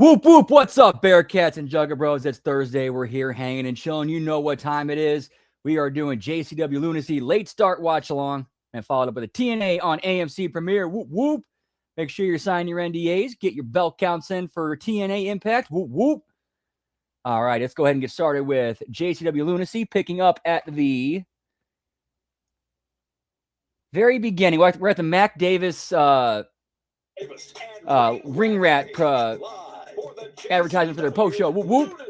Whoop, whoop. What's up, Bearcats and Jugger Bros? It's Thursday. We're here hanging and chilling. You know what time it is. We are doing JCW Lunacy late start watch along and followed up with a TNA on AMC premiere. Whoop, whoop. Make sure you're signing your NDAs. Get your belt counts in for TNA impact. Whoop, whoop. All right, let's go ahead and get started with JCW Lunacy, picking up at the very beginning. We're at the Mac Davis Ring Rat advertisement for their post show. Whoop, whoop.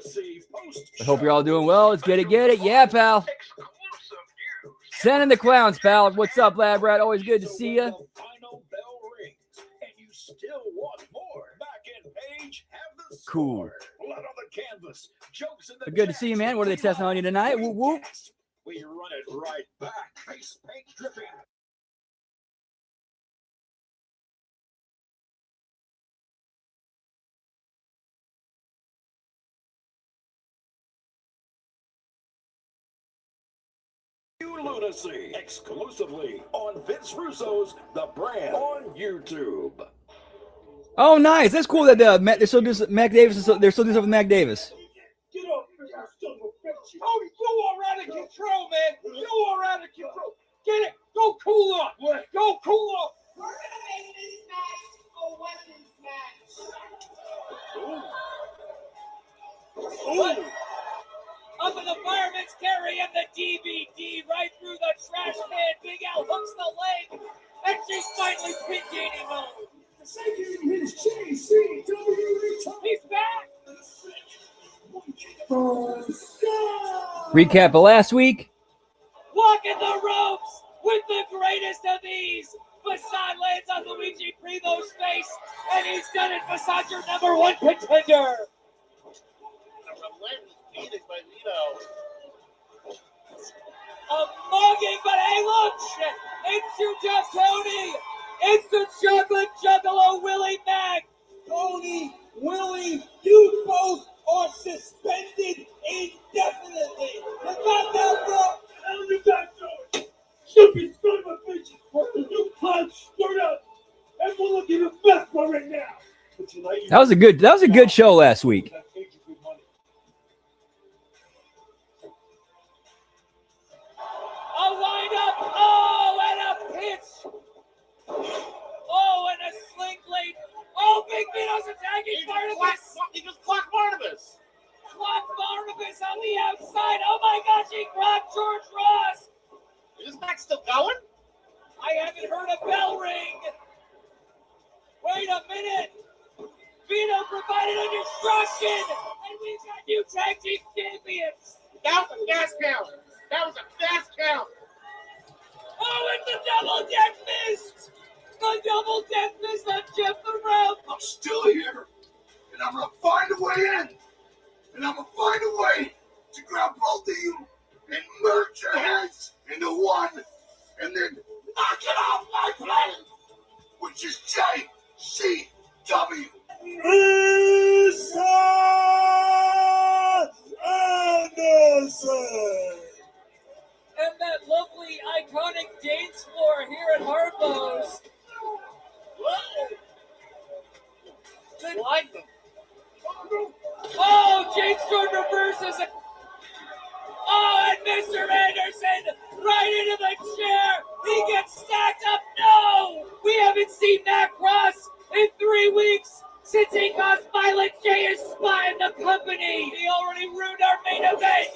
I hope you're all doing well. Let's get it. Yeah, pal. Sending the clowns, pal. What's up, Lab Rat? Always good to see you. Cool. But good to see you, man. What are they testing on you tonight? Whoop, whoop. We run it right back. Face paint dripping. Lunacy exclusively on Vince Russo's The Brand on YouTube. Oh, nice. That's cool that they're still doing Mac Davis. They're still doing stuff with Mac Davis. Get up, oh, you are out of control, man. You are out of control. Get it. Go cool off. Go cool off. We're gonna make this match a weapons match. Ooh. Up in the fireman's carry and the DVD right through the trash can. Big Al hooks the leg, and she's finally pin gaining mode. His JCW. He's back. Recap of last week. Walking the ropes with the greatest of ease. Facade lands on Luigi Primo's face, and he's done it. Facade, your #1 contender. Phoenix by Vito. A mugging, but hey, look! Instant Jump Tony! Instant Chocolate Juggalo Willie Mack! Tony, Willie, you both are suspended indefinitely! You got that, bro? How you got doing? Stupid son of a bitch! You clown stirred up! Everyone looking at the best one right now! But tonight, That was a good show last week. A wind-up, oh, and a pitch. Oh, and a sling blade. Oh, Big Vito's attacking Barnabas. He just clocked Barnabas. Clocked Barnabas on the outside. Oh, my gosh, he clocked George Ross. Is this match still going? I haven't heard a bell ring. Wait a minute. Vito provided a destruction, and we've got new tag team champions. That was a fast count. That was a fast count. Oh, it's a double death fist! The double death fist on Jeff the Ref! I'm still here, and I'm gonna find a way in, and I'm gonna find a way to grab both of you and merge your heads into one, and then knock it off my plane, which is JCW. Mr. Anderson! And that lovely, iconic dance floor here at Harpo's. Oh, James Storm reverses it. Oh, and Mr. Anderson right into the chair. He gets stacked up. No! We haven't seen Matt Cross in 3 weeks since he caused Violent J his spot in the company. He already ruined our main event.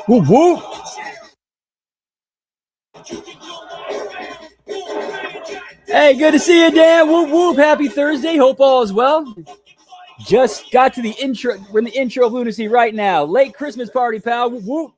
Whoop, whoop. Hey, good to see you, Dan. Whoop, whoop. Happy Thursday. Hope all is well. Just got to the intro. We're in the intro of Lunacy right now. Late Christmas party, pal. Whoop, whoop.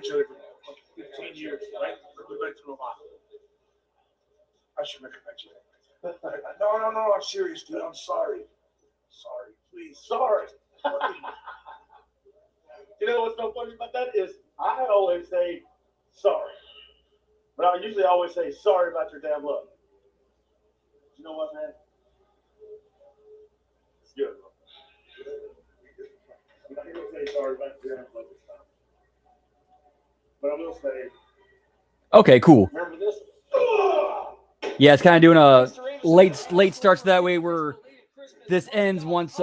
each other for 15 years, right? We've been through a lot. I should recommend you. No, I'm serious, dude. I'm sorry. Sorry, please. Sorry. You know what's so funny about that is I always say sorry. But I usually always say sorry about your damn luck. You know what, man? It's good. I'm not going to say sorry about your damn luck this time. But I will say, Okay, cool. remember this? Yeah, it's kind of doing a late starts that way where this ends once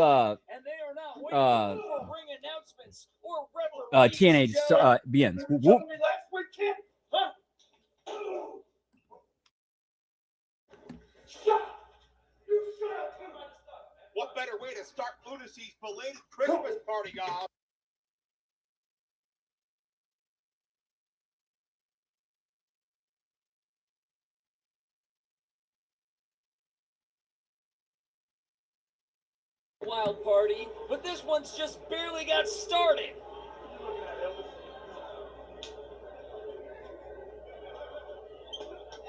TNA begins. Whoop. What better way to start Lunacy's belated Christmas party, y'all? Wild party, but this one's just barely got started.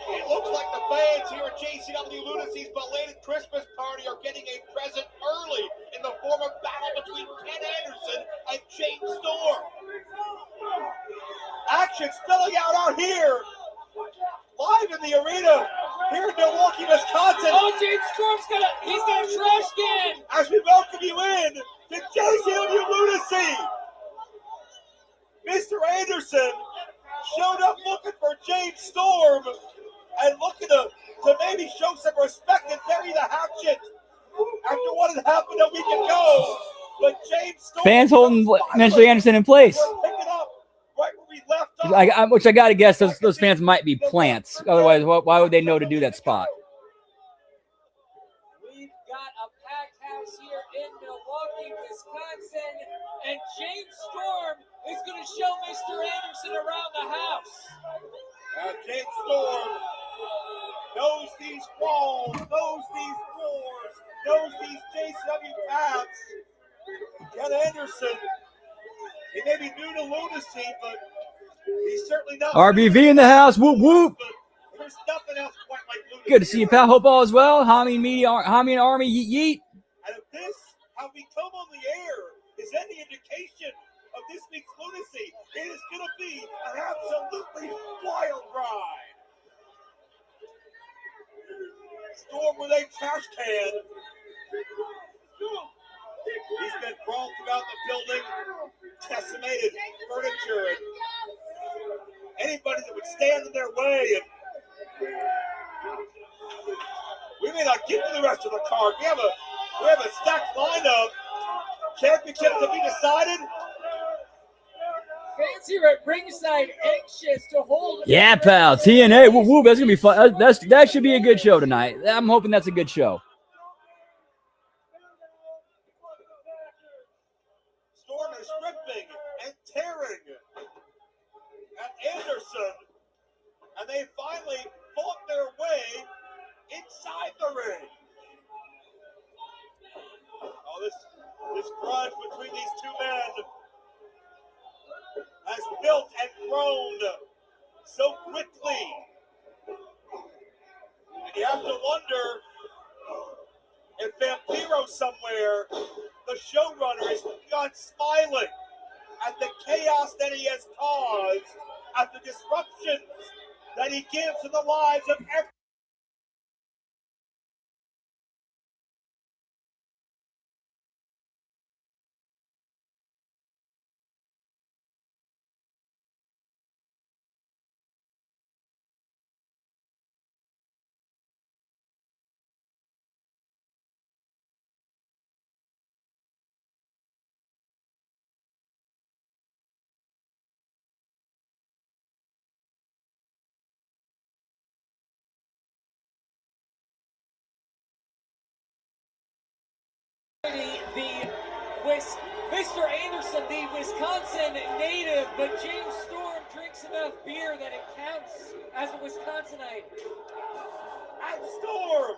It looks like the fans here at JCW Lunacy's belated Christmas party are getting a present early in the form of battle between Ken Anderson and James Storm. Action spilling out here, live in the arena here in Milwaukee, Wisconsin. Oh, James Storm's he's got a trash can. As we welcome you in to JCW Lunacy. Mr. Anderson showed up looking for James Storm and looking to maybe show some respect and bury the hatchet after what had happened a week ago. But James Storm Fans holding Mr. Anderson in place. Picking up right where we left off. Which I got to guess those fans might be plants. Otherwise, why would they know to do that spot? We've got a packed house here in Milwaukee, Wisconsin, and James Storm is going to show Mr. Anderson around the house. James Storm knows these walls, knows these floors, knows these JCW paths. Ken Anderson, he may be new to Lunacy, but he's certainly not. RBV in the house. Whoop, whoop. But there's nothing else quite like Lunacy. Good to see you, pal. Hope all is well. Hami and Army, yeet, yeet. And if this, how we come on the air, is any indication of this week's Lunacy, it is going to be an absolutely wild ride. Storm with a trash can. He's been crawled throughout the building, decimated furniture, and anybody that would stand in their way. And we may not get to the rest of the card. We have a stacked lineup. Championships to be decided. Fans here at ringside anxious to hold. Yeah, pal. TNA. Whoop, whoop. That's gonna be fun. That should be a good show tonight. I'm hoping that's a good show. Storm is ripping and tearing at Anderson, and they finally fought their way inside the ring. Oh, this grudge between these two men has built and grown so quickly. And you have to wonder if Vampiro somewhere, the showrunner, is gone smiling at the chaos that he has caused, at the disruptions that he gives to the lives of everyone. Mr. Anderson, the Wisconsin native, but James Storm drinks enough beer that it counts as a Wisconsinite. And Storm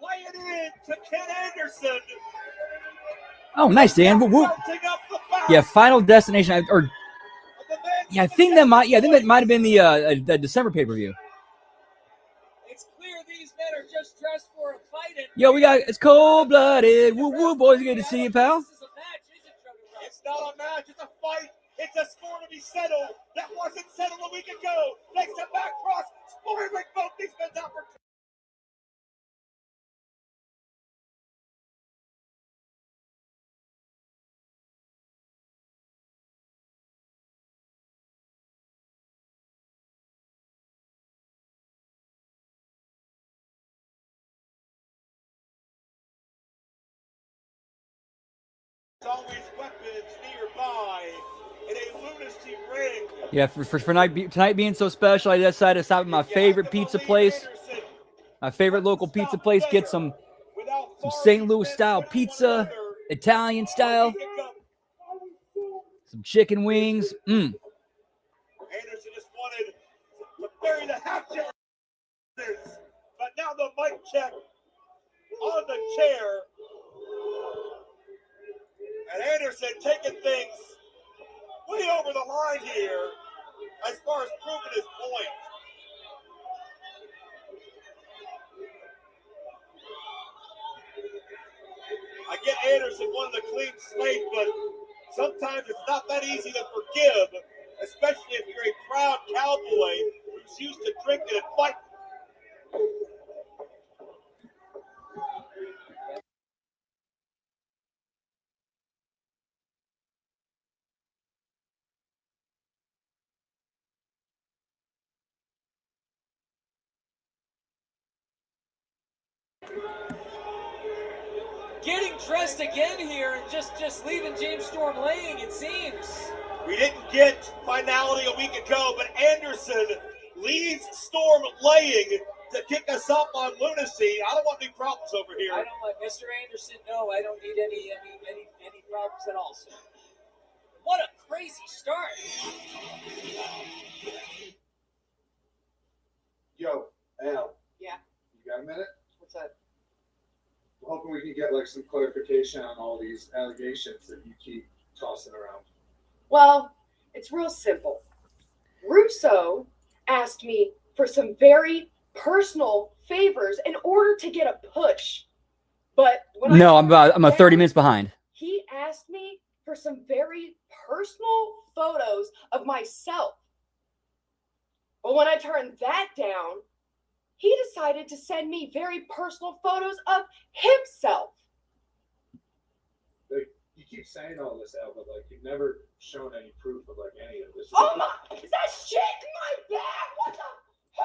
laying in to Ken Anderson. Oh, nice, Dan. Whoop, whoop. Mounting up the back Yeah, Final Destination. Or of the Yeah, I think that might have been the December pay-per-view. It's clear these men are just dressed for a fight. And Yo, it's cold-blooded. Woo woo, boys, good to see you, pal. this is a match, isn't it? It's not a match, it's a fight. It's a score to be settled. That wasn't settled a week ago. Thanks to back cross, spoiling both these men's opportunities. There's always weapons nearby in a lunacy ring. Yeah, for tonight being so special, I decided to stop at my favorite pizza place. My favorite local pizza place. Get some St. Louis style pizza, Italian style, some chicken wings. Anderson just wanted to bury the hatchet. But now the mic check on the chair. And Anderson taking things way over the line here as far as proving his point. I get Anderson wanting a clean slate, but sometimes it's not that easy to forgive, especially if you're a proud cowboy who's used to drinking and fighting. Getting dressed again here and just leaving James Storm laying, it seems. We didn't get finality a week ago, but Anderson leaves Storm laying to kick us up on Lunacy. I don't want any problems over here. I don't want Mr. Anderson. No, I don't need any problems at all, sir. What a crazy start. Yo, Al. Yeah. You got a minute? What's that? I'm hoping we can get like some clarification on all these allegations that you keep tossing around. Well, it's real simple. Russo asked me for some very personal favors in order to get a push. But when I'm 30 minutes behind. He asked me for some very personal photos of myself. But when I turned that down, he decided to send me very personal photos of himself. Like, you keep saying all this, Al, but like you've never shown any proof of like any of this. Oh my! Is that shit in my bag? What the? Who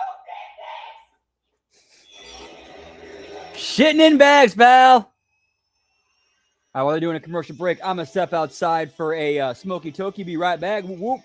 did this? Shitting in bags, pal. All right, while they're doing a commercial break, I'm going to step outside for a smoky toki. Be right back. Whoop, whoop.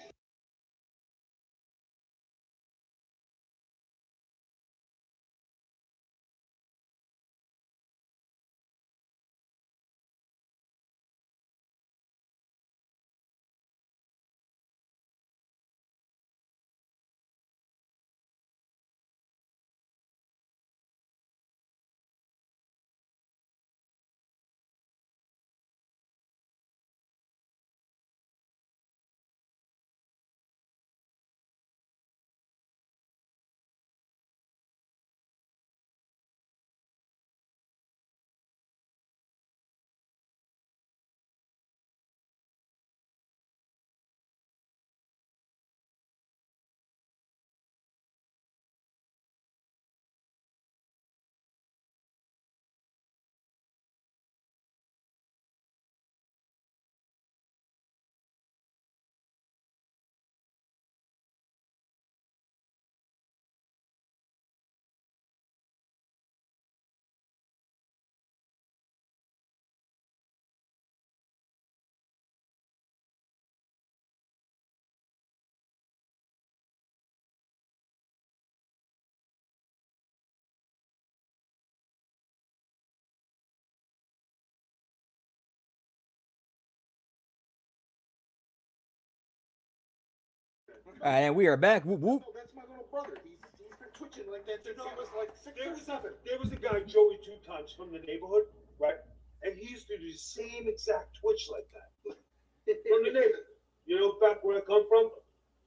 All right, and we are back. Whoop, whoop. Oh, that's my little brother. He's been twitching like that since he was like 6 or 7. There was a guy, Joey Two Times, from the neighborhood, right? And he used to do the same exact twitch like that. From the neighborhood. You know, back where I come from,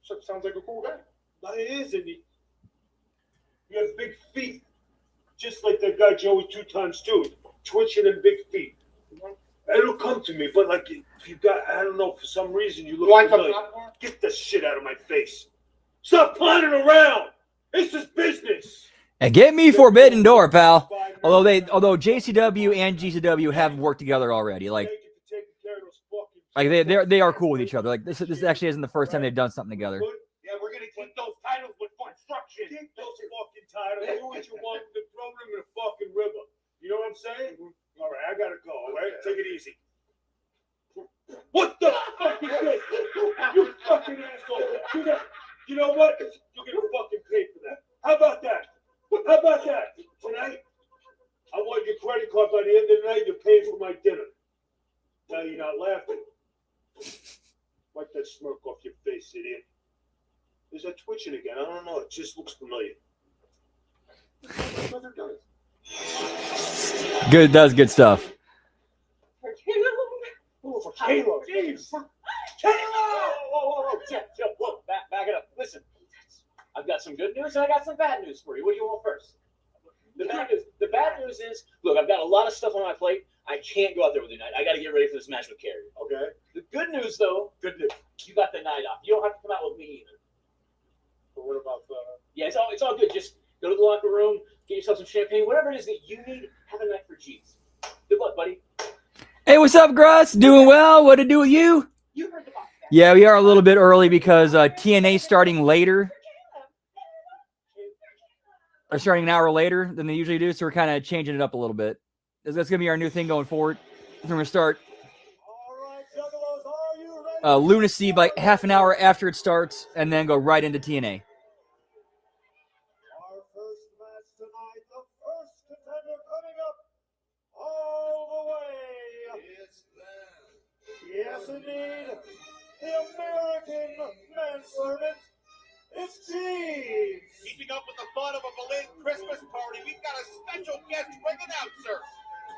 Sounds like a cool guy. But it is, and you have big feet. Just like that guy Joey 2x2, twitching and big feet. It'll come to me, but like if you got, I don't know, for some reason you look familiar. Get the shit out of my face. Stop planning around. This is business. And get me Forbidden Door, pal. Although JCW and GCW have worked together already, like they are cool with each other. Like this actually isn't the first time they've done something together. Yeah, we're gonna keep those titles with construction. Keep those fucking titles. Do what you want, but throw them in the fucking river. You know what I'm saying? All right, I gotta go. All right, take it easy. What the fuck is this? You fucking asshole! You know what? You're gonna fucking pay for that. How about that? How about that? Tonight, I want your credit card. By the end of the night, you're paying for my dinner. Now you're not laughing. Wipe that smirk off your face, idiot. Is that twitching again? I don't know. It just looks familiar. Good, does good stuff. Oh, Caleb, jeez. Caleb! Whoa. Chill, whoa, back it up. Listen, I've got some good news and I got some bad news for you. What do you want first? The bad news is, look, I've got a lot of stuff on my plate. I can't go out there with you tonight. I got to get ready for this match with Carrie. Okay. The good news, though, you got the night off. You don't have to come out with me either. But what about the? Yeah, it's all good. Just go to the locker room, get yourself some champagne, whatever it is that you need. Have a night for G's. Good luck, buddy. Hey, what's up, Gruss? Doing well? What to do with you? You heard the box. Yeah, we are a little bit early because TNA starting later. They're starting an hour later than they usually do, so we're kind of changing it up a little bit. That's going to be our new thing going forward. We're going to start Lunacy by half an hour after it starts, and then go right into TNA. Our first match tonight, the first contender coming up all the way. It's them. Yes, indeed. The American manservant. It's Jeeves. Keeping up with the fun of a belated Christmas party, we've got a special guest ring announcer,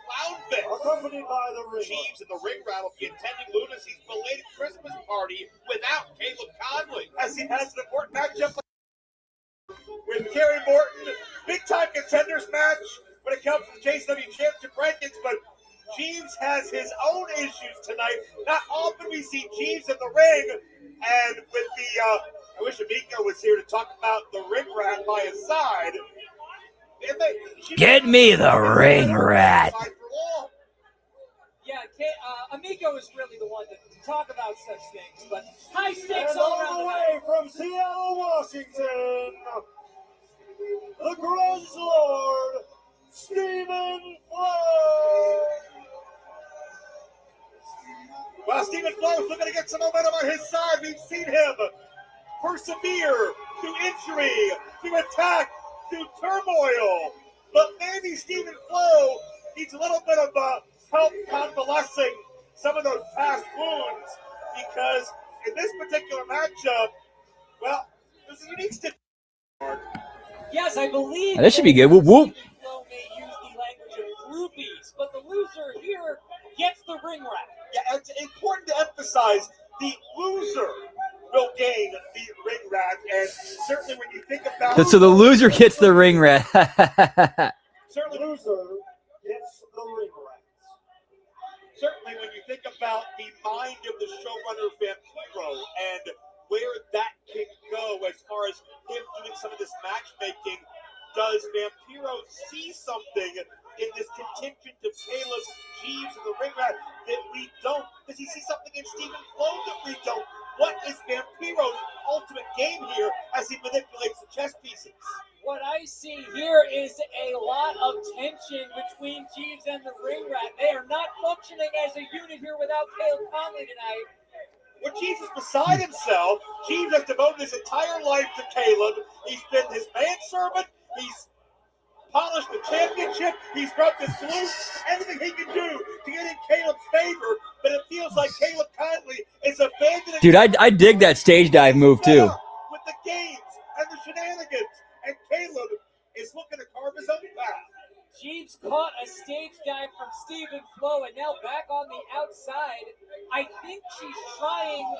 Clownfish. Accompanied by the ring. Jeeves and the Ring Rat will be attending Lunacy's belated Christmas party without Caleb Conley, as he has an important matchup with Kerry Morton. Big time contenders match when it comes to the JCW Championship rankings, but Jeeves has his own issues tonight. Not often we see Jeeves in the ring, and with the I wish Amico was here to talk about the Ring Rat by his side. Get me the Ring Rat. Yeah, Amico is really the one to talk about such things, but high stakes all around the way from Seattle, Washington, the Grudge Lord, Stephen Flo. Well, Stephen Flo's looking to get some momentum on his side. We've seen him persevere through injury, through attack, through turmoil. But maybe Stephen Flo needs a little bit of help convalescing some of those past wounds, because in this particular matchup, well, there's a unique situation. Yes, I believe This should be good. Whoop, whoop. Stephen Flo may use the language of groupies, but the loser here gets the Ring Rat. Yeah, it's important to emphasize the loser will gain the Ring Rat, and certainly when you think about So the loser gets the Ring Rat. certainly loser gets the Ring Rat. Certainly when you think about the mind of the showrunner Vampiro and where that can go as far as him doing some of this matchmaking, does Vampiro see something in this contingent of Caleb, Jeeves, and the Ring Rat that we don't? Does he see something in Stephen Flo that we don't? What is Vampiro's ultimate game here as he manipulates the chess pieces? What I see here is a lot of tension between Jeeves and the Ring Rat. They are not functioning as a unit here without Caleb Conley tonight. When Jeeves is beside himself, Jeeves has devoted his entire life to Caleb. He's been his manservant. He's polished the championship. He's rubbed his glue. Anything he can do to get in Caleb's favor. But it feels like Caleb Conley is abandoning. Dude, I dig that stage dive move too. With the games and the shenanigans. And Caleb is looking to carve his own path. Jeeves caught a stage dive from Stephen Flo and now back on the outside. I think she's trying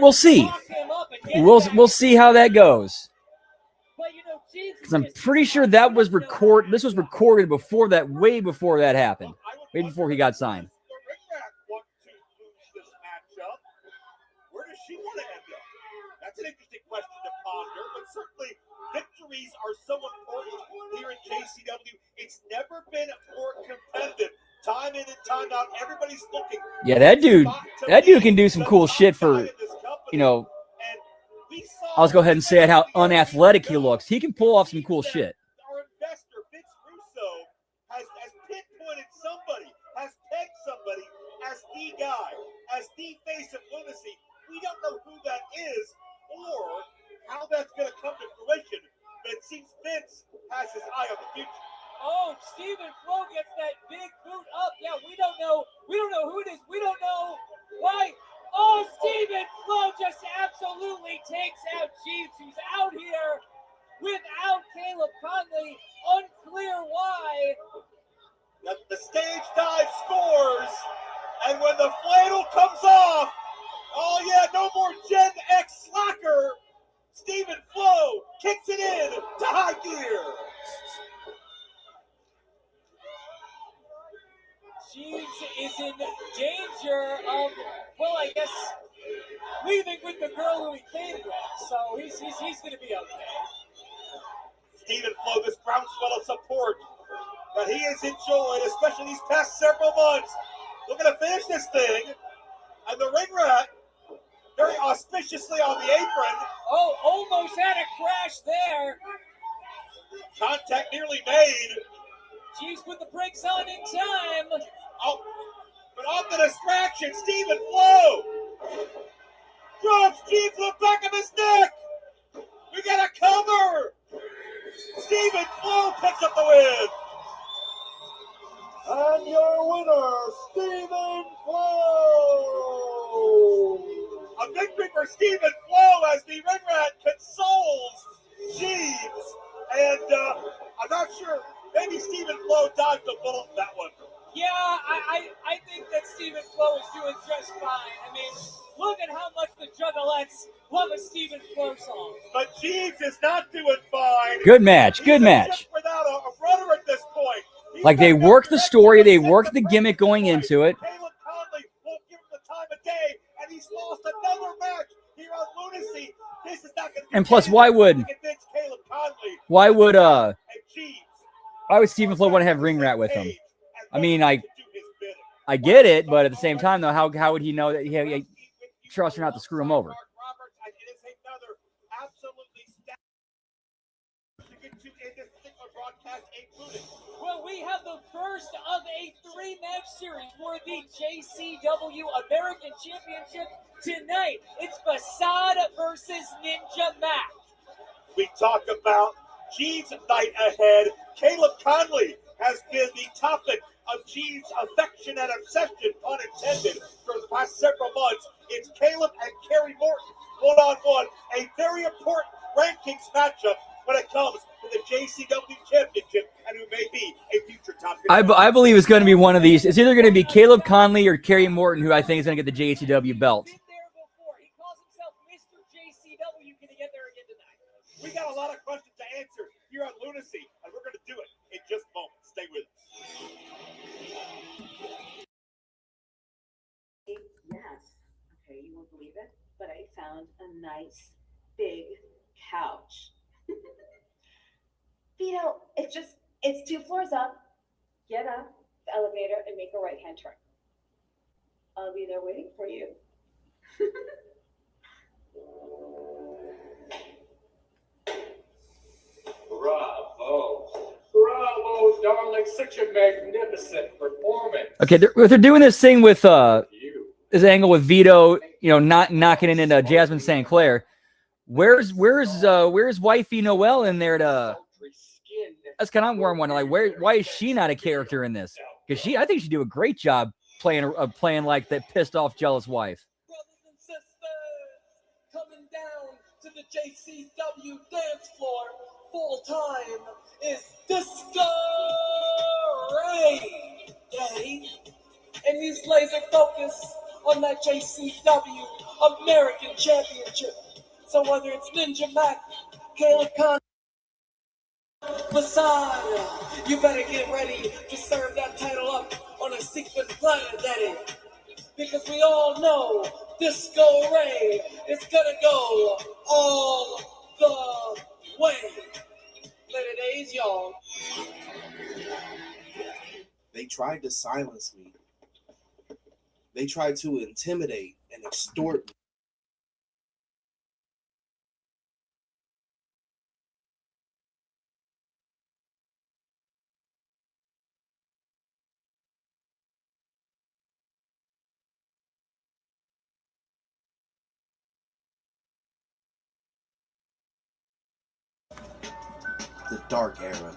we'll see. to lock him up and We'll see how that goes. But, you know, Because I'm pretty sure that was this was recorded before that, way before that happened. Way before he got signed. The Ring Rat want to lose this matchup. Where does she want to end up? That's an interesting question to ponder, but certainly victories are so important here in JCW. It's never been more competitive. Time in and time out, everybody's looking. Yeah, that dude can do some cool shit for, you know, I'll just go ahead and say it, how unathletic he looks. He can pull off some cool shit. Our investor, Vince Russo, has pinpointed somebody, has pegged somebody as the guy, as the face of Lunacy. We don't know who that is or how that's going to come to fruition, but it seems Vince has his eye on the future. Oh, Stephen Flo gets that big boot up. Yeah, we don't know who it is. We don't know why. Oh, Stephen Flo just absolutely takes out Jeeves, who's out here without Caleb Conley. Unclear why. The stage dive scores, and when the flannel comes off, oh yeah, no more Gen X slacker. Stephen Flo kicks it in to high gear. Jeeves is in danger of, well, I guess, leaving with the girl who he came with. So he's going to be okay. Stephen Flo, this groundswell of support that he has enjoyed, especially these past several months. Looking to finish this thing, and the Ring Rat very auspiciously on the apron. Oh, almost had a crash there. Contact nearly made. Jeeves put the brakes on in time. Oh, but off the distraction, Stephen Flo drops Jeeves to the back of his neck. We got a cover. Stephen Flo picks up the win. And your winner, Stephen Flo. A victory for Stephen Flo as the Ring Rat consoles Jeeves. And I'm not sure. Maybe Stephen Flo dodged a bullet in that one. Yeah, I think that Stephen Flo is doing just fine. I mean, look at how much the Juggalettes love a Stephen Flo song. But Jeeves is not doing fine. Good match. Good match. Without a rudder at this point. Like, they worked the story, they worked the gimmick going into it. Caleb Conley won't give him the time of day, and he's lost another match here on Lunacy. This is not going to be. And plus, why would Stephen Flo want to have Ring Rat with him? I mean, I get it, but at the same time, though, how would he know that he trusts her not to screw him over? Well, we have the first of a 3-match series for the JCW American Championship tonight. It's Facade versus Ninja Mac. We talk about Jeeves' night ahead. Caleb Conley has been the topic of Jeeves' affection and obsession, pun intended, for the past several months. It's Caleb and Kerry Morton one-on-one, a very important rankings matchup when it comes to the JCW Championship and who may be a future top. I believe it's going to be one of these. It's either going to be Caleb Conley or Kerry Morton, who I think is going to get the JCW belt. He calls himself Mr. JCW. Can he get there again tonight? We got a lot of questions to answer here on Lunacy, and we're going to do it in just moments. Stay with us. Yes. Okay, you won't believe it, but I found a nice big couch. Vito, it's 2 floors up. Get up the elevator and make a right-hand turn. I'll be there waiting for you. Bravo, darling, such a magnificent performance. Okay, they're doing this thing with this angle with Vito, you know, not knocking it into Jasmine St. Clair. Where's wifey Noelle in there to? That's kind of where I'm wondering, like, why is she not a character in this? Because I think she'd do a great job playing like that pissed off, jealous wife. Brothers and sisters, coming down to the JCW dance floor full time is Disco Ray Day, and he's laser focused on that JCW American Championship. So whether it's Ninja Mac, Caleb Khan, Masada, you better get ready to serve that title up on a sequin platter, Daddy. Because we all know Disco Ray is gonna go all the way. Later days, y'all. They tried to silence me. They tried to intimidate and extort me. The dark era.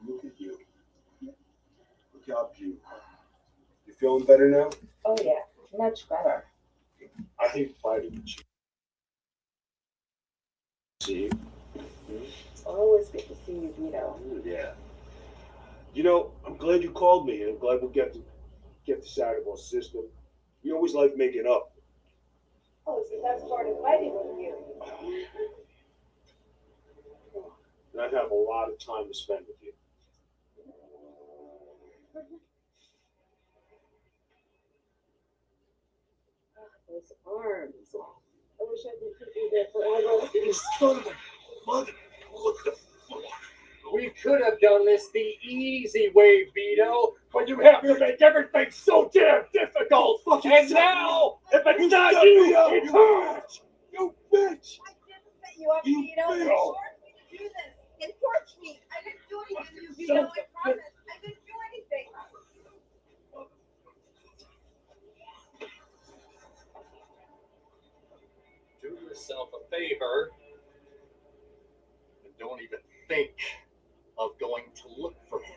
Look at you. Look how beautiful. You feeling better now? Oh yeah, much better. I hate fighting with you. See? It's always good to see you, Vito. Yeah. You know, I'm glad you called me. I'm glad we get this out of our system. We always like making up. Oh, so that's part of fighting with you. And I'd have a lot of time to spend with you. Those arms. I wish I could keep you there forever. You son of a mother. What the fuck? We could have done this the easy way, Vito, but you have to make everything so damn difficult. And now, if it's not you, it's her. You bitch! I didn't set you up, Vito. You forced me to do this. It forced me. I didn't do anything to you, Vito. I promise. I didn't do anything. Do yourself a favor and don't even think of going to look for him.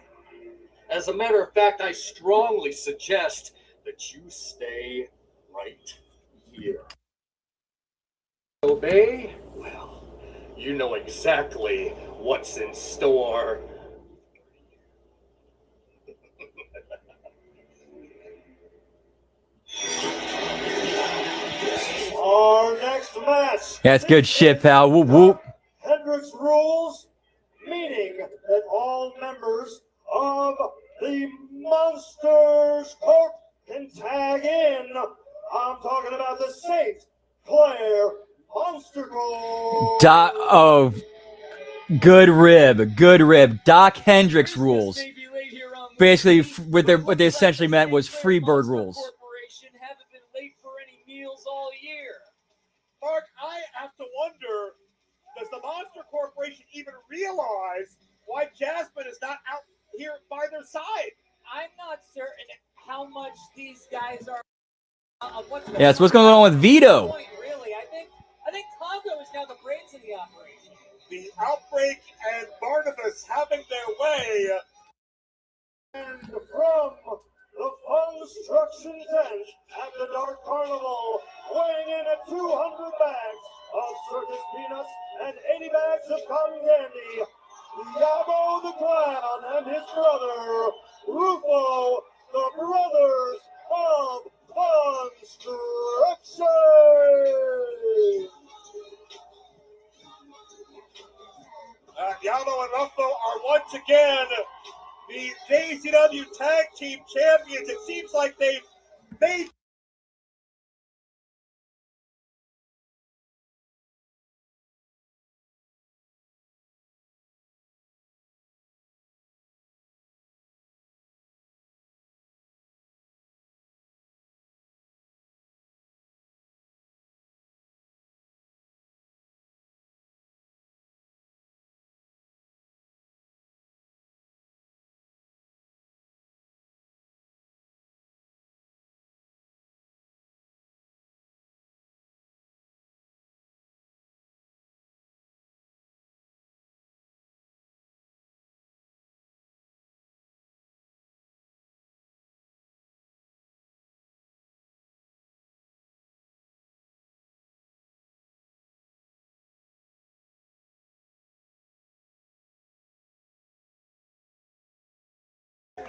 As a matter of fact, I strongly suggest that you stay right here. Obey? Well, you know exactly what's in store. Our next match. That's good shit, pal. Whoop whoop. Hendrix rules, meaning that all members of the Monsters Corp can tag in. I'm talking about the St. Clair Monster Corp. Oh, good rib. Good rib. Doc Hendricks rules. Basically, what they essentially meant was Freebird rules. Corporation haven't been late for any meals all year. Mark, I have to wonder, does the Monster Corporation even realize why Jasmine is not out here by their side? I'm not certain how much these guys are. What's going Yeah, so what's going on with Vito? Point, really, I think Congo is now the brains of the operation. The Outbreak and Barnabas having their way. And from the construction tent at the Dark Carnival, weighing in at 200 bags of circus peanuts and 80 bags of cotton candy, Yabo the Clown and his brother, Rufo, the Brothers of Construction. Yamo and Ruffalo are once again the JCW Tag Team Champions. It seems like they've made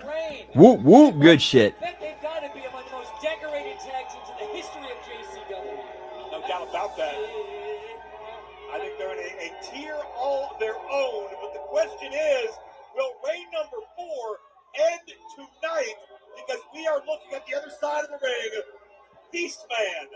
reign. Whoop, whoop, good shit. I bet they've got to be among the most decorated tag teams in the history of JCW. No doubt about that. I think they're in a tier all their own, but the question is, will reign number 4 end tonight? Because we are looking at the other side of the ring, Beastman,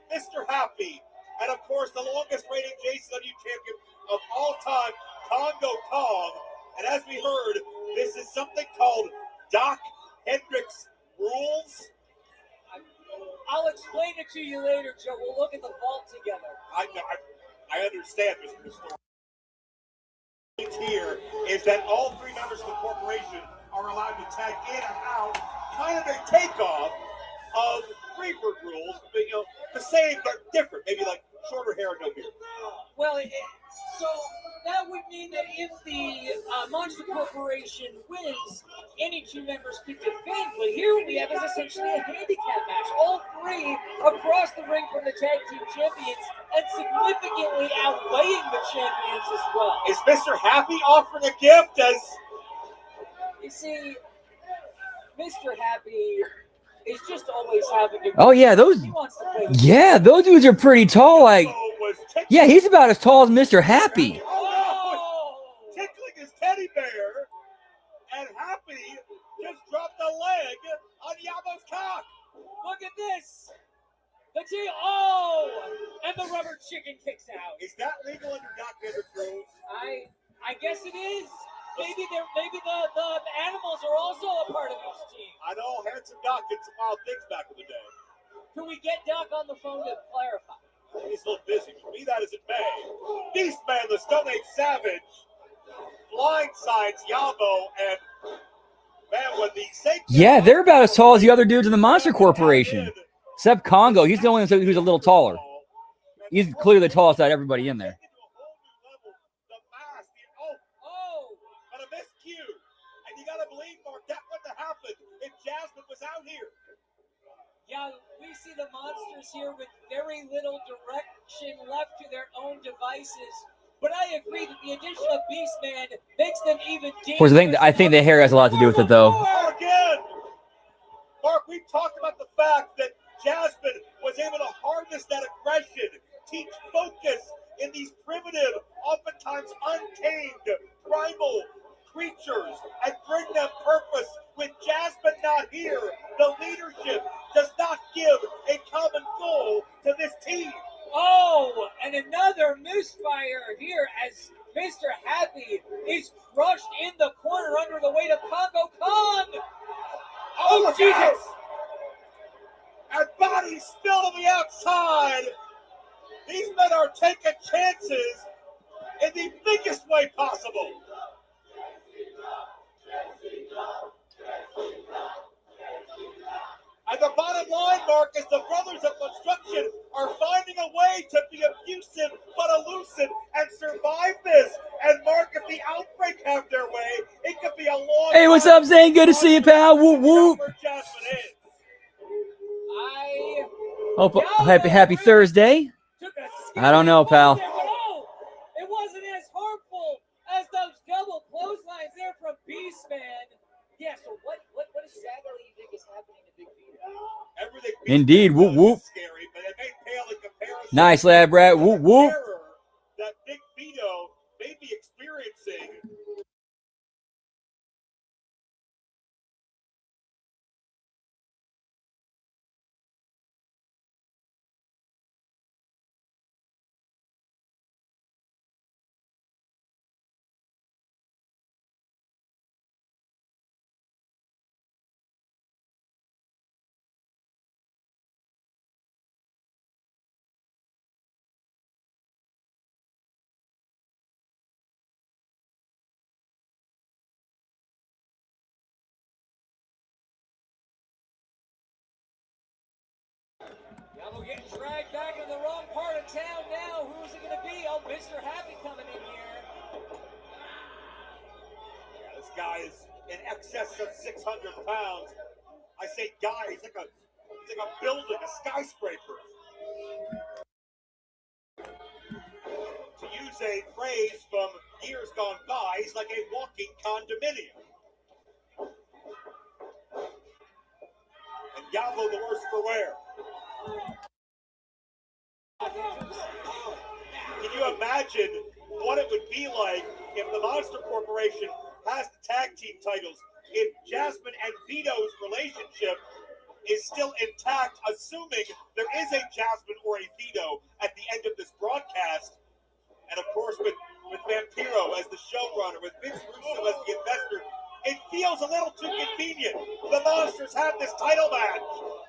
Mr. Happy, and of course the longest reigning JCW champion of all time, Congo Kong. And as we heard, this is something called Doc Hendricks rules. I'll explain it to you later, Joe. We'll look at the vault together. I understand, Mr. Storm. Here is that all 3 members of the corporation are allowed to tag in and out, kind of a takeoff of Freebird rules, but, you know, the same but different, maybe like shorter hair and no beard. Well, so that would mean that if the Monster Corporation wins, any 2 members can defend. But here we have is essentially a handicap match. All 3 across the ring from the tag team champions and significantly outweighing the champions as well. Is Mr. Happy offering a gift? As you see, Mr. Happy is just always having a Oh yeah, those. He wants to play with Yeah, those dudes are pretty tall. Like, yeah, he's about as tall as Mr. Happy. tickling his teddy bear, and Happy just dropped a leg on Yabo's cock. Look at this. And the rubber chicken kicks out. Is that legal under Doc Hendricks rules? I guess it is. Maybe the animals are also a part of this team. I know Handsome Doc did some wild things back in the day. Can we get Doc on the phone to clarify? He's a little busy, but be that as it may. Beastman, the Stone Age Savage, blindsides Yabo, and man, when the Saint Yeah, they're about as tall as the other dudes in the Monster Corporation. Except Congo. He's the only one who's a little taller. He's clearly the tallest out of everybody in there. But a miscue. And you got to believe, Mark, that wouldn't have happened if Jasmine was out here. Yeah, we see the monsters here with very little direction left to their own devices. But I agree that the addition of Beastman makes them even Of course, dangerous. I think the hair has a lot to do with it, though. Again, Mark, we talked about the fact that Jasmine was able to harness that aggression, teach focus in these primitive, oftentimes untamed, primal creatures, and bring them purpose. With Jasmine not here, the leadership does not give a common goal to this team. Oh, and another misfire here as Mr. Happy is crushed in the corner under the weight of Congo Kong. Oh, Jesus! And bodies still on the outside. These men are taking chances in the biggest way possible. And the bottom line, Mark, is the Brothers of Construction are finding a way to be abusive but elusive and survive this. And Mark, if the Outbreak have their way, it could be a long. Hey, what's up, Zane? Good to see you, pal. Whoop, whoop. Hope happy Thursday. I don't know, pal. It wasn't as harmful as those double clotheslines there from Beastman. Yeah, so what exactly do you think is happening to Big Vito? Everything Indeed, whoop, whoop. Scary, but it may pale in comparison. Nice, lad, Brad. Whoop, whoop. That Big Vito may be experiencing. We're getting dragged back into the wrong part of town now. Who's it going to be? Oh, Mr. Happy coming in here. Yeah, this guy is in excess of 600 pounds. I say guy, he's like a building, a skyscraper. To use a phrase from years gone by, he's like a walking condominium. Yabo the worse for wear. Can you imagine what it would be like if the Monster Corporation has the tag team titles? If Jasmine and Vito's relationship is still intact, assuming there is a Jasmine or a Vito at the end of this broadcast, and of course with Vampiro as the showrunner, with Vince Russo as the investor, it feels a little too convenient. The Monsters have this title match,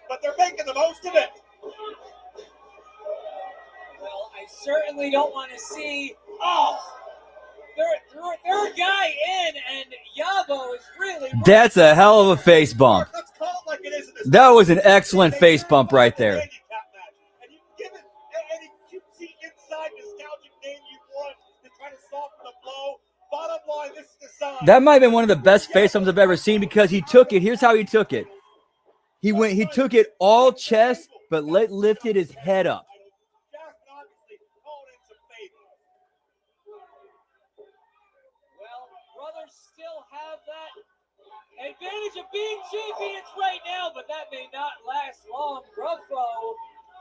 but they're making the most of it. Well, I certainly don't want to see. They're a guy in, and Yabo is really. That's a hell of a face bump. That was an excellent face bump right there. And you can give it any cutesy inside nostalgic name you want to try to soften the blow. Bottom line, this is the sign. That might have been one of the best face bumps I've ever seen because he took it. Here's how he took it. He took it all chest, but lifted his head up. Brothers still have that advantage of being champions right now, but that may not last long. Ruffo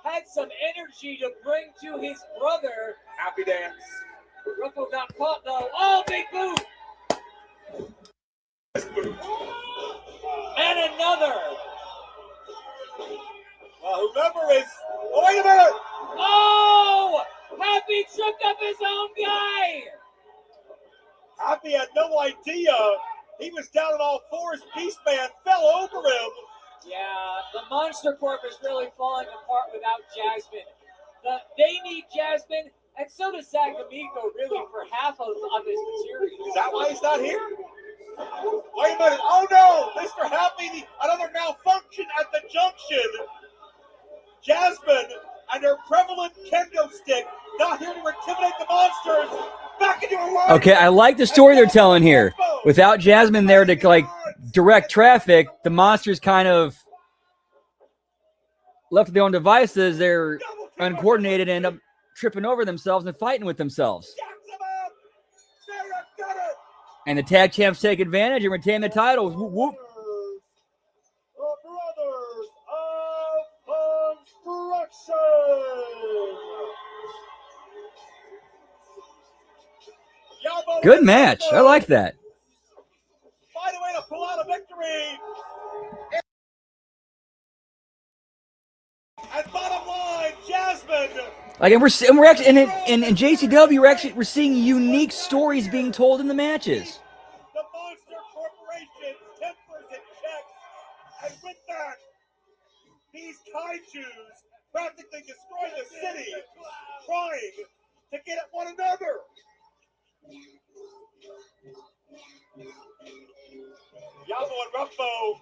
had some energy to bring to his brother. Happy dance. Ruffo got caught though. Oh, big boot! And another. Well, whoever is. Oh, wait a minute! Oh! Happy tripped up his own guy! Happy had no idea. He was down on all fours. Beastman fell over him. Yeah, the Monster Corp is really falling apart without Jasmine. They need Jasmine, and so does Zach Amico, really, for half of his material. Is that why he's not here? Wait a minute. Oh, no. Mr. Happy, another malfunction at the junction. Jasmine and her prevalent kendo stick not here to intimidate the Monsters. Back into a line. Okay, I like the story they're telling here. Without Jasmine there to direct traffic, the Monsters kind of left to their own devices. They're uncoordinated and end up tripping over themselves and fighting with themselves. And the tag champs take advantage and retain the titles. Whoop, whoop. Brothers of Construction. Good match. I like that. Find a way to pull out a victory. And bottom line, Jasmine. We're actually in JCW. We're seeing unique stories being told in the matches. The Monster Corporation's tempers in check, and with that, these kaijus practically destroy the city, trying to get at one another. Yabo and Ruffo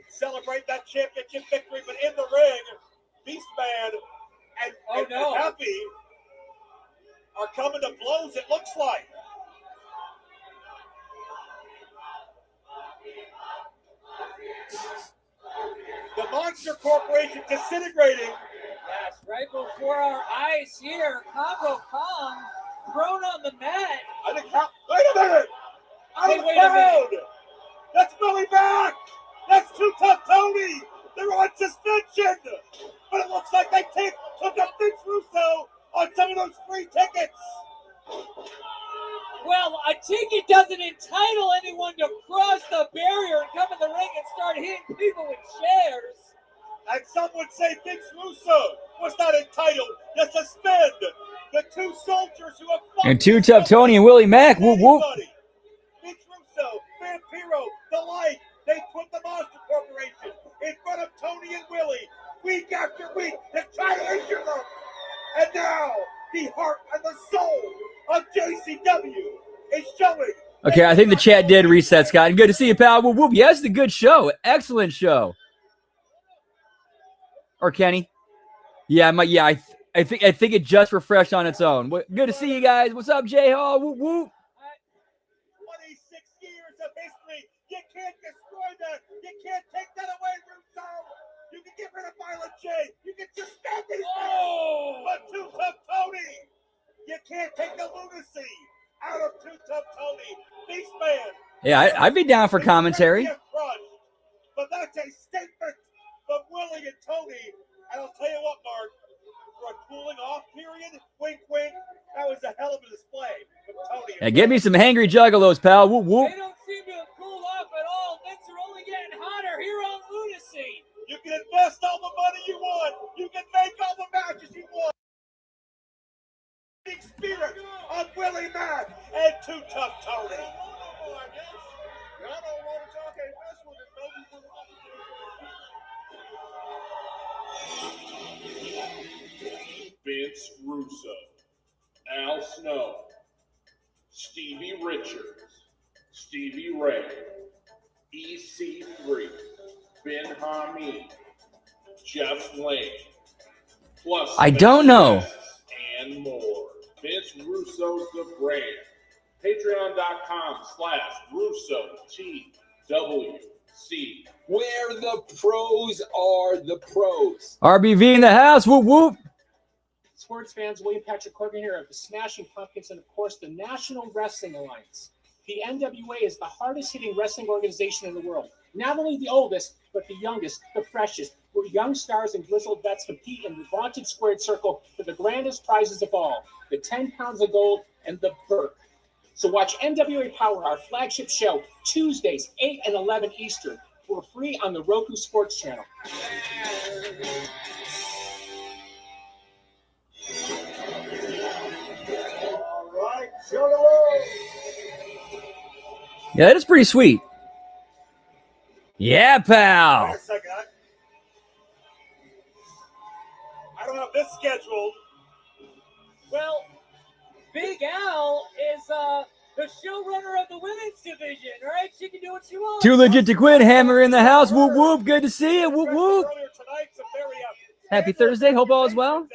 celebrate that championship victory, but in the ring, Beastman and Happy are coming to blows, it looks like. The Monster Corporation disintegrating. Yes, right before our eyes here, Congo Kong thrown on the mat. Wait a minute! Out of the crowd! That's Billy back! That's Too Tough Tony! They're on suspension! But it looks like they took up Vince Russo on some of those free tickets! Well, a ticket doesn't entitle anyone to cross the barrier and come in the ring and start hitting people with chairs. And some would say Vince Russo was not entitled to suspend the two soldiers who have fought. And Too Tough Tony and Willie Mack. Whoop, whoop. Vince Russo, Vampiro, the like, they put the Monster Corporation in front of Tony and Willie week after week to try to injure them. And now, the heart and the soul of JCW is showing. Okay, I think the chat did reset, Scott. And good to see you, pal. Whoop, whoop. Yes, a good show. Excellent show. Or Kenny. Yeah, I think it just refreshed on its own. Good to see you guys. What's up, J Hall? Whoop, whoop. 26 years of history. You can't destroy that. You can't take that away, Russo. You can get rid of Violent J. You can suspend these men. But Too Tough Tony, you can't take the lunacy out of Too Tough Tony. Beastman. Yeah, I'd be down for commentary. But that's a statement but Willie and Tony. And I'll tell you what, Mark, for a cooling off period, wink, wink, that was a hell of a display from Tony. Yeah, give me some hangry juggalos, pal. Whoop, whoop. They don't seem to have cooled off at all. Things are only getting hotter here on Lunacy. You can invest all the money you want. You can make all the matches you want. Spirit of Willie Mack and Too Tough Tony. Vince Russo, Al Snow, Stevie Richards, Stevie Ray, EC3, Ben Hamid, Jeff Lane, plus I don't know. and more. Vince Russo's the brand. Patreon.com/RussoTWC, where the pros are the pros. RBV in the house. Whoop, whoop. Sports fans, William Patrick Corbin here of the Smashing Pumpkins and, of course, the National Wrestling Alliance. The NWA is the hardest-hitting wrestling organization in the world. Not only the oldest, but the youngest, the freshest, where young stars and grizzled vets compete in the vaunted squared circle for the grandest prizes of all, the 10 pounds of gold and the Burke. So watch NWA Power, our flagship show, Tuesdays, 8 and 11 Eastern, for free on the Roku Sports Channel. Yeah, that is pretty sweet. Yeah, pal. Wait a second. I don't have this scheduled. Well, Big Al is the showrunner of the women's division, all right? She can do what she wants. Too legit to quit. Hammer in the house. Whoop, whoop. Good to see you. Whoop, whoop. Happy Thursday. Hope all is well.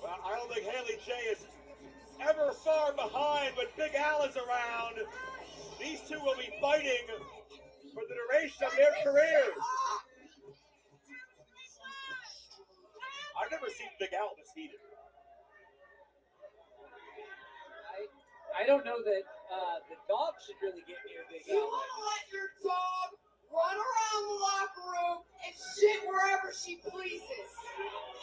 Well, I don't think Haley J is ever far behind, but Big Al is around. These two will be fighting for the duration of their careers. I've never seen Big Al this heated. I don't know that the dog should really get near Big Al. You want to let your dog run around the locker room and shit wherever she pleases.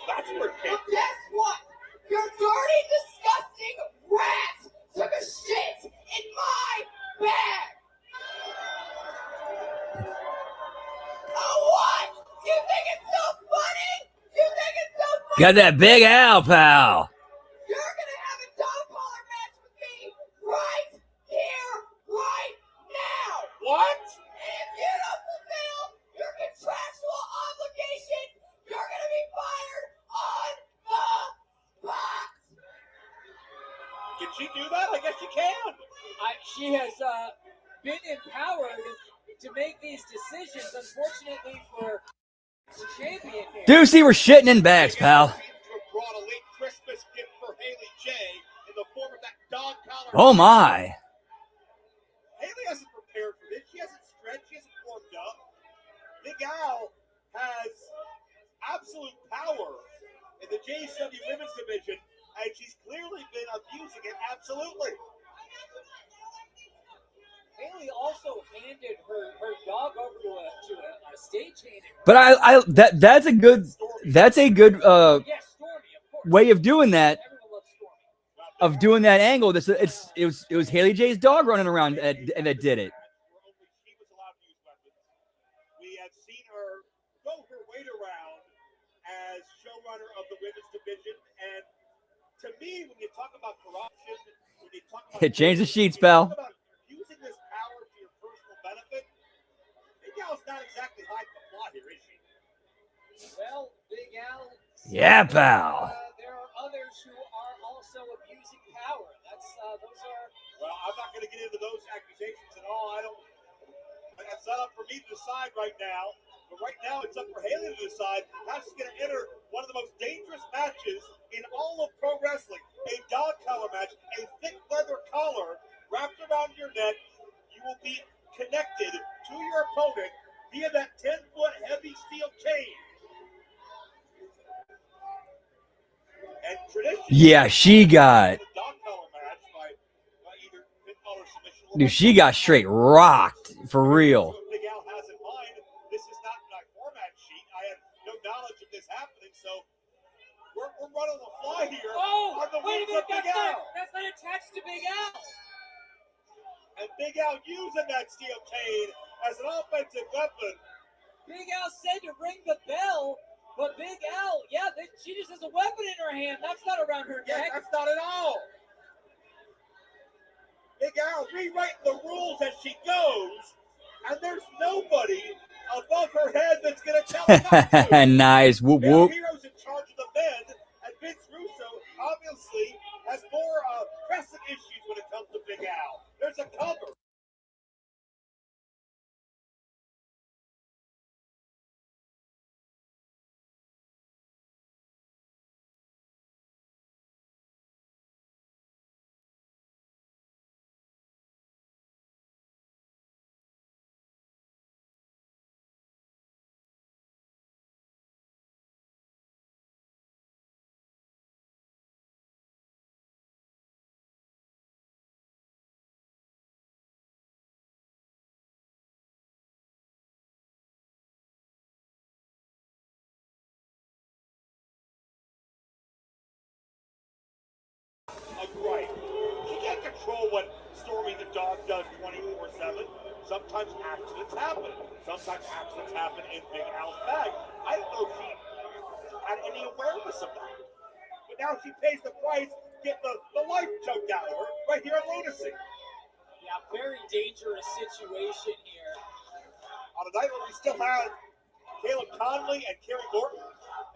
That's where Well, guess what? Your dirty, disgusting rat took a shit in my bag. Oh, what? You think it's so funny? You think it's so funny? Got that Big Al, pal. You're gonna have a dog collar match with me right here, right now. What? And if you don't fulfill your contractual obligations, you're gonna be fired on the spot. Can she do that? I guess she can. She has been empowered to make these decisions. Unfortunately for the champion here. Deucey, we're shitting in bags, pal. Brought a late Christmas gift for Haley J in the form of that dog collar. Oh, my. Haley hasn't prepared for this. She hasn't stretched. She hasn't warmed up. Big Al has absolute power in the JCW women's division, and she's clearly been abusing it. Absolutely. Haley also handed her dog over to a stagehand. But that's a good way of doing that. Of doing that angle. It was Haley J's dog running around and that did it. We have seen her go her weight around as showrunner of the women's division, and to me, when you talk about corruption, when you talk about Change the sheets, pal. using this power to your personal benefit, Big Al's not exactly hiding the plot here, is she? Well, Big Al. Yeah, pal. There are others who are also abusing power. Those are. Well, I'm not going to get into those accusations at all. It's not up for me to decide right now. But right now, it's up for Haley to decide how she's going to enter one of the most dangerous matches in all of pro wrestling. A dog collar match, a thick leather collar wrapped around your neck. You will be connected to your opponent via that 10-foot heavy steel chain. And traditionally, yeah, she got. Dude, she got straight rocked for real. Big Al has in mind, this is not my format sheet. I had no knowledge of this happening, so we're running the fly here. Oh, on the wait a wings of minute, Big Al. that's not attached to Big Al. And Big Al using that steel chain as an offensive weapon. Big Al said to ring the bell, but Big Al, yeah, she just has a weapon in her hand. That's not around her neck. That's not at all. Big Al rewriting the rules as she goes, and there's nobody above her head that's going to tell her not to. Nice. Whoop, whoop. Hero's in charge of the men, and Vince Russo obviously has more pressing issues when it comes to Big Al. There's a cover. Right. She can't control what Stormy the dog does 24/7. Sometimes accidents happen. Sometimes accidents happen in Big Al's bag. I don't know if she had any awareness of that. But now she pays the price, get the life choked out of her right here on Lunacy. Yeah, very dangerous situation here. On a night where we still have Caleb Conley and Kerry Morton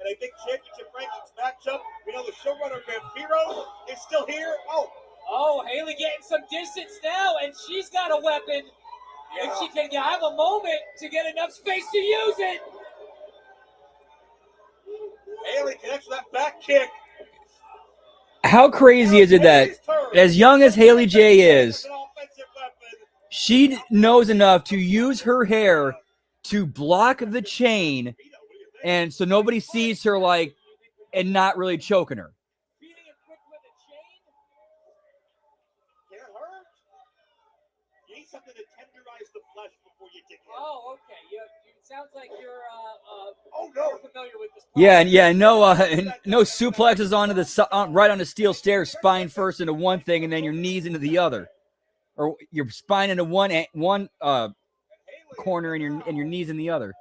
in a big championship rankings matchup. We know the showrunner Vampiro is still here. Oh, Haley getting some distance now, and she's got a weapon. Yeah. If she can have a moment to get enough space to use it. Haley connects with that back kick. How crazy is it that as young as Haley J is, she knows enough to use her hair to block the chain, and so nobody sees her like and not really choking her. Can it hurt? You need something to tenderize the flesh before you dig in. Oh, okay. It sounds like you're more familiar with this. Yeah, no suplexes onto the right on the steel stairs, spine first into one thing, and then your knees into the other, or your spine into one corner and your knees in the other.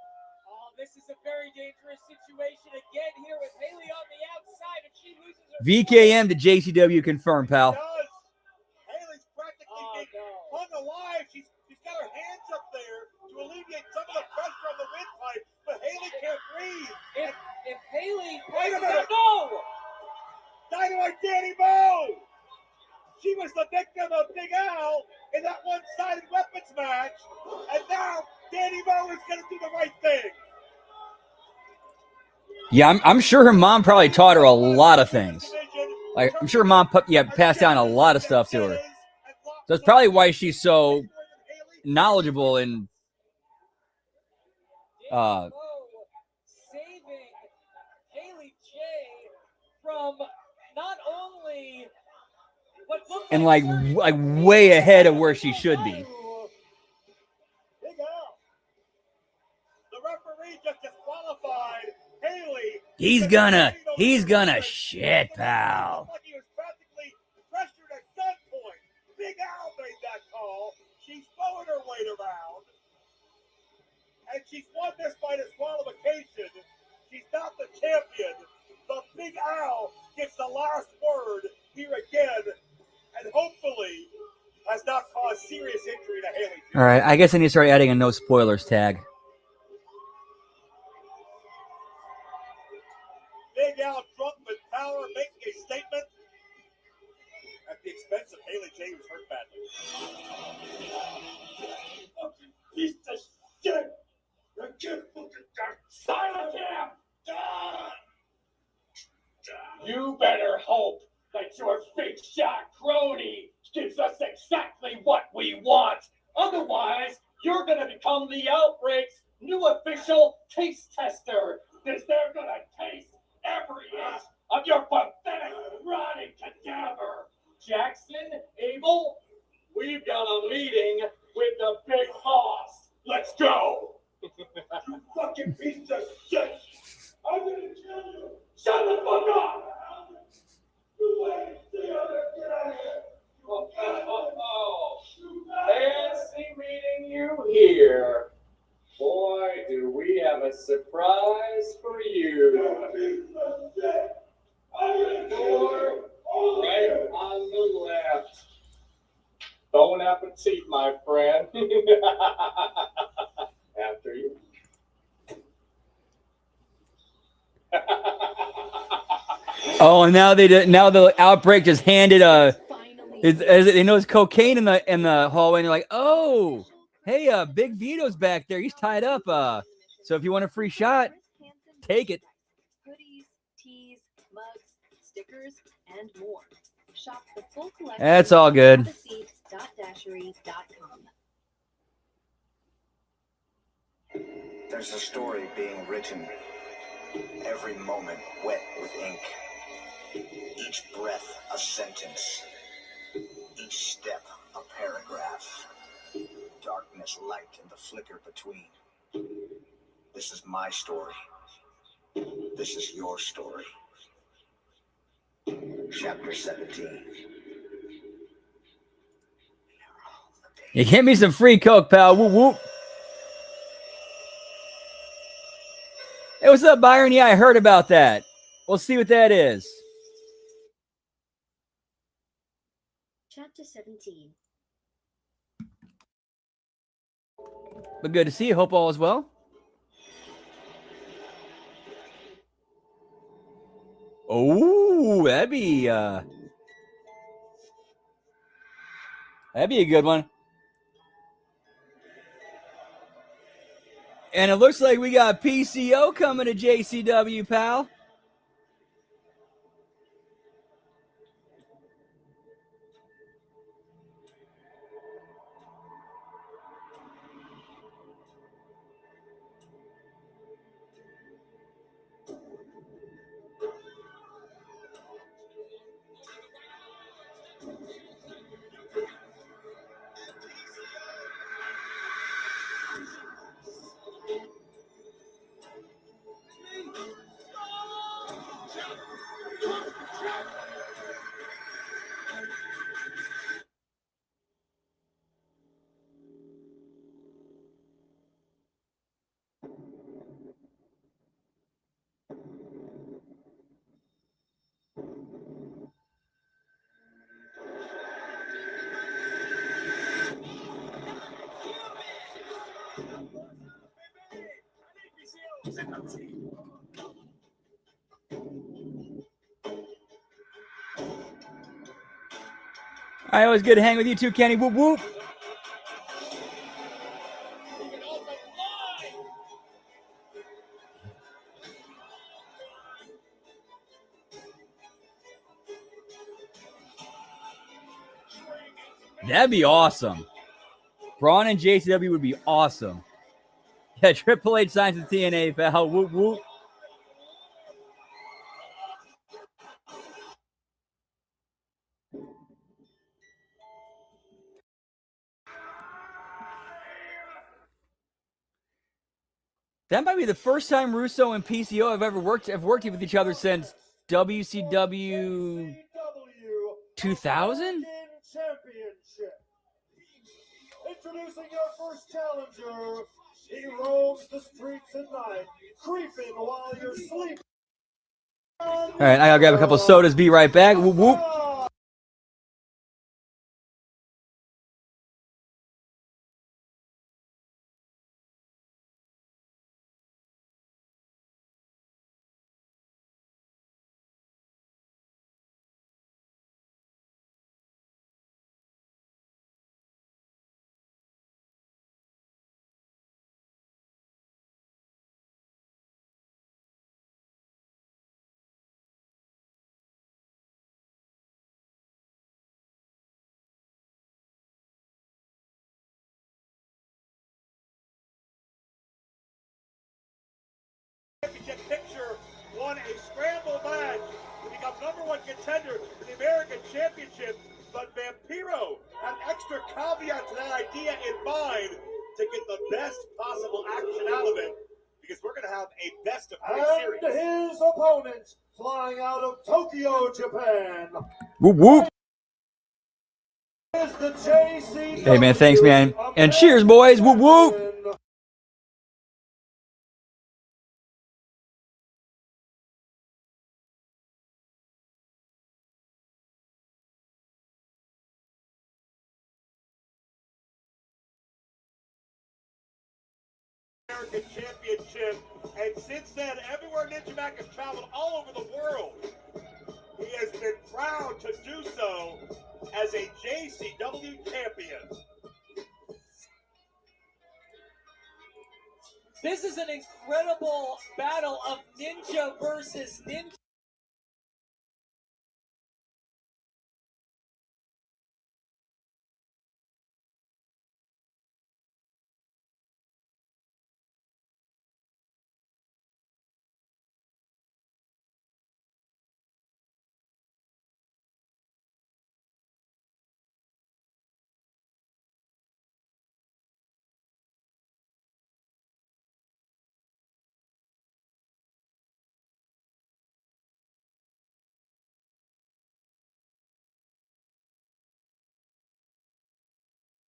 Oh, this is a very dangerous situation again here with Haley on the outside, and she loses her. VKM to JCW confirmed, pal. Haley's practically being hung alive. She's got her hands up there to alleviate some of the pressure on the windpipe, but Haley can't breathe. If Haley Wait a minute! No! Dynamite Danny Bo! She was the victim of Big Al in that one-sided weapons match, and now Danny Bo is going to do the right thing. Yeah, I'm sure her mom probably taught her a lot of things. Like, I'm sure her mom passed down a lot of stuff to her. So that's probably why she's so knowledgeable in saving Haley J from not only what looked and like way ahead of where she should be. Big Al. The referee just disqualified Haley. He's gonna shit, pal. Like he was practically pressured at gunpoint. Big Al made that call. She's throwing her weight around. And she's won this by disqualification. She's not the champion. But Big Al gets the last word here again. And hopefully has not caused serious injury to Haley. All right, I guess I need to start adding a no spoilers tag. Big Al drunk with power making a statement at the expense of Haley J, who's hurt badly. Piece of shit! I can't fucking silence him! You better hope that your big shot crony gives us exactly what we want. Otherwise, you're going to become the Outbreak's new official taste tester, because they're going to taste every inch of your pathetic, rotting cadaver. Jackson, Abel, we've got a meeting with the big boss. Let's go. You fucking piece of shit! I'm gonna kill you! Shut the fuck up. You wait, get out of here! Oh, fancy meeting you here. Boy, do we have a surprise for you. Door right on the left. Bon appetit, my friend. After you. Oh, and now now the Outbreak just handed they know it's cocaine in the hallway, and they're like, oh, hey, Big Vito's back there. He's tied up. So if you want a free shot, take it. Hoodies, tees, mugs, stickers, and more. Shop the full collection. That's all good. Dashery.com. There's a story being written. Every moment wet with ink. Each breath a sentence. Each step a paragraph. Darkness, light, and the flicker between. This is my story. This is your story. Chapter 17. You get me some free Coke, pal. Whoop, whoop. Hey, what's up, Byron? Yeah, I heard about that. We'll see what that is. Chapter 17. But good to see you. Hope all is well. Oh, that'd be a good one. And it looks like we got PCO coming to JCW, pal. All right, always good to hang with you too, Kenny. Whoop, whoop. That'd be awesome. Braun and JCW would be awesome. Yeah, Triple H signs the TNA, pal. Whoop, whoop. That might be the first time Russo and PCO have worked with each other since WCW 2000? Championship. Introducing your first challenger. He roams the streets at night, creeping while you're sleeping. All right, I gotta grab a couple sodas. Be right back. Whoop, whoop. championship picture won a scramble match to become #1 contender for the American Championship. But Vampiro had an extra caveat to that idea in mind to get the best possible action out of it, because we're going to have a best of 3 series. And his opponent, flying out of Tokyo, Japan. Whoop whoop. Is the JCW Hey man, thanks man, and cheers boys. Whoop whoop. American Championship, and since then, everywhere Ninja Mac has traveled all over the world, he has been proud to do so as a JCW champion. This is an incredible battle of ninja versus ninja.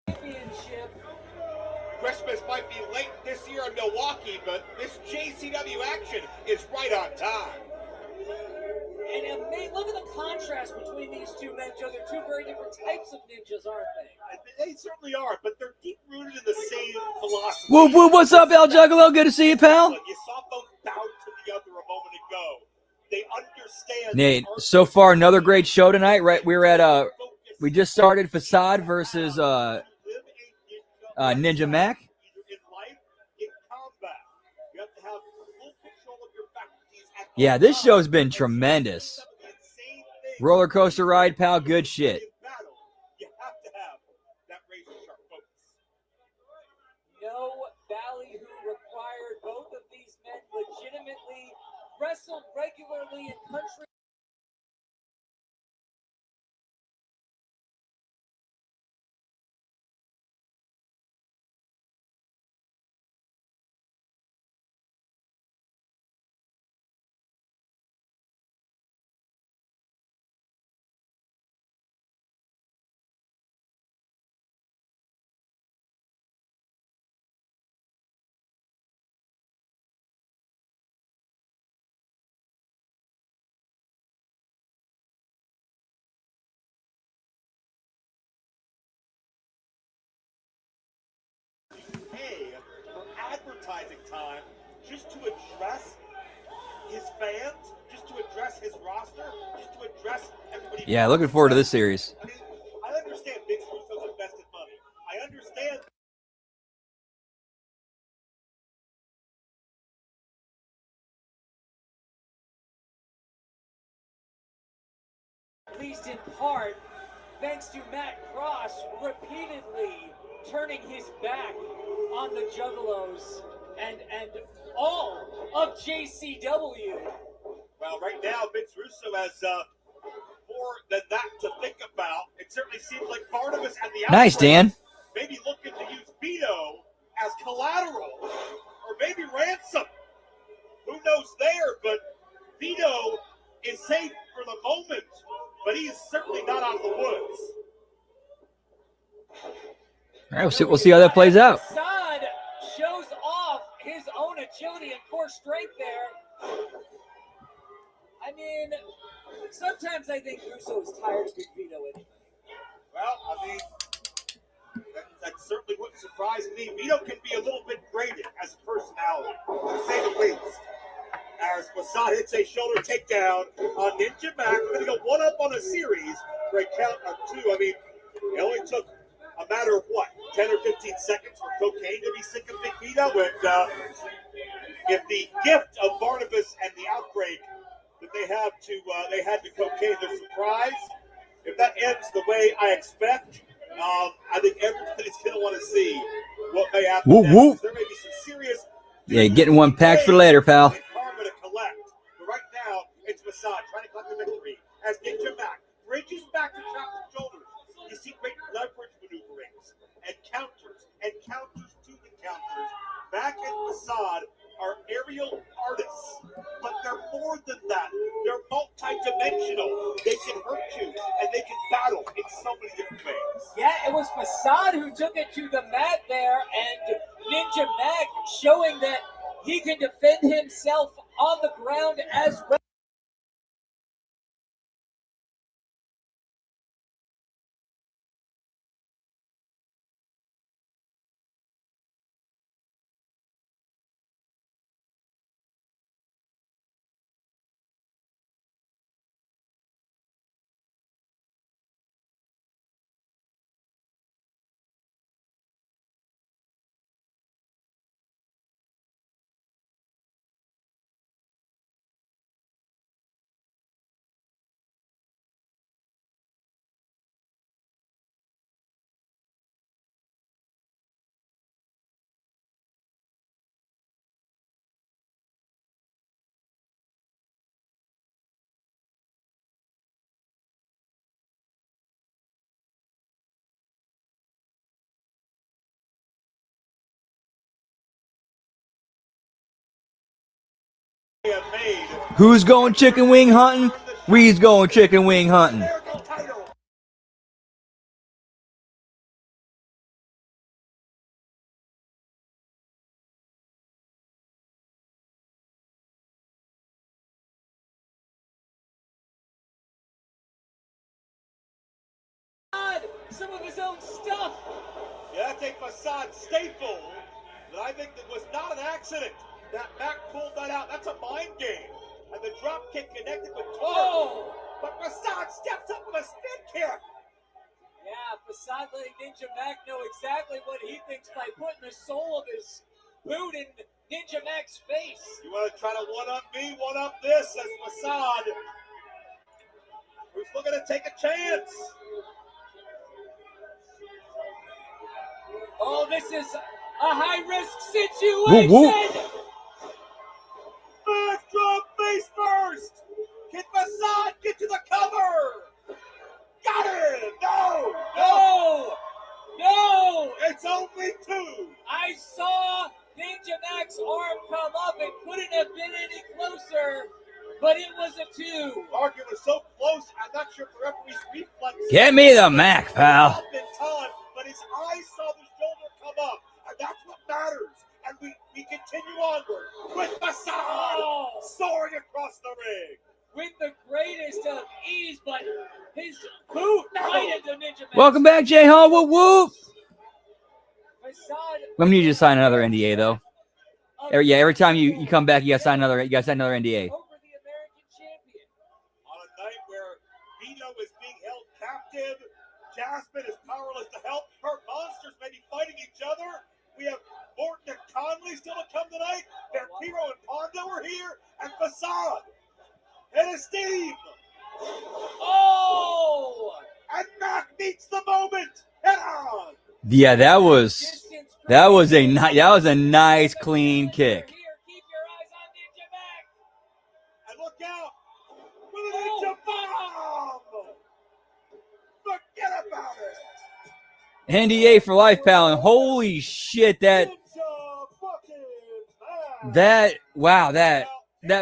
Championship. Christmas might be late this year in Milwaukee, but this JCW action is right on time. And look at the contrast between these two ninjas. They're two very different types of ninjas, aren't they? They certainly are, but they're deep-rooted in the same philosophy. Whoop whoop. What's up, El Juggalo? Good to see you, pal. You saw both bow to the other a moment ago. They understand. Nate, so far another great show tonight. Right, we were at we just started Facade versus Ninja Mac. Yeah, this show's been tremendous. Roller coaster ride, pal. Good shit. No ballyhoo required. Both of these men legitimately wrestled regularly in country. Pay for advertising time just to address his fans, just to address his roster, just to address everybody. Yeah, looking forward to this series. I mean, I understand Vince Russo's invested money. I understand. At least in part, thanks to Matt Cross repeatedly turning his back on the Juggalos and all of JCW. Well, right now, Vince Russo has more than that to think about. It certainly seems like Barnabas at the Nice, Dan. maybe looking to use Vito as collateral, or maybe ransom. Who knows there? But Vito is safe for the moment, but he is certainly not out of the woods. All right, we'll see how that plays out. Assad shows off his own agility and core strength there. I mean, sometimes I think Russo is tired of Big Vito anyway. Well, I mean, that certainly wouldn't surprise me. Vito can be a little bit graded as a personality, to say the least. As Masad hits a shoulder takedown on Ninja Mac, going to go one up on a series for a count of 2. I mean, it only took a matter of 10 or 15 seconds for Cocaine to be sick of Big Vito. And if the gift of Barnabas and the outbreak that they had to Cocaine, they're surprised. If that ends the way I expect, I think everybody's going to want to see what may happen Whoop, next. whoop. There may be some serious. Yeah, getting one packed for later, pal. Karma as Ninja Mac bridges back to trap the shoulders. You see great leverage maneuverings and counters to the counters. Mac and Facade are aerial artists, but they're more than that. They're multi-dimensional. They can hurt you, and they can battle in so many different ways. Yeah, it was Facade who took it to the mat there, and Ninja Mac showing that he can defend himself on the ground as well. Who's going chicken wing hunting? We's going chicken wing hunting. Some of his own stuff. Yeah, that's a Facade staple that I think that was not an accident. That Mac pulled that out. That's a mind game. And the drop kick connected with Torque. Oh! But Facade steps up with a spin kick. Yeah, Facade letting Ninja Mac know exactly what he thinks by putting the sole of his boot in Ninja Mac's face. You want to try to one-up me, one-up this, as Facade, who's looking to take a chance. Oh, this is a high-risk situation. Whoop, whoop. Back drop face first. Can Facade get to the cover? Got it. No. No. No. It's only two. I saw Ninja Mac's arm come up. It couldn't have been any closer, but it was a two. Mark, it was so close. I'm not sure if the referee's reflex. Get me the Mac, pal. In time, but his eyes saw the shoulder come up, and that's what matters. And we continue onward with Facade soaring across the ring. With the greatest of ease, but his boot right into Ninja Mac. Welcome back, Jay Hall. Whoop, whoop. Facade. I'm gonna need you to sign another NDA though. Every time you come back, you gotta sign another. You gotta sign another NDA. Over the American champion. On a night where Vito is being held captive, Jasmine is powerless to help. Her monsters may be fighting each other. We have Morton and Conley still to come tonight. Vampiro and Pondo are here, and Facade and his team. Oh! And Mac meets the moment. Head on. Yeah, that was a nice clean kick. Keep your eyes on Ninja Mac. And look out with a Ninja bomb. Forget about it. NDA for life, pal. And holy shit, that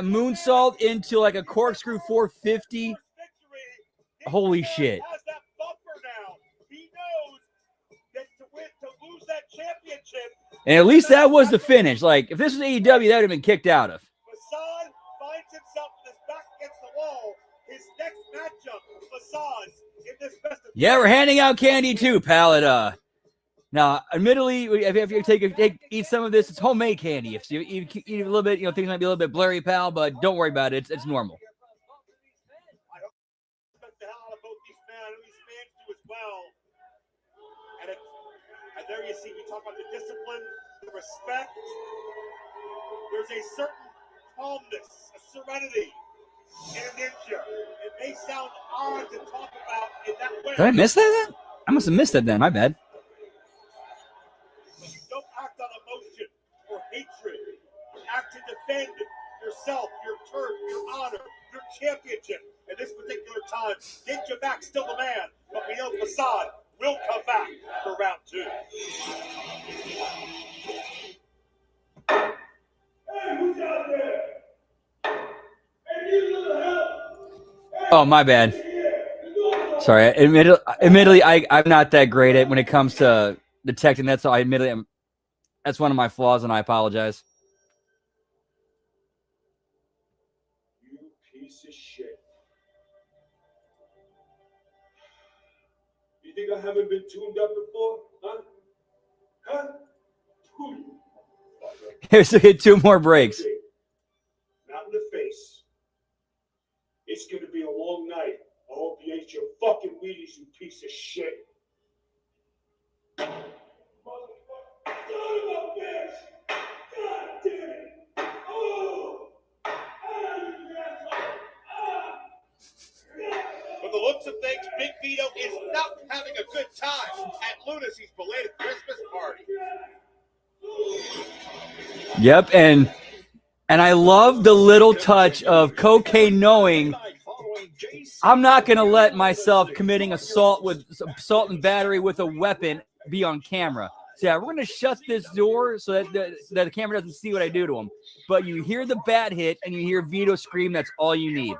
moonsault into like a corkscrew 450. Holy shit. Has that bumper now. He knows that to lose that championship. And at least that was the finish. Like, if this was AEW, that would have been kicked out of. Facade finds himself with his back against the wall. His next matchup, Facade's in this best of Yeah, we're handing out candy too, pal. Now, admittedly, if you eat some of this, it's homemade candy. If you eat a little bit, things might be a little bit blurry, pal, but don't worry about it. It's normal. I respect the hell out of both these men. I know these fans do as well. And there you see, we talk about the discipline, the respect. There's a certain calmness, a serenity in a ninja. It may sound odd to talk about in that way. Did I miss that then? I must have missed that then. My bad. But you don't act on emotion or hatred. You act to defend yourself, your turf, your honor, your championship. At this particular time, get your back still the man, but Miguel Facade will come back for round 2. Hey, who's out there? Hey, you little help! Oh, my bad. Sorry. Admittedly, I'm not that great at when it comes to detecting that. So that's one of my flaws, and I apologize. You piece of shit. You think I haven't been tuned up before? Huh? Huh? Here's to hit 2 more breaks. Not in the face. It's gonna be a long night. I hope you ate your fucking Wheaties, you piece of shit. Motherfucker. Son of a bitch! God damn it! Oh! But the looks of things, Big Vito is not having a good time at Lunacy's belated Christmas party. Yep, and I love the little touch of Cocaine knowing I'm not going to let myself committing assault and battery with a weapon be on camera. So yeah, we're going to shut this door so that the camera doesn't see what I do to him. But you hear the bat hit and you hear Vito scream. That's all you need.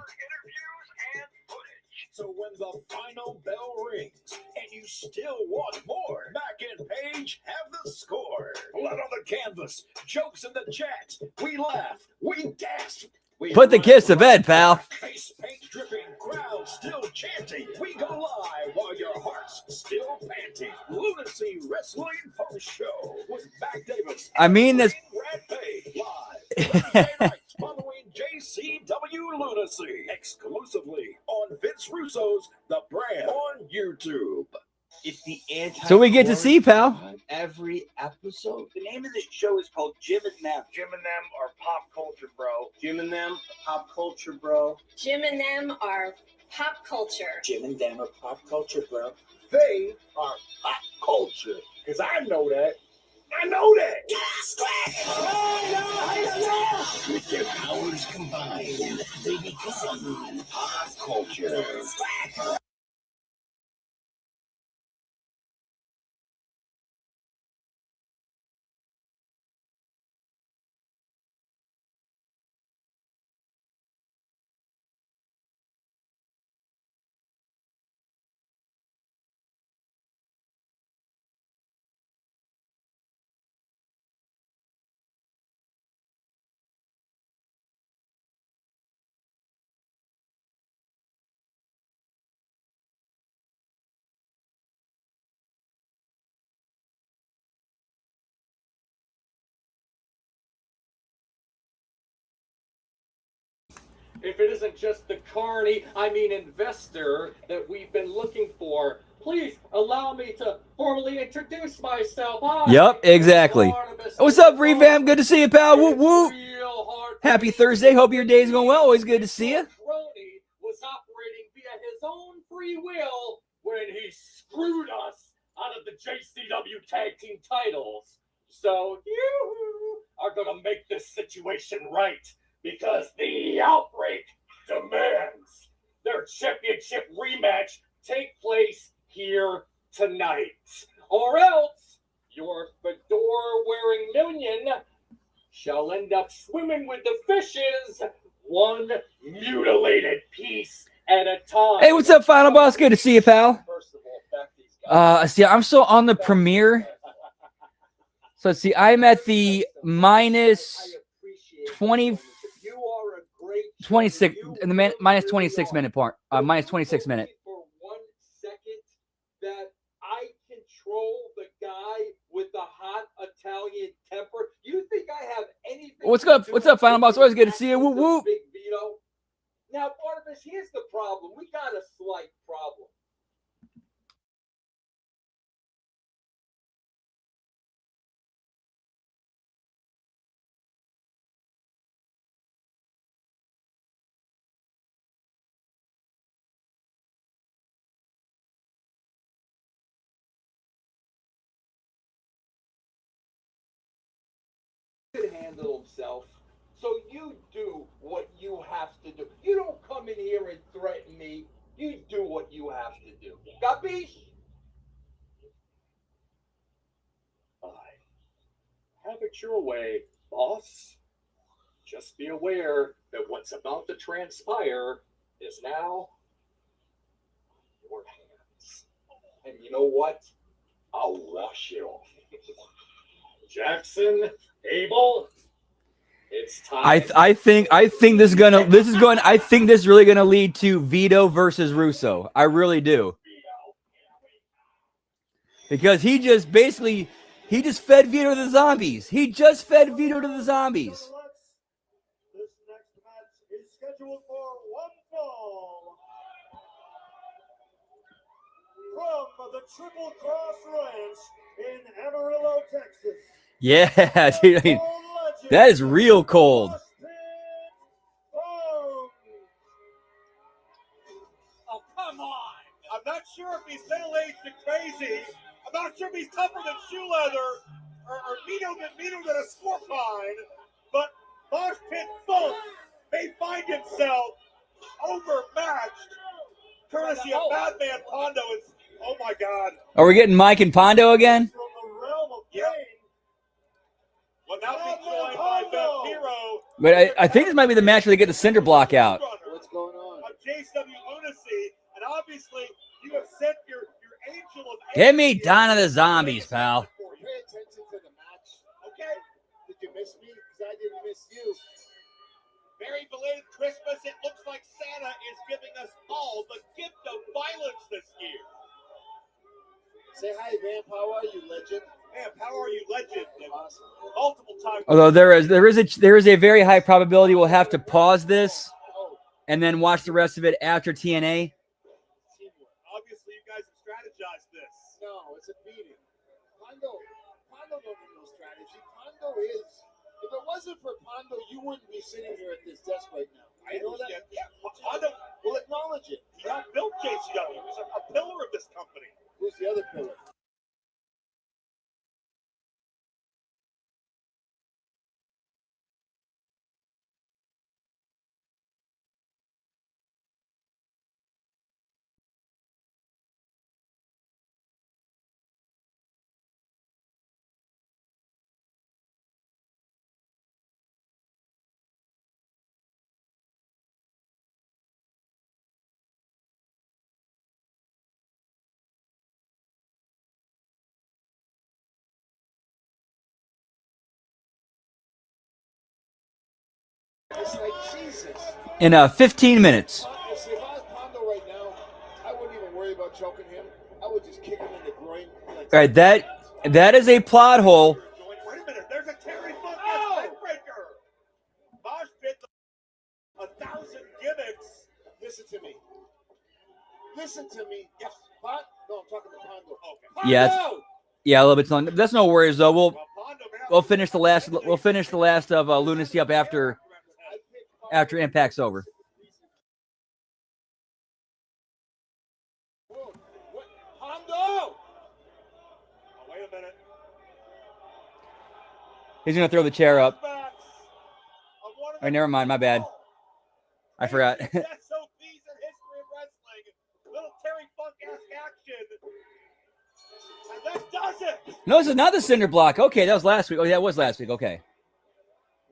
So when the final bell rings and you still want more, Mac and Paige have the score. Blood on the canvas, jokes in the chat. We laugh, we gasp. We Put the kids to bed, pal. Face paint dripping, crowd still chanting. We go live while your heart's still panting. Lunacy Wrestling Post Show with Mac Davis. I mean this. Rat Page live Thursday nights following JCW Lunacy exclusively on Vince Russo's The Brand on YouTube. It's the anti. So we get to see, pal. Every episode. The name of this show is called Jim and Them. Jim and Them are pop culture, bro. Jim and Them, pop culture, bro. Jim and them are pop culture. Jim and Them are pop culture, bro. They are pop culture. Because I know that. I know that. With their powers combined, they become pop culture. If it isn't just the carny, I mean investor, that we've been looking for, please allow me to formally introduce myself. Yep, exactly. What's up, Revamp? Good to see you, pal. Whoop, whoop. Happy Thursday. Hope your day's going well. Always good to see you. Crony was operating via his own free will when he screwed us out of the JCW tag team titles. So you are going to make this situation right, because the Outbreak demands their championship rematch take place here tonight. Or else your fedora-wearing minion shall end up swimming with the fishes, one mutilated piece at a time. Hey, what's up, Final Boss? Good to see you, pal. See, I'm still on the premiere. So let's see, I'm at the minus 26 in the minus 26 minute part. Minus 26 minute. For 1 second that I control the guy with the hot Italian temper. You think I have anything? What's up? What's up, Final Boss? Always good to see you. Whoop whoop. Big Vito. Now, Barnabas, here's the problem. We got a slight problem. Could handle himself. So you do what you have to do. You don't come come in here and threaten me, you do what you have to do. Capiche? Have it your way, boss. Just be aware that what's about to transpire is now in your hands. And you know what? I'll wash it off. Jackson, Abel, it's time. I think this is really gonna lead to Vito versus Russo. I really do. Because he just fed Vito to the zombies. He just fed Vito to the zombies. This next match is scheduled for one fall. From the Triple Cross Ranch in Amarillo, Texas. Yeah, dude, I mean, that is real cold. Oh, come on. I'm not sure if he's middle-aged and crazy. I'm not sure if he's tougher than shoe leather or meaner than a scorpion. But Mosh Pit Funk may find himself overmatched, courtesy of Madman Pondo. It's, oh my God. Are we getting Mike and Pondo again? Yep. Well, now he's joined by Vampiro. But I think this might be the match where they get the cinder block out. What's going on? Of JCW Lunacy, and obviously you have sent your angel of Get me down to the zombies, pal. Pay attention to the match. Okay. Did you miss me? Because I didn't miss you. Merry belated Christmas. It looks like Santa is giving us all the gift of violence this year. Say hi, Vamp. How are you, legend? Vamp, how are you, legend? Awesome. Multiple times. Although there is a very high probability we'll have to pause this and then watch the rest of it after TNA. Obviously, you guys have strategized this. No, it's a beating. Pondo don't need no strategy. Pondo is. If it wasn't for Pondo, you wouldn't be sitting here at this desk right now. I know that. Yeah, Pondo will acknowledge it. He got built JCW. He's a pillar of this company. Who's the other pillar? It's like Jesus. In 15 minutes. See, if I was Pondo right now, I wouldn't even worry about choking him. I would just kick him in the groin. Like, All right, that is a plot hole. Wait a minute. There's a Terry Funk headbreaker. Mosh Pit, 1,000 gimmicks. Listen to me. Listen to me. Yes. Pot? No, I'm talking to Pondo. Okay. Yeah, a little bit long. That's no worries though. We'll finish the last of Lunacy up after Impact's over. Pondo! Oh, wait a minute. He's gonna throw the chair up. All right, never mind. My bad. I forgot. SOPs in history of wrestling. Little Terry Funk-esque action. And that does it. No, this is not the cinder block. Okay, that was last week. Oh, yeah, it was last week. Okay.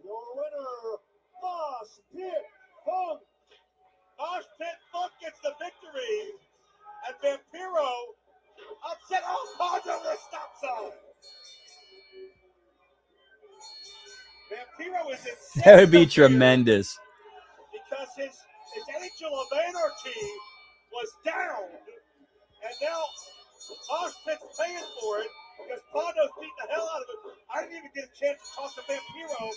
Your winner, Mosh Pit Funk. Mosh Pit Funk gets the victory. And Vampiro upset Pondo with a stop sign. Vampiro is in That would be tremendous. because his Angel of Anarchy was down. And now Mosh Pit's paying for it because Pondo's beating the hell out of him. I didn't even get a chance to talk to Vampiro.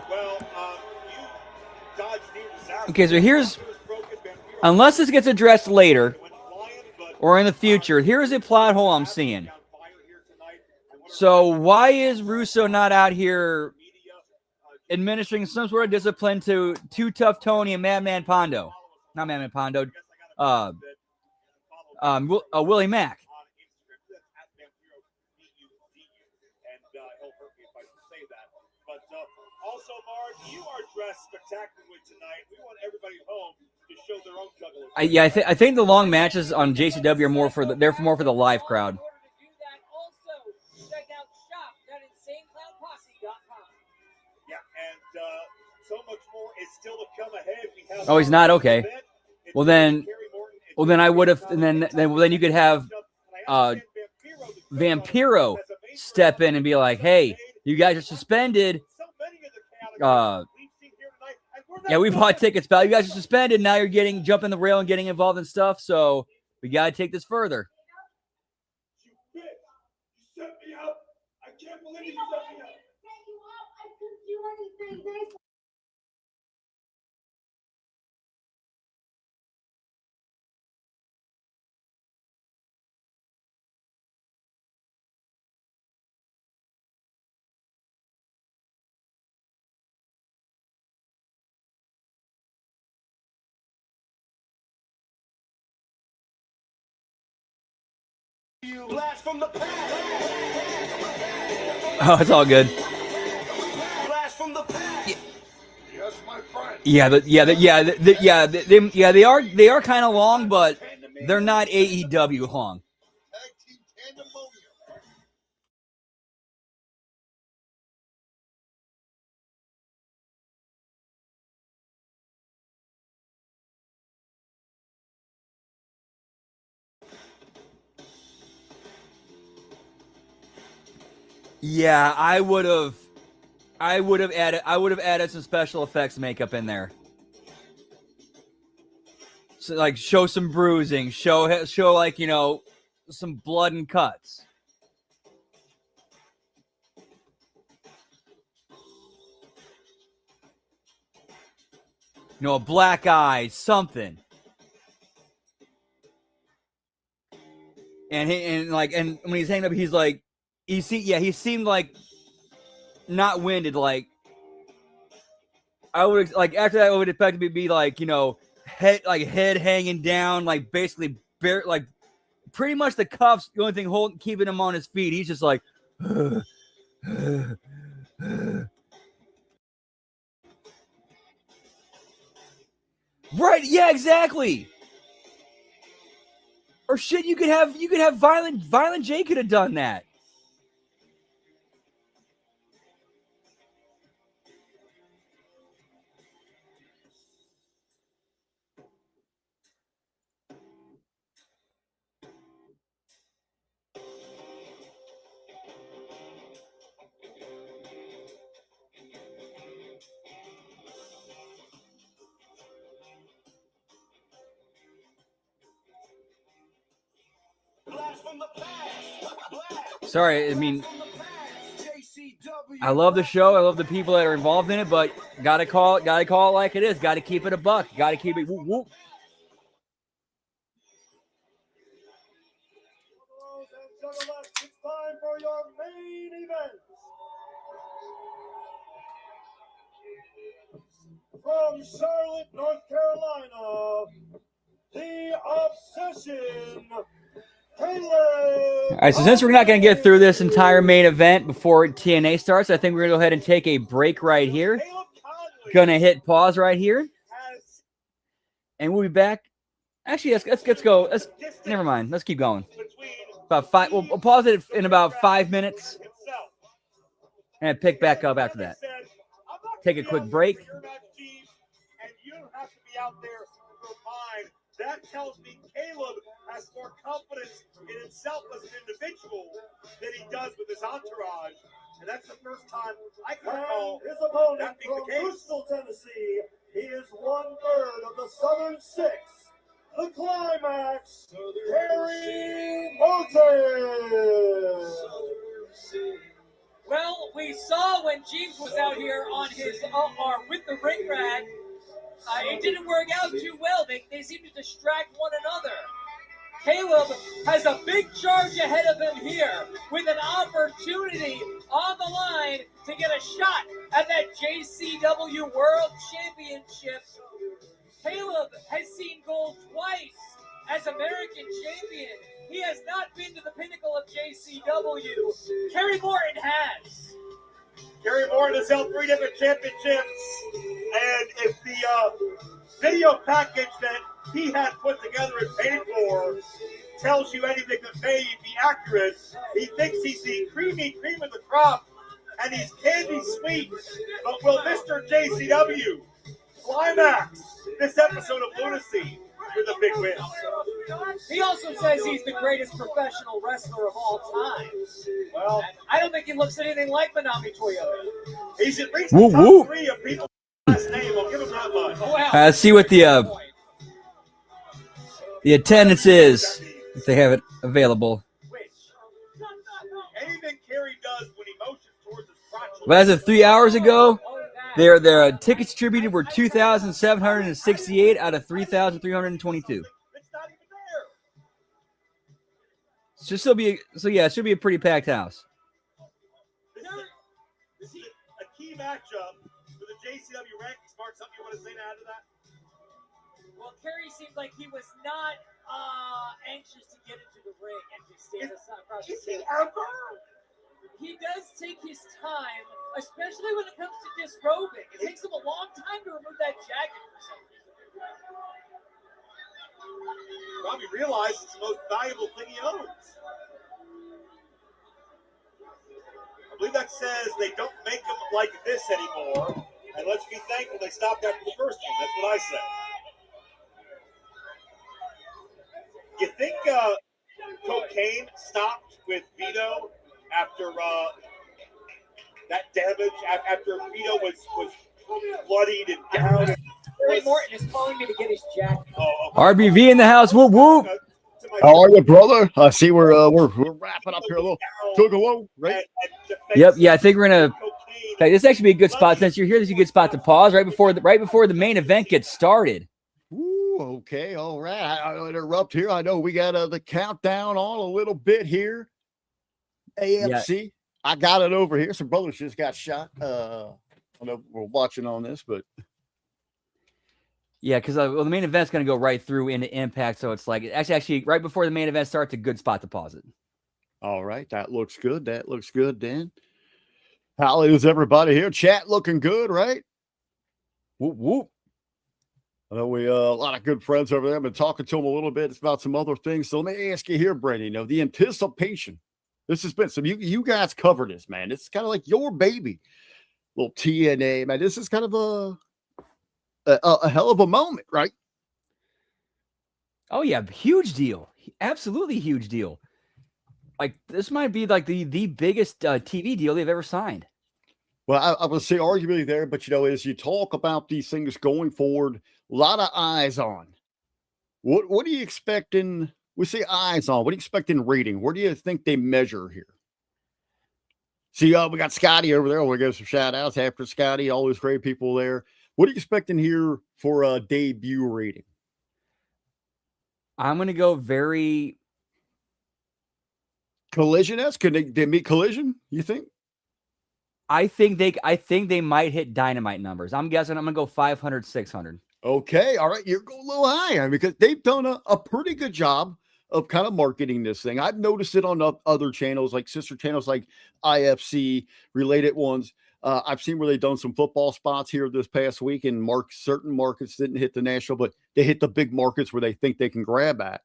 Well, you dodged the disaster. Okay, so here's, unless this gets addressed later, or in the future. Here's a plot hole I'm seeing. So why is Russo not out here administering some sort of discipline to Too Tough Tony and Madman Pondo? Not Madman Pondo. Willie Mack. Also, Mark, you are dressed spectacularly tonight. We want everybody home to show their own juggler. I think the long matches on JCW are more for the live crowd. Check out shop.insaneclownposse.com. Yeah, and so much more is still to come ahead. We have Oh, he's not okay. Well then I would have, and then you could have Vampiro step in and be like, "Hey, you guys are suspended. Yeah, we bought tickets, pal. You guys are suspended. Now you're jumping the rail and getting involved in stuff. So we gotta take this further." You set me up. I can't believe you set me up. I couldn't do anything. Blast from the past. Oh, it's all good. Blast from the past. Yes, my friend. They are kind of long, but they're not AEW long. Yeah, I would have added some special effects makeup in there. So, like, show some bruising, show like, you know, some blood and cuts. You know, a black eye, something. And and when he's hanging up, he's like, he seemed like not winded. Like, I would, like, after that, I would expect him to be like, you know, head hanging down, like basically bare, like pretty much the cuffs, the only thing keeping him on his feet. He's just like, right? Yeah, exactly. Or shit, you could have Violent J could have done that. Sorry, I mean, I love the show. I love the people that are involved in it, but gotta call it like it is. Gotta keep it a buck. Gotta keep it whoop whoop. It's time for your main event. From Charlotte, North Carolina, the Obsession, Caleb. All right, so since we're not going to get through this entire main event before TNA starts, I think we're going to go ahead and take a break right here. Going to hit pause right here. And we'll be back. Actually, let's go. Never mind. Let's keep going. About 5. We'll pause it in about 5 minutes. And pick back up after that. Take a quick break. And you don't have to be out there for mine. That tells me Caleb has more confidence in himself as an individual than he does with his entourage. And that's the first time I can recall his opponent that being from the case. Bristol, Tennessee. He is 1/3 of the Southern Six. The Climax, Harry Moulton. Well, we saw when James was out here on his with the ring rag. It didn't work out too well. They seem to distract one another. Caleb has a big charge ahead of him here with an opportunity on the line to get a shot at that JCW World Championship. Caleb has seen gold twice as American champion. He has not been to the pinnacle of JCW. Kerry Morton has. Kerry Morton has held 3 different championships, and if the video package that he had put together and paid for tells you anything that may be accurate, he thinks he's the creamy cream of the crop, and he's candy sweet. But will Mr. JCW climax this episode of Lunacy with a big win? He also says he's the greatest professional wrestler of all time. Well, I don't think he looks anything like Manami Toyota. He's at least Woo, the top woo. 3 of people's last name. I'll give him that much. Let's see what the attendance is, if they have it available. Anything Kerry does when he motions towards his crotch. But as of 3 hours ago, their tickets distributed were 2,768 out of 3,322. It should be a pretty packed house. This is a key matchup for the JCW rankings. Mark, something you want to say to add to that? Well, Kerry seemed like he was not anxious to get into the ring and just stand across the stage. He does take his time, especially when it comes to disrobing. It takes him a long time to remove that jacket for some reason. Robbie realized it's the most valuable thing he owns. I believe that says they don't make them like this anymore. And let's be thankful they stopped after the first one. That's what I say. You think cocaine stopped with Vito after that damage? After Vito was bloodied and down? Kerry Morton is calling me to get his jacket. RBV in the house. Whoop whoop. How are you, brother? I see we're wrapping up here a little. Took a low, right? Yep. Yeah, I think we're gonna. Okay, this actually be a good spot since you're here. This is a good spot to pause right before the main event gets started. Ooh, okay, all right. I'll interrupt here. I know we got the countdown on a little bit here. AMC. Yeah. I got it over here. Some brothers just got shot. I don't know if we're watching on this, but. Yeah, because the main event's going to go right through into Impact, so it's like actually right before the main event starts, a good spot to pause it. All right, that looks good. That looks good, Dan. How is everybody here? Chat looking good, right? Whoop whoop. I know we a lot of good friends over there. I've been talking to them a little bit about some other things. So let me ask you here, Brandon. You know, the anticipation. This has been some. You guys covered this, man. It's kind of like your baby, little TNA, man. This is kind of a hell of a moment, right? Oh yeah, huge deal. Absolutely huge deal. Like this might be like the biggest TV deal they've ever signed. Well, I would say arguably there, but you know, as you talk about these things going forward, a lot of eyes on. What are you expecting? We say eyes on. What are you expecting rating? Where do you think they measure here? See, we got Scotty over there. I want to give some shout outs after Scotty, all those great people there. What are you expecting here for a debut rating? I'm going to go very Collision-esque. Could they meet Collision, you think? I think they might hit Dynamite numbers. I'm guessing I'm going to go 500, 600. Okay. All right. You're going a little high because they've done a pretty good job of kind of marketing this thing. I've noticed it on other channels, like sister channels, like IFC related ones. I've seen where they've done some football spots here this past week, and certain markets didn't hit the national, but they hit the big markets where they think they can grab at.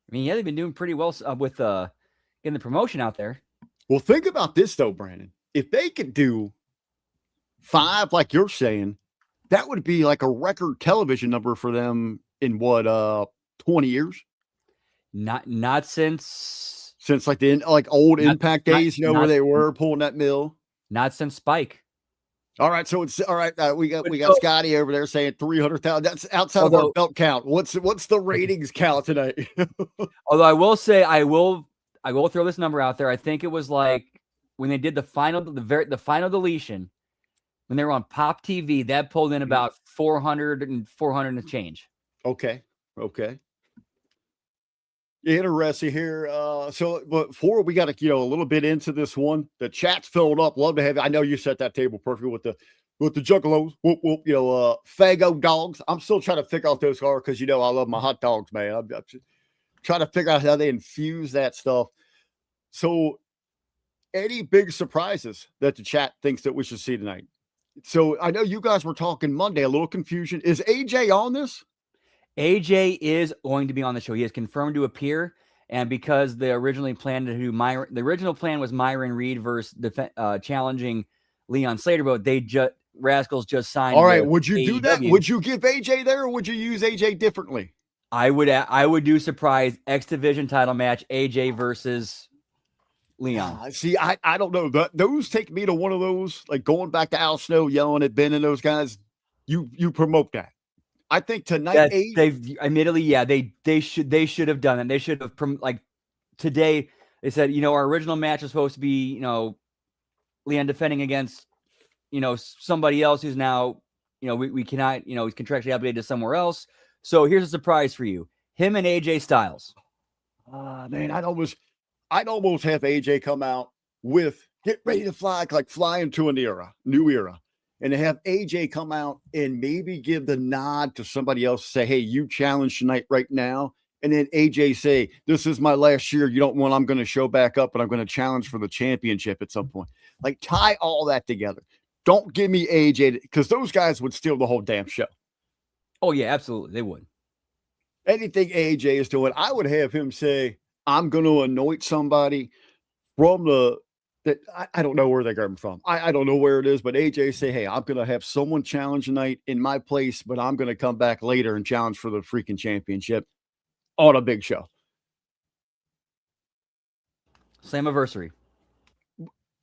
I mean, yeah, they've been doing pretty well with getting the promotion out there. Well, think about this though, Brandon. If they could do 5, like you're saying, that would be like a record television number for them in what 20 years? Not since like the old Impact days, where they were pulling that mill. Not since Spike. All right, so it's all right. We got Scotty over there saying 300,000. That's outside of our belt count. What's the ratings count tonight? Although I will say I will throw this number out there. I think it was like when they did the final deletion when they were on Pop TV, that pulled in about 400 and change. Okay. Okay. Interesting here. So, but before we got to, a little bit into this one, the chat's filled up. Love to have. I know you set that table perfectly with the juggalos. Whoop whoop. Fago dogs. I'm still trying to figure out those are because I love my hot dogs, man. I'm just trying to figure out how they infuse that stuff. So, any big surprises that the chat thinks that we should see tonight? So, I know you guys were talking Monday. A little confusion. Is AJ on this? AJ is going to be on the show. He is confirmed to appear, and because they originally planned to do the original plan was Myron Reed versus challenging Leon Slater, but Rascals just signed. All right, would you do that? AEW. Would you give AJ there, or would you use AJ differently? I would do surprise X Division title match, AJ versus Leon. See, I don't know. Those take me to one of those, like going back to Al Snow yelling at Ben and those guys. You promote that. I think tonight they've admittedly, they should have done it. They should have today. They said, our original match is supposed to be, Leon defending against, somebody else who's now, we cannot, he's contractually obligated to somewhere else. So here's a surprise for you: him and AJ Styles. Man, I'd almost have AJ come out with get ready to fly, like fly into a new era. And to have AJ come out and maybe give the nod to somebody else, say, hey, you challenge tonight right now. And then AJ say, this is my last year. You don't want, I'm going to show back up and I'm going to challenge for the championship at some point. Like tie all that together. Don't give me AJ because those guys would steal the whole damn show. Oh, yeah, absolutely. They would. Anything AJ is doing, I would have him say, I'm going to anoint somebody from that I don't know where they got him from. I don't know where it is, but AJ say, hey, I'm going to have someone challenge tonight in my place, but I'm going to come back later and challenge for the freaking championship on a big show. Slammiversary.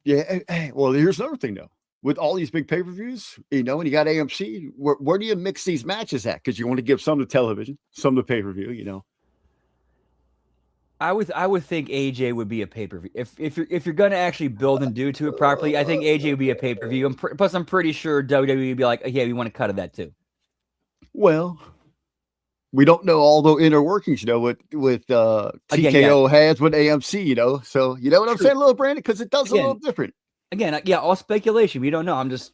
Yeah. Well, here's another thing, though. With all these big pay-per-views, and you got AMC, where do you mix these matches at? Because you want to give some to television, some to pay-per-view, I would think AJ would be a pay-per-view. If you're going to actually build and do to it properly, I think AJ would be a pay-per-view. Plus, I'm pretty sure WWE would be like, yeah, we want to cut of that too. Well, we don't know all the inner workings, with TKO has with AMC, So you know what I'm saying, little Brandon? Because it does a little different. Again, all speculation. We don't know. I'm just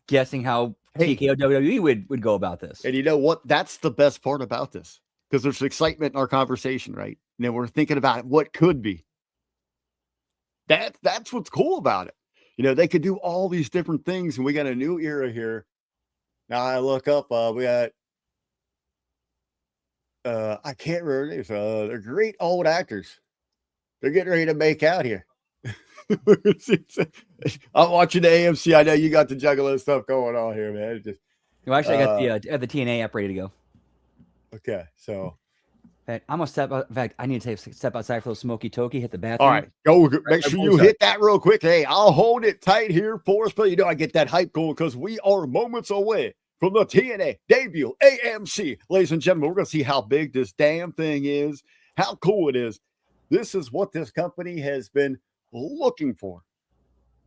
guessing how TKO WWE would go about this. And you know what? That's the best part about this. Because there's excitement in our conversation, right? And then we're thinking about what could be. That's what's cool about it. They could do all these different things, and we got a new era here. Now I look up, we got I can't remember names. They're great old actors. They're getting ready to make out here. I'm watching the AMC. I know you got the Juggalo stuff going on here, man. Actually, I got the TNA app ready to go. Okay, so I'm gonna step out. In fact, I need to step outside for a smoky toki, hit the bathroom. All right, go. Make sure you hit that real quick. Hey, I'll hold it tight here for us, but I get that hype going because we are moments away from the TNA debut AMC, ladies and gentlemen. We're gonna see how big this damn thing is, how cool it is. This is what this company has been looking for.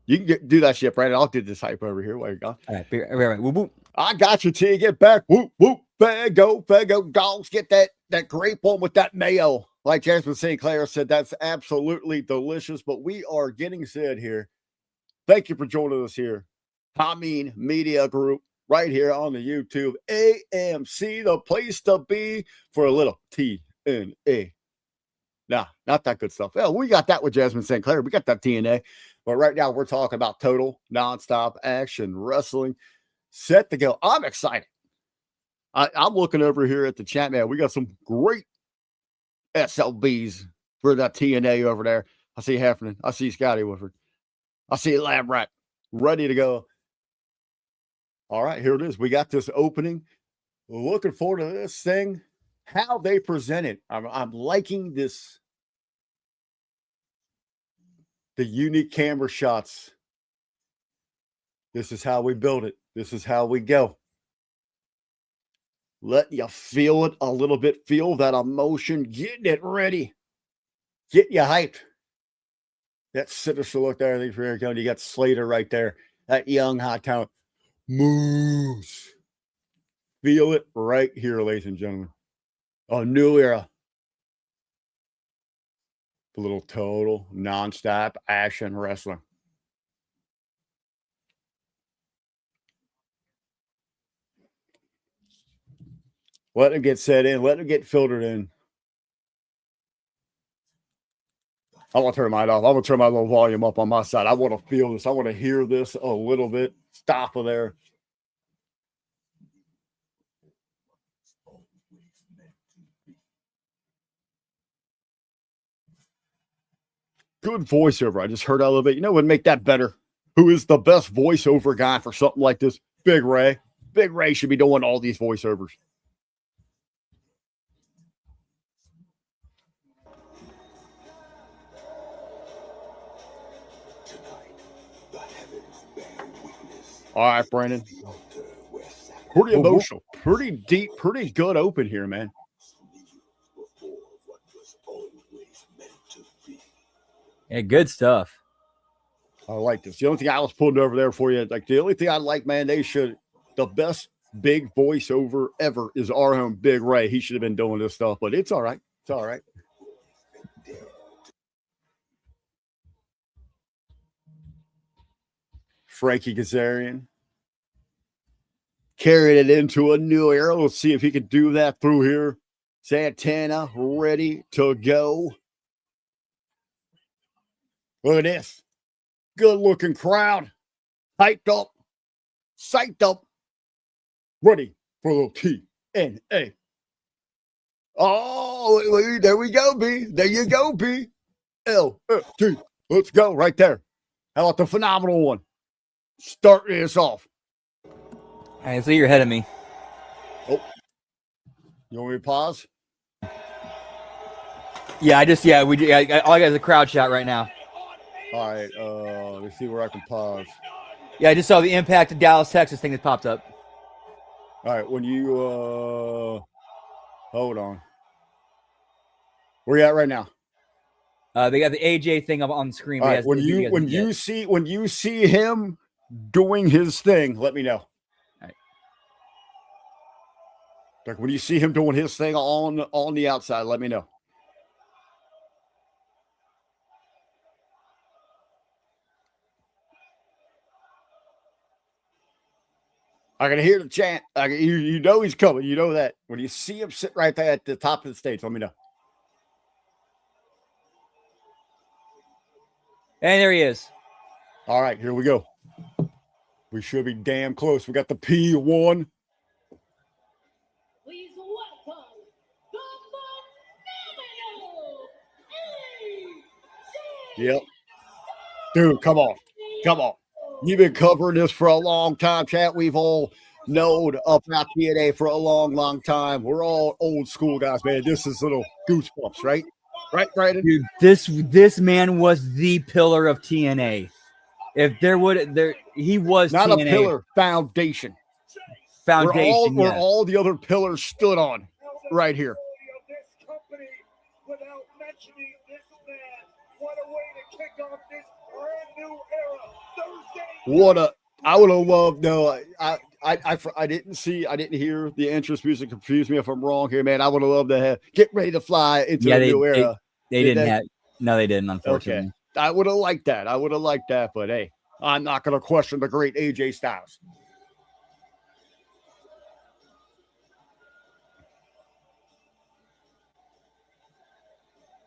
You can do that shit, Brandon. I'll do this hype over here. Where you go? All right. Whoop, whoop. I got you till you get back. Whoop, whoop. Fago, dogs. Get that grape one with that mayo. Like Jasmine St. Clair said, that's absolutely delicious. But we are getting said here. Thank you for joining us here. Hameen Media Group right here on the YouTube. AMC, the place to be for a little TNA. Nah, not that good stuff. Well, we got that with Jasmine St. Clair. We got that TNA. But right now, we're talking about total nonstop action wrestling set to go. I'm excited. I'm looking over here at the chat, man. We got some great SLBs for that TNA over there. I see Heffernan. I see Scotty Woodford. I see Lab Rat ready to go. All right, here it is. We got this opening. Looking forward to this thing. How they present it. I'm liking this. The unique camera shots. This is how we build it. This is how we go. Let you feel it a little bit. Feel that emotion. Getting it ready. Get you hyped. That sinister look there. I think for you got Slater right there. That young hot talent moves. Feel it right here, ladies and gentlemen. A new era. A little total nonstop action wrestling. Let him get set in. Let him get filtered in. I want to turn mine off. I'm going to turn my little volume up on my side. I want to feel this. I want to hear this a little bit. Stop of there. Good voiceover. I just heard a little bit. You know what would make that better? Who is the best voiceover guy for something like this? Big Ray. Big Ray should be doing all these voiceovers. All right, Brandon. Pretty emotional. Pretty deep. Pretty good open here, man. Yeah, good stuff. I like this. The only thing I was pulling over there for you, like the only thing I like, man, the best big voiceover ever is our own Big Ray. He should have been doing this stuff, but it's all right. It's all right. Frankie Kazarian carried it into a new era. Let's see if he can do that through here. Santana ready to go. Look at this. Good looking crowd. Hyped up. Psyched up. Ready for a little TNA. Oh, there we go, B. There you go, B. LFT. Let's go right there. How about the phenomenal one? Start this off. All right, so you're ahead of me. Oh. You want me to pause? Yeah, all I got is a crowd shot right now. All right, let's see where I can pause. Yeah, I just saw the Impact of Dallas, Texas thing that popped up. All right, when you hold on. Where you at right now? They got the AJ thing up on the screen. All right, when you see him doing his thing, let me know. All right. Like when you see him doing his thing on the outside, let me know. I can hear the chant. You know he's coming. You know that. When you see him sit right there at the top of the stage, let me know. And there he is. All right, here we go. We should be damn close. We got the P1. Please welcome the phenomenal AJ. Yep. Dude, come on. Come on. You've been covering this for a long time, chat. We've all known about TNA for a long, long time. We're all old school guys, man. This is little goosebumps, right? Right, Brandon? Dude, this man was the pillar of TNA. If he was not TNA. A pillar, foundation. Foundation, where all the other pillars stood on right here. Without mentioning this man, what a way to kick off this brand new era. Thursday. I would have loved. No, I didn't hear the entrance music. Confuse me if I'm wrong here, man. I would have loved to have get ready to fly into the new era. They didn't. Unfortunately. Okay. I would have liked that. But hey, I'm not going to question the great AJ Styles.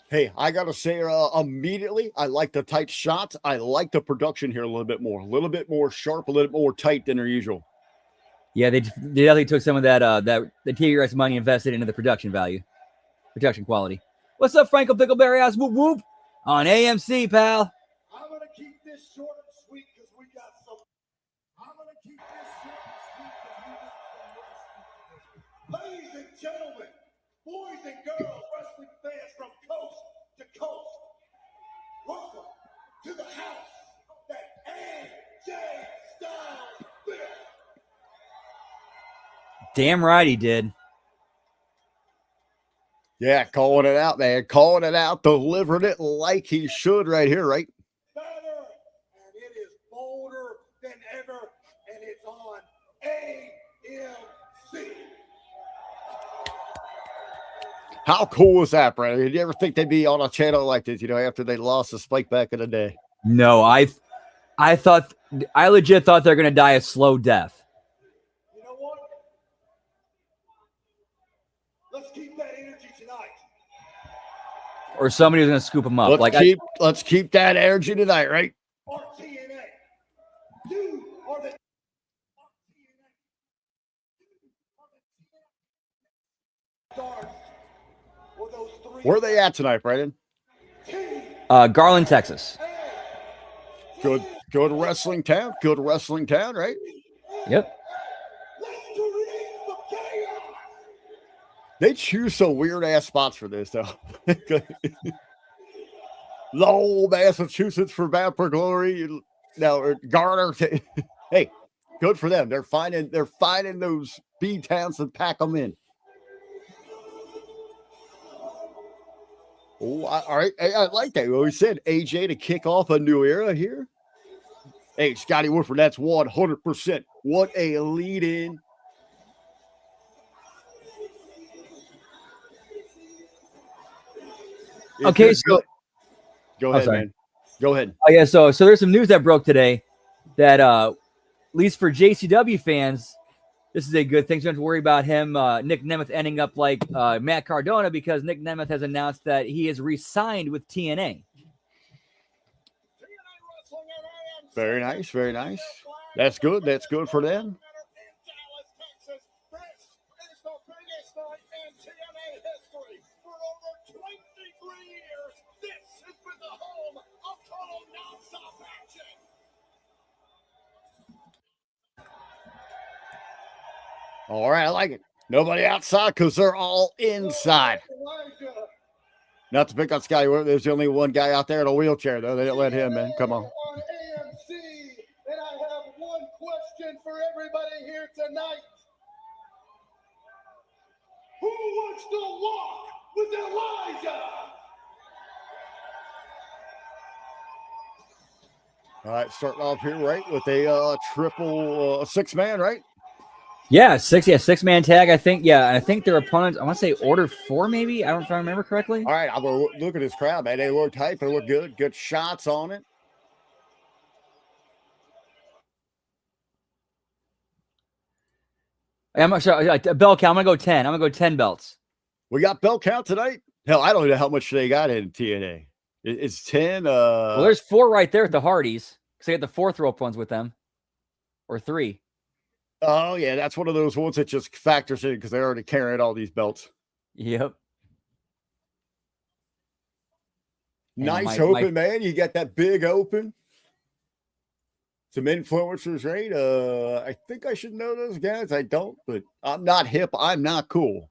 Hey, I got to say immediately, I like the tight shots. I like the production here a little bit more sharp, a little bit more tight than their usual. Yeah, they definitely took some of that the TRS money invested into the production quality. What's up, Franco Pickleberry ass whoop whoop on AMC, pal? I'm going to keep this short and sweet because we got some. I'm going to keep this short and sweet because we got some. Ladies and gentlemen, boys and girls, wrestling fans from coast to coast, welcome to the house that AJ Styles built. Damn right he did. Yeah, calling it out, man. Calling it out, delivering it like he should right here, right? Better, and it is bolder than ever, and it's on AMC. How cool was that, Brandon? Did you ever think they'd be on a channel like this, after they lost the Spike back in the day? No, I legit thought they're gonna die a slow death. You know what? Let's keep that energy tonight. Or somebody was gonna scoop them up. Let's keep that energy tonight, right? Our TNA. You are the stars. Where are they at tonight, Brandon? Garland, Texas. Good wrestling town. Good wrestling town, right? Yep. They choose some weird ass spots for this, though. Lowell, Massachusetts for Bound for Glory. Now Garner. Hey, good for them. They're finding those B towns and pack them in. Oh, all right. I like that. Well, we said AJ to kick off a new era here. Hey, Scotty Woodford, that's 100%. What a lead in. Okay, so go ahead, man. Go ahead. Oh yeah, so there's some news that broke today that at least for JCW fans, this is a good thing. So you don't have to worry about him, Nick Nemeth, ending up like Matt Cardona, because Nick Nemeth has announced that he is re-signed with TNA. Very nice, very nice. That's good. That's good for them. All right, I like it. Nobody outside because they're all inside. Not to pick on Scotty, there's only one guy out there in a wheelchair, though. They didn't let him in. Come on. AMC, and I have one question for everybody here tonight. Who wants to walk with Elijah? All right, starting off here, right, with a triple six-man, right? Yeah, six-man tag, I think. Yeah, and I think their opponents, I want to say order 4, maybe. I don't know if I remember correctly. All right, I'm going to look at this crowd, man. They look tight. They look good. Good shots on it. I'm not sure. Bell count. I'm going to go 10. I'm going to go 10 belts. We got belt count tonight? Hell, I don't know how much they got in TNA. It's 10. Well, there's 4 right there at the Hardys, because they got the 4th rope ones with them. Or 3. Oh, yeah, that's one of those ones that just factors in because they're already carrying all these belts. Yep. Nice open, man. You got that big open. Some influencers, right? I think I should know those guys. I don't, but I'm not hip. I'm not cool.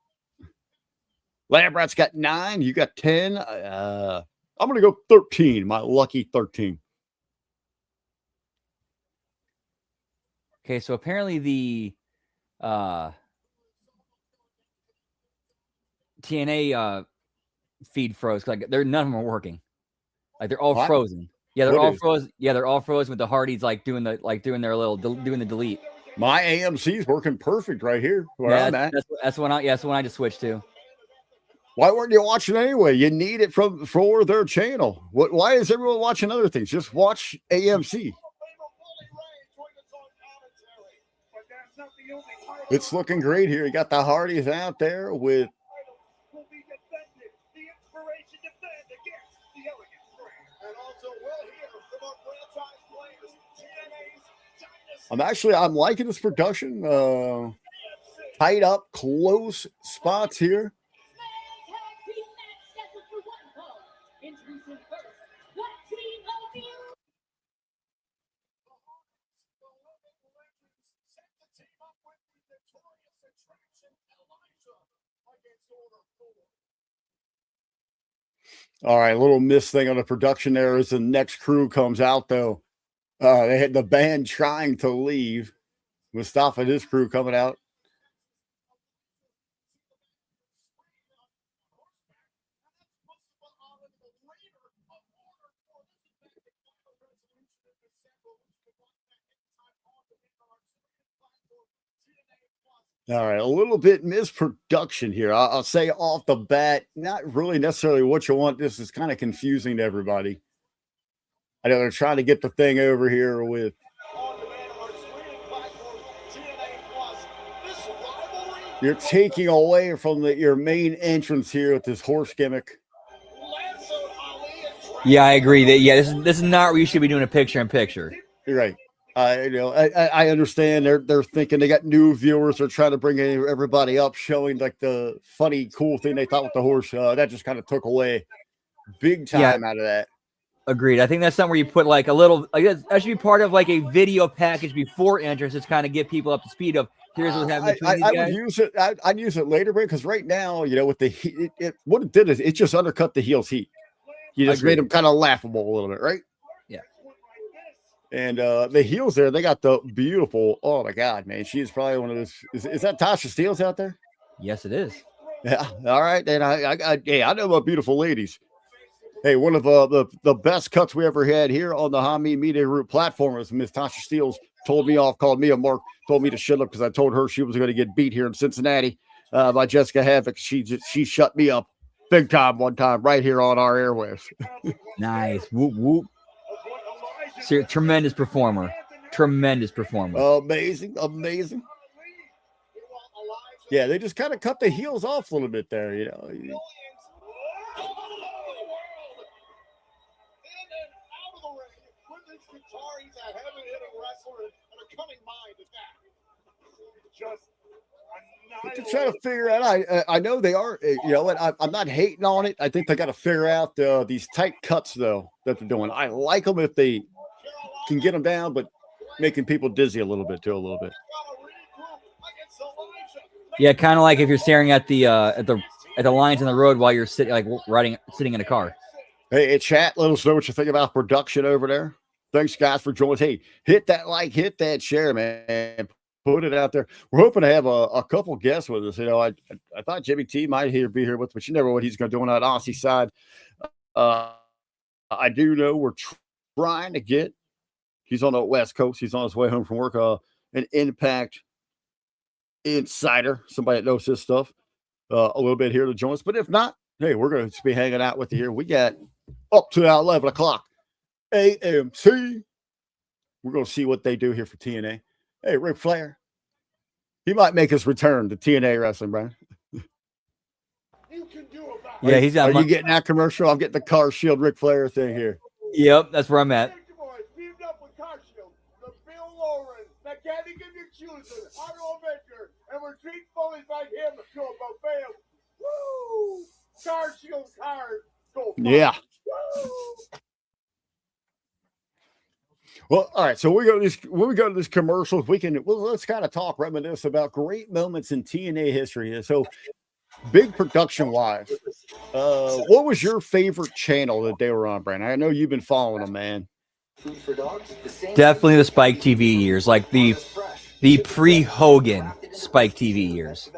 Lambrat's got 9. You got 10. I'm going to go 13. My lucky 13. Okay, so apparently the TNA feed froze. Like none of them are working. Like they're all frozen. Yeah, they're all frozen. Yeah, they're all frozen with the Hardys doing the delete. My AMC's working perfect right here. That's the one I just switched to. Why weren't you watching anyway? You need it for their channel. Why is everyone watching other things? Just watch AMC. It's looking great here. You got the Hardys out there with. I'm liking this production. Tight up, close spots here. All right, a little miss thing on the production there as the next crew comes out, though. They had the band trying to leave. Mustafa and his crew coming out. All right, a little bit misproduction here. I'll say off the bat, not really necessarily what you want. This is kind of confusing to everybody. I know they're trying to get the thing over here with. You're taking away from your main entrance here with this horse gimmick. Yeah, I agree. This is not where you should be doing a picture-in-picture. You're right. I understand they're thinking they got new viewers. They're trying to bring everybody up, showing like the funny, cool thing they thought with the horse. That just kind of took away big time out of that. Agreed. I think that's something where you put like a little, like that should be part of like a video package before entrance to kind of get people up to speed of here's what's happening between these guys. Would use it. I'd use it later, because right now, with the heat, what it did is it just undercut the heels' heat. You just made them kind of laughable a little bit, right? Yeah. And the heels there, they got the beautiful. Oh my God, man, she's probably one of those. Is that Tasha Steelz out there? Yes, it is. Yeah. All right, then I know about beautiful ladies. Hey, one of the best cuts we ever had here on the Hami Media Group platform is Miss Tasha Steelz told me off, called me a mark, told me to shut up because I told her she was going to get beat here in Cincinnati by Jessica Havoc. She shut me up big time one time right here on our airwaves. Nice. Whoop, whoop. Tremendous performer. Amazing. Yeah, they just kind of cut the heels off a little bit there, He's a heavy-hitting wrestler and a cunning mind at that. To try to figure out, I know they are, and I'm not hating on it. I think they got to figure out these tight cuts, though, that they're doing. I like them if they can get them down, but making people dizzy a little bit. Yeah, kind of like if you're staring at the lines in the road while you're sitting in a car. Hey, chat, let us know what you think about production over there. Thanks, guys, for joining us. Hey, hit that like, hit that share, man. Put it out there. We're hoping to have a couple guests with us. I thought Jimmy T might be here with us, but you never know what he's going to do on that Aussie side. I do know we're trying to get. He's on the West Coast. He's on his way home from work. An Impact insider, somebody that knows his stuff, a little bit here to join us. But if not, hey, we're going to be hanging out with you here. We got up to 11 o'clock. AMC. We're going to see what they do here for TNA. Hey, Ric Flair. He might make his return to TNA wrestling, Brian. Yeah, he's got. Are you getting that commercial? I'm getting the Car Shield Ric Flair thing here. Yep, that's where I'm at. Teamed up with Car Shield, the Bill Lauren, mechanic of your choosing, auto avenger, and we're treating bullies like him to a buffet of woo! Car Shield cars go. Yeah. Woo! Well, all right. So when we go to these commercials, let's kind of reminisce about great moments in TNA history. So, big production wise, what was your favorite channel that they were on, Brandon? I know you've been following them, man. Definitely the Spike TV years, like the pre-Hogan Spike TV years.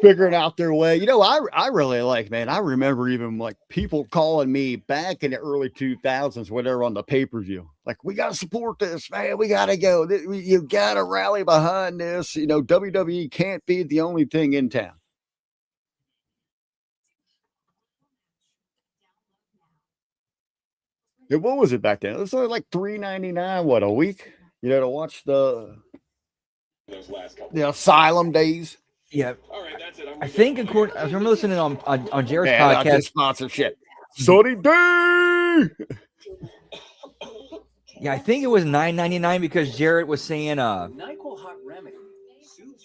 Figuring out their way. I really like, man. I remember even like people calling me back in the early 2000s when they were on the pay-per-view. Like, we got to support this, man. We got to go. You got to rally behind this. WWE can't be the only thing in town. And what was it back then? It was only like $3.99, a week, to watch the Asylum days. Yeah, I think I remember listening on Jared's podcast. Sponsorship, Sonny D. Yeah, I think it was $9.99 because Jared was saying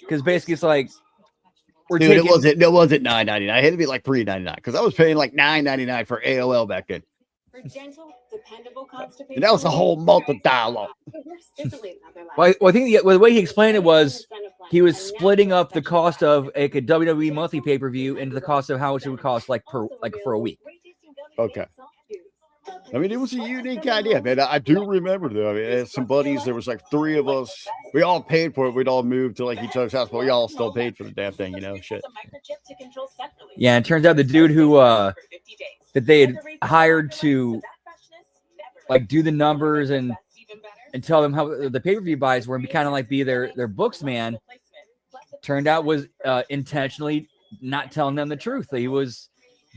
because basically it's like it wasn't $9.99. It had to be like $3.99 because I was paying like $9.99 for AOL back then. For gentle, dependable constipation. And that was a whole month of dialogue. Well, I think the way he explained it was he was splitting up the cost of a WWE monthly pay-per-view into the cost of how much it would cost for a week. Okay. I mean, it was a unique idea, man. I do remember, though. I mean, I had some buddies. There was like three of us. We all paid for it. We'd all moved to like each other's house, but we all still paid for the damn thing, shit. Yeah, and it turns out the dude who that they had hired to like do the numbers and tell them how the pay-per-view buys were and kind of like be their books man turned out was intentionally not telling them the truth. He was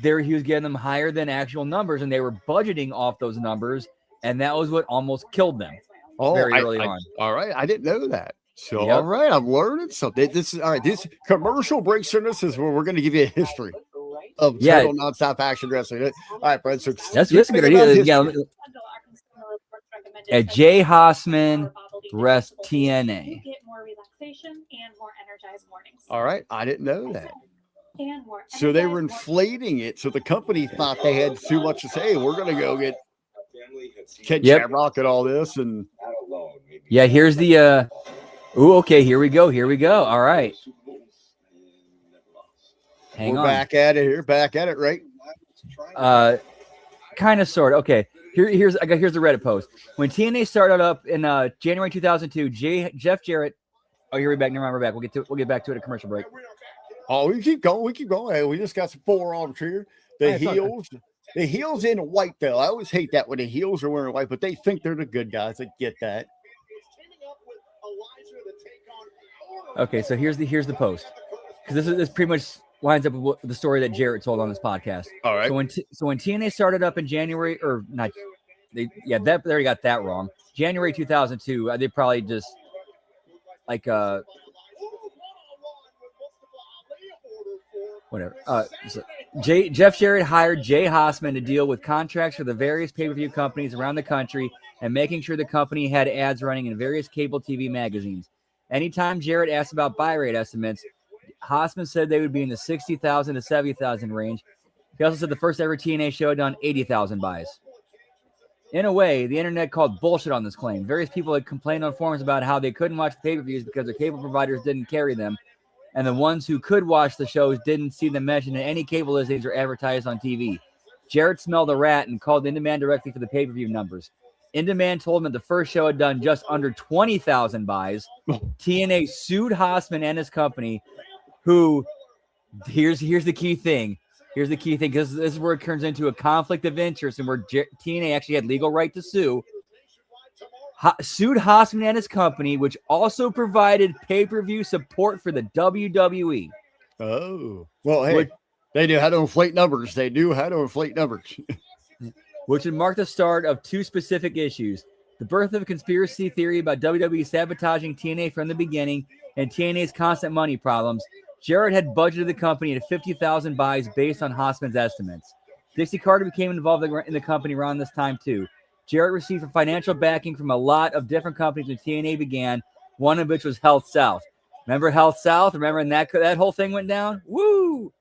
getting them higher than actual numbers, and they were budgeting off those numbers, and that was what almost killed them very early on. All right, I didn't know that. So, Yep. all right, I'm learning something. This is all right. This commercial breaks in this is where we're going to give you a history of total nonstop action wrestling. All right, Brad. So that's a good idea. Yeah, Jay Haasman, rest TNA. Get more relaxation and more energized mornings. All right, I didn't know that. And more. So they were inflating it. So the company thought they had too much to say. We're going to go get Ken Shamrock and all this, and yeah, here's the. Okay, here we go. All right. We're back at it here. Back at it, right? Kind of, sort of. Okay. Here's the Reddit post. When TNA started up in January 2002, Jeff Jarrett. Oh, here we're back. Never mind, we're back. We'll get back to it at a commercial break. Oh, we keep going. Hey, we just got some forearms here. The heels in white though. I always hate that when the heels are wearing white, but they think they're the good guys. I get that. Okay, so here's the post, because this pretty much lines up with the story that Jarrett told on this podcast. All right. So when TNA started up in January, or not, they got that wrong. January 2002. They probably just like whatever. Jeff Jarrett hired Jay Haasman to deal with contracts for the various pay-per-view companies around the country and making sure the company had ads running in various cable TV magazines. Anytime Jarrett asked about buy rate estimates, Haasman said they would be in the 60,000 to 70,000 range. He also said the first ever TNA show had done 80,000 buys. In a way, the internet called bullshit on this claim. Various people had complained on forums about how they couldn't watch the pay-per-views because their cable providers didn't carry them, and the ones who could watch the shows didn't see them mentioned in any cable listings or advertised on TV. Jarrett smelled a rat and called In-Demand directly for the pay-per-view numbers. In-Demand told him that the first show had done just under 20,000 buys. TNA sued Haasman and his company, who, here's the key thing. Here's the key thing, because this is where it turns into a conflict of interest and where TNA actually had legal right to sue. Sued Haasman and his company, which also provided pay-per-view support for the WWE. Oh. Well, hey, they knew how to inflate numbers. Which would mark the start of two specific issues. The birth of a conspiracy theory about WWE sabotaging TNA from the beginning and TNA's constant money problems. Jarrett had budgeted the company at 50,000 buys based on Haasman's estimates. Dixie Carter became involved in the company around this time too. Jarrett received financial backing from a lot of different companies when TNA began, one of which was Health South. Remember Health South? Remember when that whole thing went down? Woo!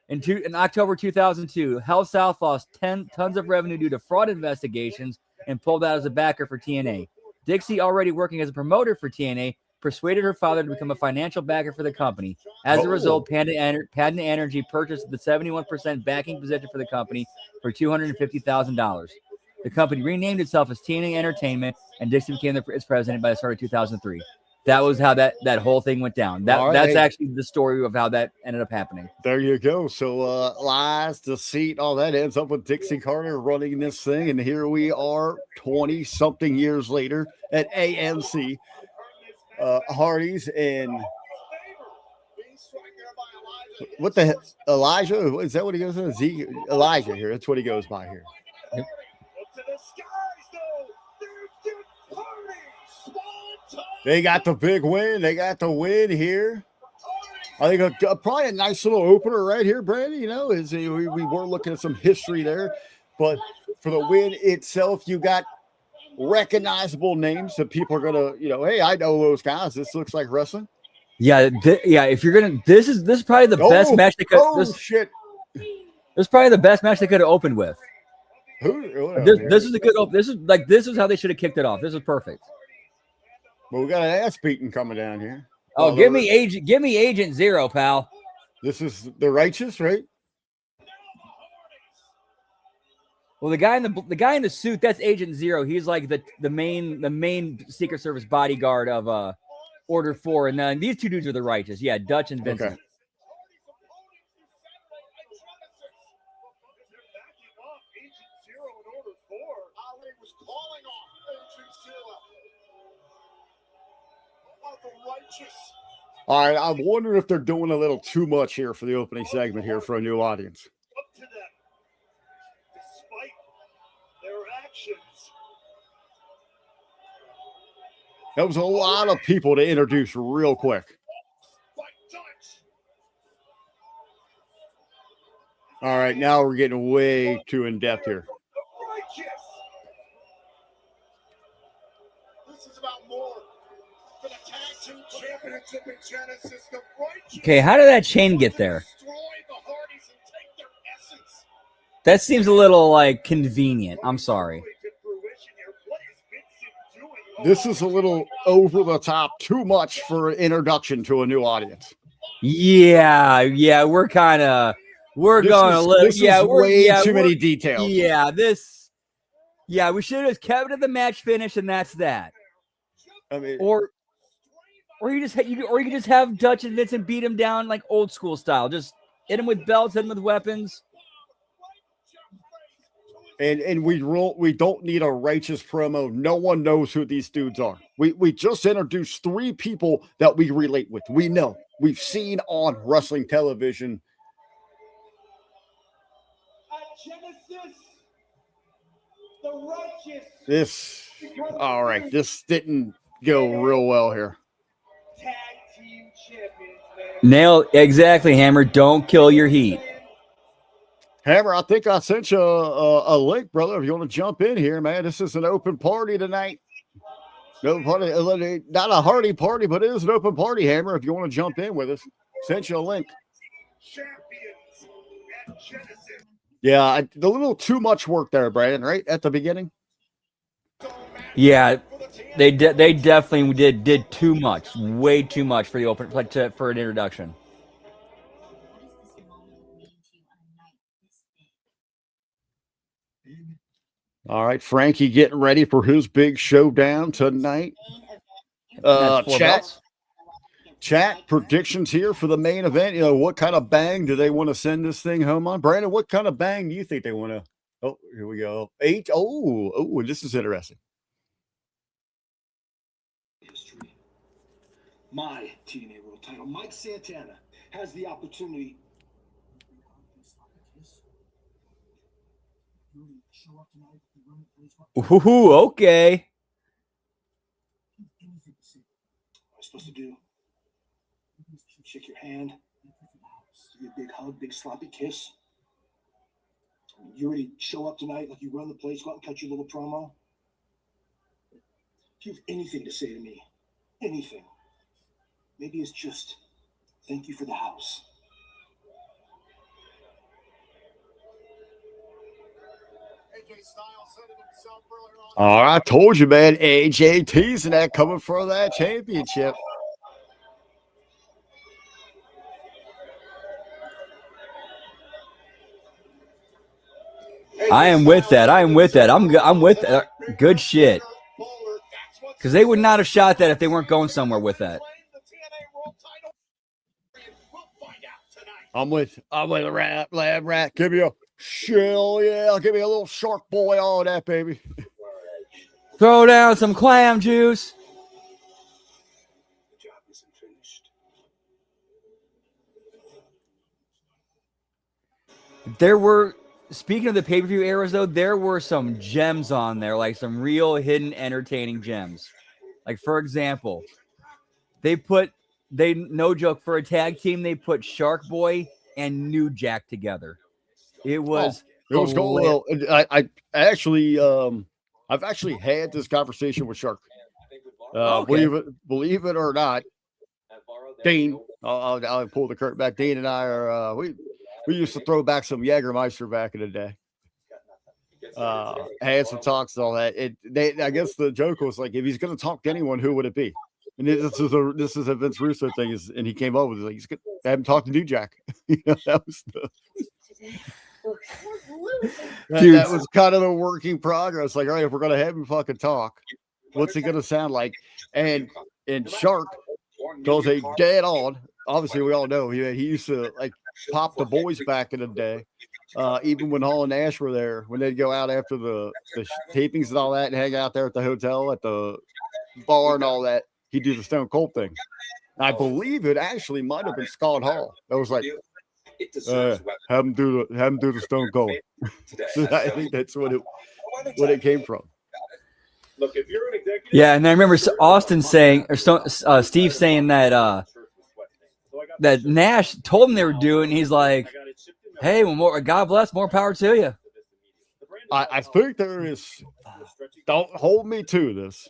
In October 2002, Health South lost tons of revenue due to fraud investigations and pulled out as a backer for TNA. Dixie, already working as a promoter for TNA, persuaded her father to become a financial backer for the company. As a result, Patent Energy purchased the 71% backing position for the company for $250,000. The company renamed itself as TNA Entertainment, and Dixie became its president by the start of 2003. That was how that whole thing went down. That's actually the story of how that ended up happening. There you go. So lies, deceit, all that ends up with Dixie Carter running this thing. And here we are 20-something years later at AMC. Hardy's and what the heck? Elijah? Is that what he goes by? Elijah here. That's what he goes by here. Yep. They got the big win. They got the win here. I think probably a nice little opener right here, Brandon. You know, we were looking at some history there, but for the win itself, you got recognizable names that people are gonna, hey, I know those guys. This looks like wrestling. Yeah, if you're gonna, this is probably the best match they could. This is probably the best match they could have opened with. This is a good. This is how they should have kicked it off. This is perfect. Well, we got an ass beating coming down here. Oh, give me Agent Zero, pal. This is the Righteous, right? Well, the guy in the suit, that's Agent Zero. He's like the main Secret Service bodyguard of Order 4, and then these two dudes are the Righteous. Yeah, Dutch and Vincent. Okay. All right, I'm wondering if they're doing a little too much here for the opening segment here for a new audience. Up to them, despite their actions. That was a lot of people to introduce real quick. All right, now we're getting way too in-depth here. This is about more for the tag team championship in Genesis. The Righteous Okay, how did that chain get there? destroy the Hardys and take their essence. That seems a little like convenient. I'm sorry. This is a little over the top, too much for an introduction to a new audience. Yeah, we're going a little. This is way too many details. Yeah, we should have just kept it at the match finish, and that's that. I mean, or you just have Dutch and Vincent beat him down like old school style. Just hit him with belts, hit him with weapons. And we don't need a righteous promo. No one knows who these dudes are. We just introduced 3 people that we relate with. We know. We've seen on wrestling television. Genesis, the Righteous. All right. This didn't go real well here. Tag team champions, man. Nail exactly, Hammer. Don't kill your heat. Hammer, I think I sent you a link, brother. If you want to jump in here, man, this is an open party tonight. No party, not a Hardy party, but it is an open party, Hammer. If you want to jump in with us, sent you a link. Champions at Genesis. Yeah, a little too much work there, Brandon. Right at the beginning. Yeah, they definitely did too much, way too much for the open for an introduction. All right, Frankie getting ready for his big showdown tonight. Chat predictions here for the main event. You know, what kind of bang do they want to send this thing home on? Brandon, what kind of bang do you think they want to? Oh, here we go. 8. Oh, this is interesting. History. My TNA World Title, Mike Santana, has the opportunity. Ooh, okay. What am I supposed to do? Shake your hand, give you a big hug, big sloppy kiss. You already show up tonight like you run the place, go out and cut your little promo. If you have anything to say to me, anything, maybe it's just thank you for the house. Oh, I told you, man. AJ teasing that coming for that championship. I am with that. I'm with that. Good shit. Because they would not have shot that if they weren't going somewhere with that. I'm with a lab rat. Give me a chill, yeah. Give me a little shark boy on that, baby. Throw down some clam juice. The job isn't finished. Speaking of the pay-per-view eras, though, there were some gems on there, like some real hidden entertaining gems. Like, for example, no joke, for a tag team, they put Shark Boy and New Jack together. It was cool. Well, I actually, I've actually had this conversation with Shark. Okay. Believe it or not, Dean, I'll pull the curtain back. Dean and I are, we used to throw back some Jägermeister back in the day. Had some talks and all that. I guess the joke was like, if he's going to talk to anyone, who would it be? And this is a Vince Russo thing. And he came over with like, he's going to have him talk to New Jack. That was that was kind of a work in progress. Like, all right, if we're going to have him fucking talk, what's he going to sound like? And Shark goes a dead on. Obviously, we all know he used to like pop the boys back in the day. Even when Hall and Nash were there, when they'd go out after the tapings and all that and hang out there at the hotel, at the bar and all that, he'd do the Stone Cold thing. I believe it actually might have been Scott Hall. That was like, It deserves have him do the Stone Cold. So I think that's what it came from. Look, if you're an executive, Yeah, and I remember Austin saying, or Steve saying that that Nash told him they were doing. He's like, "Hey, well, more God bless, more power to you." I think there is. Don't hold me to this.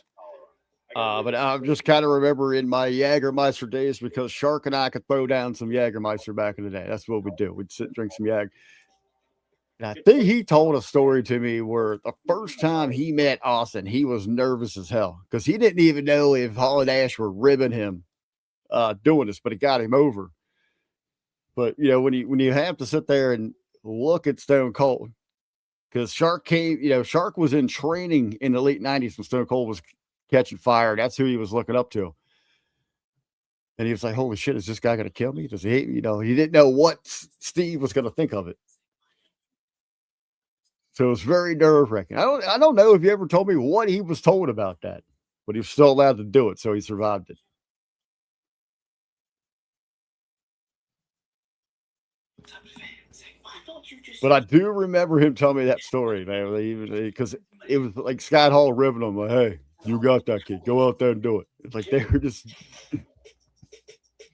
But I just kind of remember in my Jägermeister days, because Shark and I could throw down some Jägermeister back in the day. That's what we'd do. We'd sit and drink some Jäger. And I think he told a story to me where the first time he met Austin, he was nervous as hell because he didn't even know if Hall and Ash were ribbing him doing this, but it got him over. But, you know, when you have to sit there and look at Stone Cold, because Shark Shark was in training in the late 90s when Stone Cold was catching fire. That's who he was looking up to. And he was like, holy shit, is this guy going to kill me? Does he hate me? You know, he didn't know what Steve was going to think of it. So it was very nerve-wracking. I don't know if you ever told me what he was told about that, but he was still allowed to do it, so he survived it. But I do remember him telling me that story, man, because it was like Scott Hall ribbing him, like, hey, you got that, kid. Go out there and do it. It's like they were just...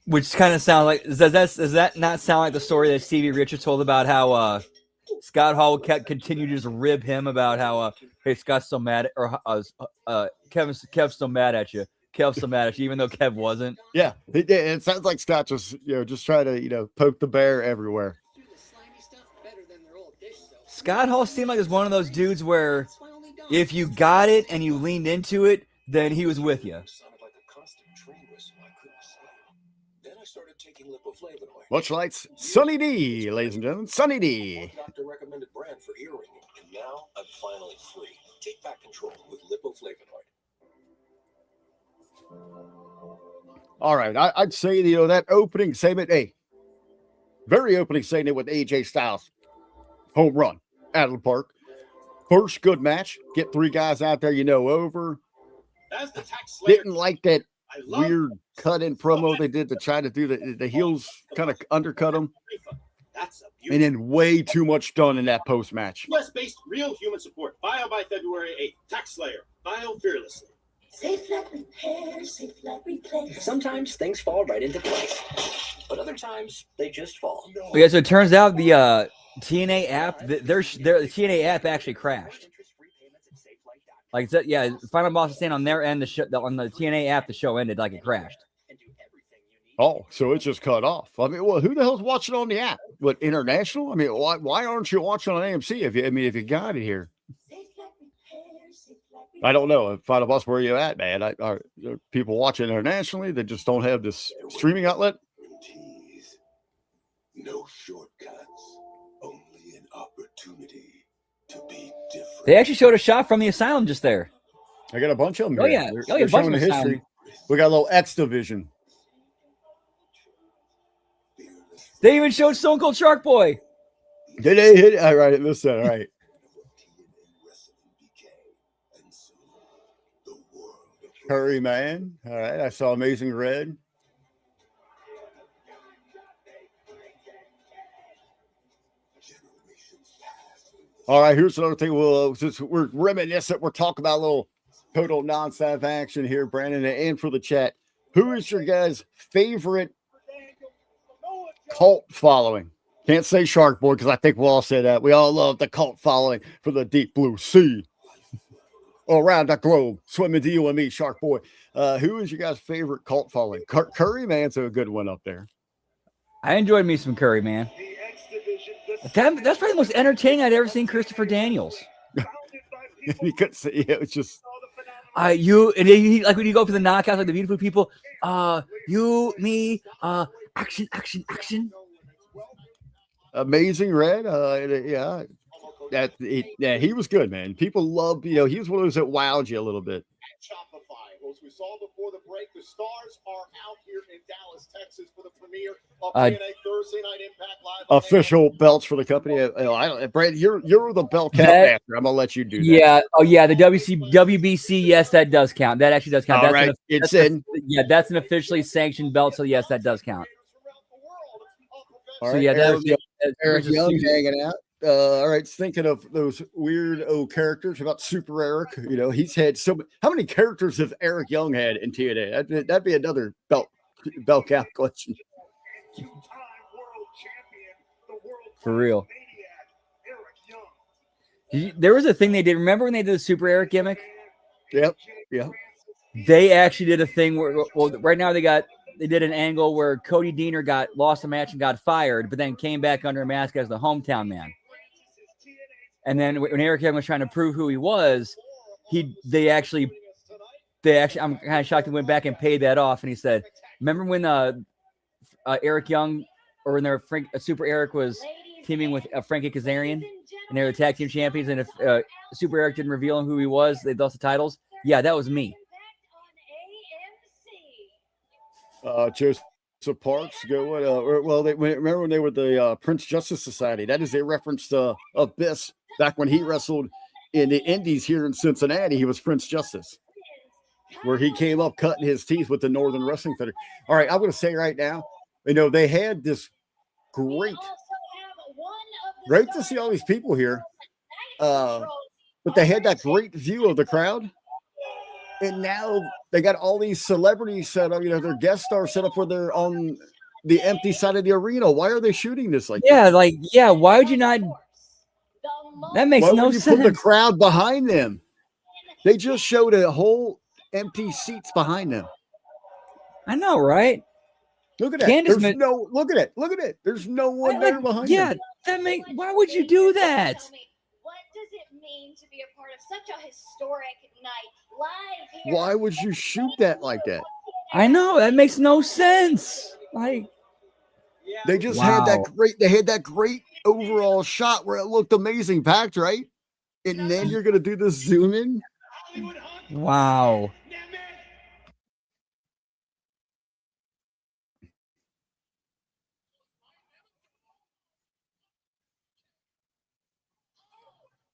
Which kind of sounds like, does that not sound like the story that Stevie Richards told about how Scott Hall continued to just rib him about how, hey, Scott's so mad, or Kev's so mad at you. Kev's so mad at you, even though Kev wasn't. Yeah, it sounds like Scott just try to, poke the bear everywhere. Scott Hall seemed like he was one of those dudes where if you got it and you leaned into it, then he was with you. Much like Sunny D, ladies and gentlemen, Sunny D. Doctor recommended brand for earring, and now I'm finally free. Take back control with lipoflavonoid. All right, I'd say that opening segment, very opening segment with AJ Styles, home run out of the park. First good match, get 3 guys out there over. Didn't like that weird cut-in promo they did to try to do the heels kind of undercut them. And then way too much done in that post-match. US-based real human support. File by February 8th. Tax Slayer. File fearlessly. Safe like repair, safe like replace. Sometimes things fall right into place, but other times they just fall. Okay, so it turns out the TNA app, the TNA app actually crashed. Like, Final Boss is saying on their end, on the TNA app, the show ended like it crashed. Oh, so it's just cut off. I mean, well, who the hell's watching on the app? What, international? I mean, why aren't you watching on AMC if you got it here? I don't know. Final Boss, where you at, man? Are people watching internationally that just don't have this streaming outlet? No shortcuts, only an opportunity to be different. They actually showed a shot from the Asylum just there. I got a bunch of them. Oh, yeah. They're showing the history. We got a little X Division. They even showed Stone Cold Shark Boy. Did they hit it? All right, listen, all right. Curry Man. All right, I saw Amazing Red. All right, here's another thing. Since we're reminiscent, we're talking about a little total non-staff action here, Brandon, and for the chat. Who is your guys' favorite cult following? Can't say Shark Boy because I think we'll all say that. We all love the cult following for the deep blue sea. Around the globe, swimming to you and me, Shark Boy. Who is your guys' favorite cult following? Curry Man's a good one up there. I enjoyed me some Curry Man. That's probably the most entertaining I'd ever seen Christopher Daniels. You couldn't say it's just when you go for the knockouts, like the beautiful people, you, me, action. Amazing Red, he was good, man. People loved, he was one of those that wowed you a little bit. As we saw before the break, the Stars are out here in Dallas, Texas for the premiere of TNA Thursday Night Impact Live. Official belts for the company. Brad, you're the belt count master. I'm gonna let you do that. Yeah. Oh, yeah. The WBC. Yes, that does count. That actually does count. All That's right. It's in. Yeah, that's an officially sanctioned belt. So yes, that does count. All So right, yeah, that Eric Young hanging out. All right, thinking of those weird characters about Super Eric. You know, he's had how many characters have Eric Young had in TNA? That'd be another belt count question. For real. There was a thing they did. Remember when they did the Super Eric gimmick? Yep. They actually did a thing where, well, right now they did an angle where Cody Deaner lost a match and got fired, but then came back under a mask as the hometown man. And then when Eric Young was trying to prove who he was, they actually, I'm kind of shocked he went back and paid that off. And he said, remember when Eric Young, or when Super Eric was teaming with Frankie Kazarian, and they were the tag team champions, and if Super Eric didn't reveal who he was, they lost the titles? Yeah, that was me. Joseph Parks going. Remember when they were the Prince Justice Society? That is a reference to Abyss back when he wrestled in the Indies here in Cincinnati. He was Prince Justice, where he came up cutting his teeth with the Northern Wrestling Federation. All right, I'm going to say right now, they had this great to see all these people here, but they had that great view of the crowd. And now they got all these celebrities set up, their guest stars set up where they're on the empty side of the arena. Why are they shooting this like that? Why would you not? That makes no sense. Why would you put the crowd behind them? They just showed a whole empty seats behind them. I know, right? Look at that. Look at it. There's no one there behind them. Why would you do that? What does it mean to be a part of such a historic night live here? Why would you shoot that like that? I know, that makes no sense. They just had that great overall shot where it looked amazing, packed, right? And then you're gonna do the zoom in. Wow.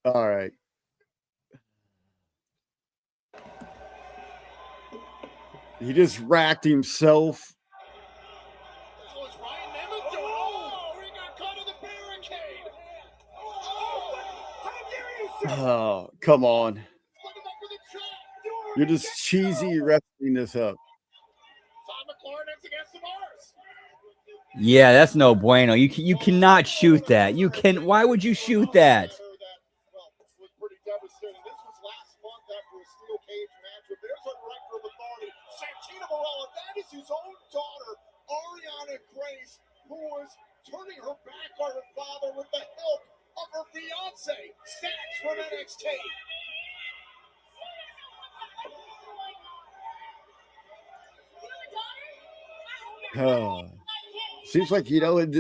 All right. He just racked himself. Oh, come on. You're just cheesy wrestling this up. Yeah, that's no bueno. You cannot shoot that. Why would you shoot that? His own daughter, Ariana Grace, who was turning her back on her father with the help of her fiance, Stacks from NXT. Seems like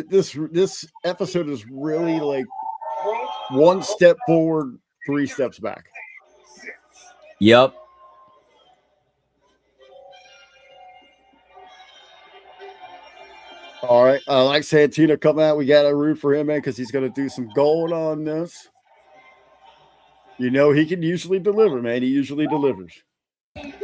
this episode is really like one step forward, 3 steps back. Yep. All right, like Santino coming out, we got to root for him, man, because he's going to do some gold on this. He can usually deliver, man. He usually delivers. It's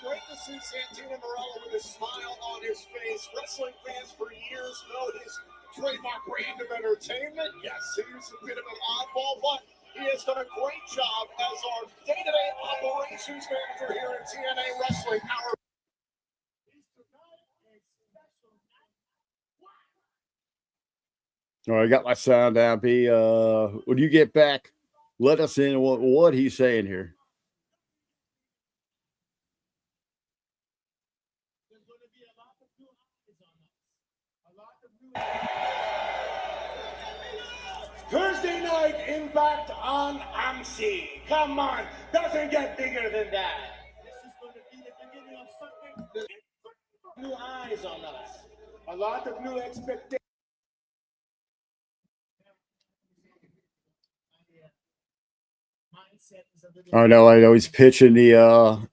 great to see Santino Marella with a smile on his face. Wrestling fans for years know his trademark brand of entertainment. Yes, he's a bit of an oddball, but he has done a great job as our day-to-day operations manager here in TNA Wrestling. All right, I got my sound down, P. When you get back, let us in what he's saying here. Thursday night Impact on AMC. Come on, doesn't get bigger than that. This is going to be the beginning of something. New eyes on us. A lot of new expectations. I know he's pitching the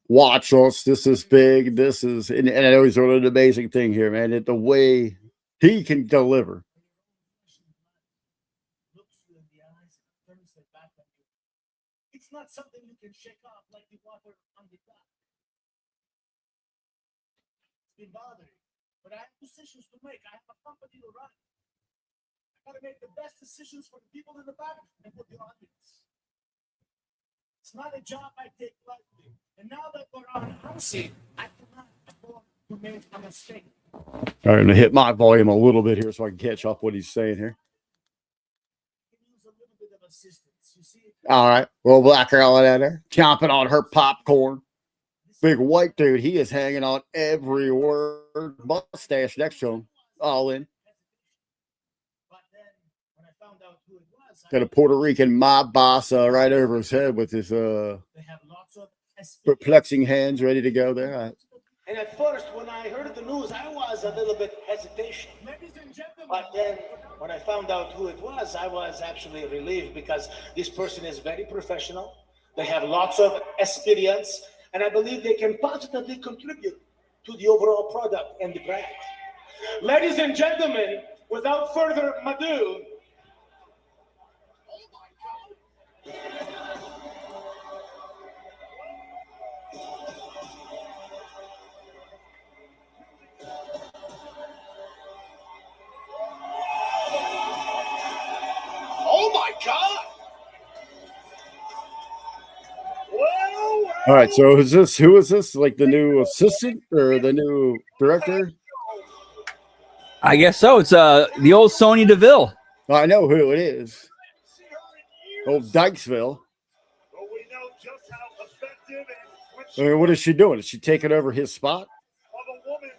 watch us. This is big. This is, and I know he's doing an amazing thing here, man. The way he can deliver. It's not something you can shake off like the water on the top. It's been bothering, but I have decisions to make. I have a company to run. I gotta make the best decisions for the people in the back and for the audience. It's not a job I take lightly. And now that we're on Lunacy, I cannot afford to make a mistake. All right, I'm gonna hit my volume a little bit here so I can catch up what he's saying here. All right, little black girl out there chomping on her popcorn. Big white dude, he is hanging on every word. Mustache next to him, all in. Got a Puerto Rican mob boss right over his head with his perplexing hands ready to go there. And at first, when I heard the news, I was a little bit hesitation. But then, when I found out who it was, I was actually relieved because this person is very professional. They have lots of experience, and I believe they can positively contribute to the overall product and the brand. Ladies and gentlemen, without further ado, Oh my God! All right, so who is this? Like the new assistant or the new director? I guess so. It's the old Sonya Deville. I know who it is. Old Dykesville. I mean, what is she doing? Is she taking over his spot? of a woman,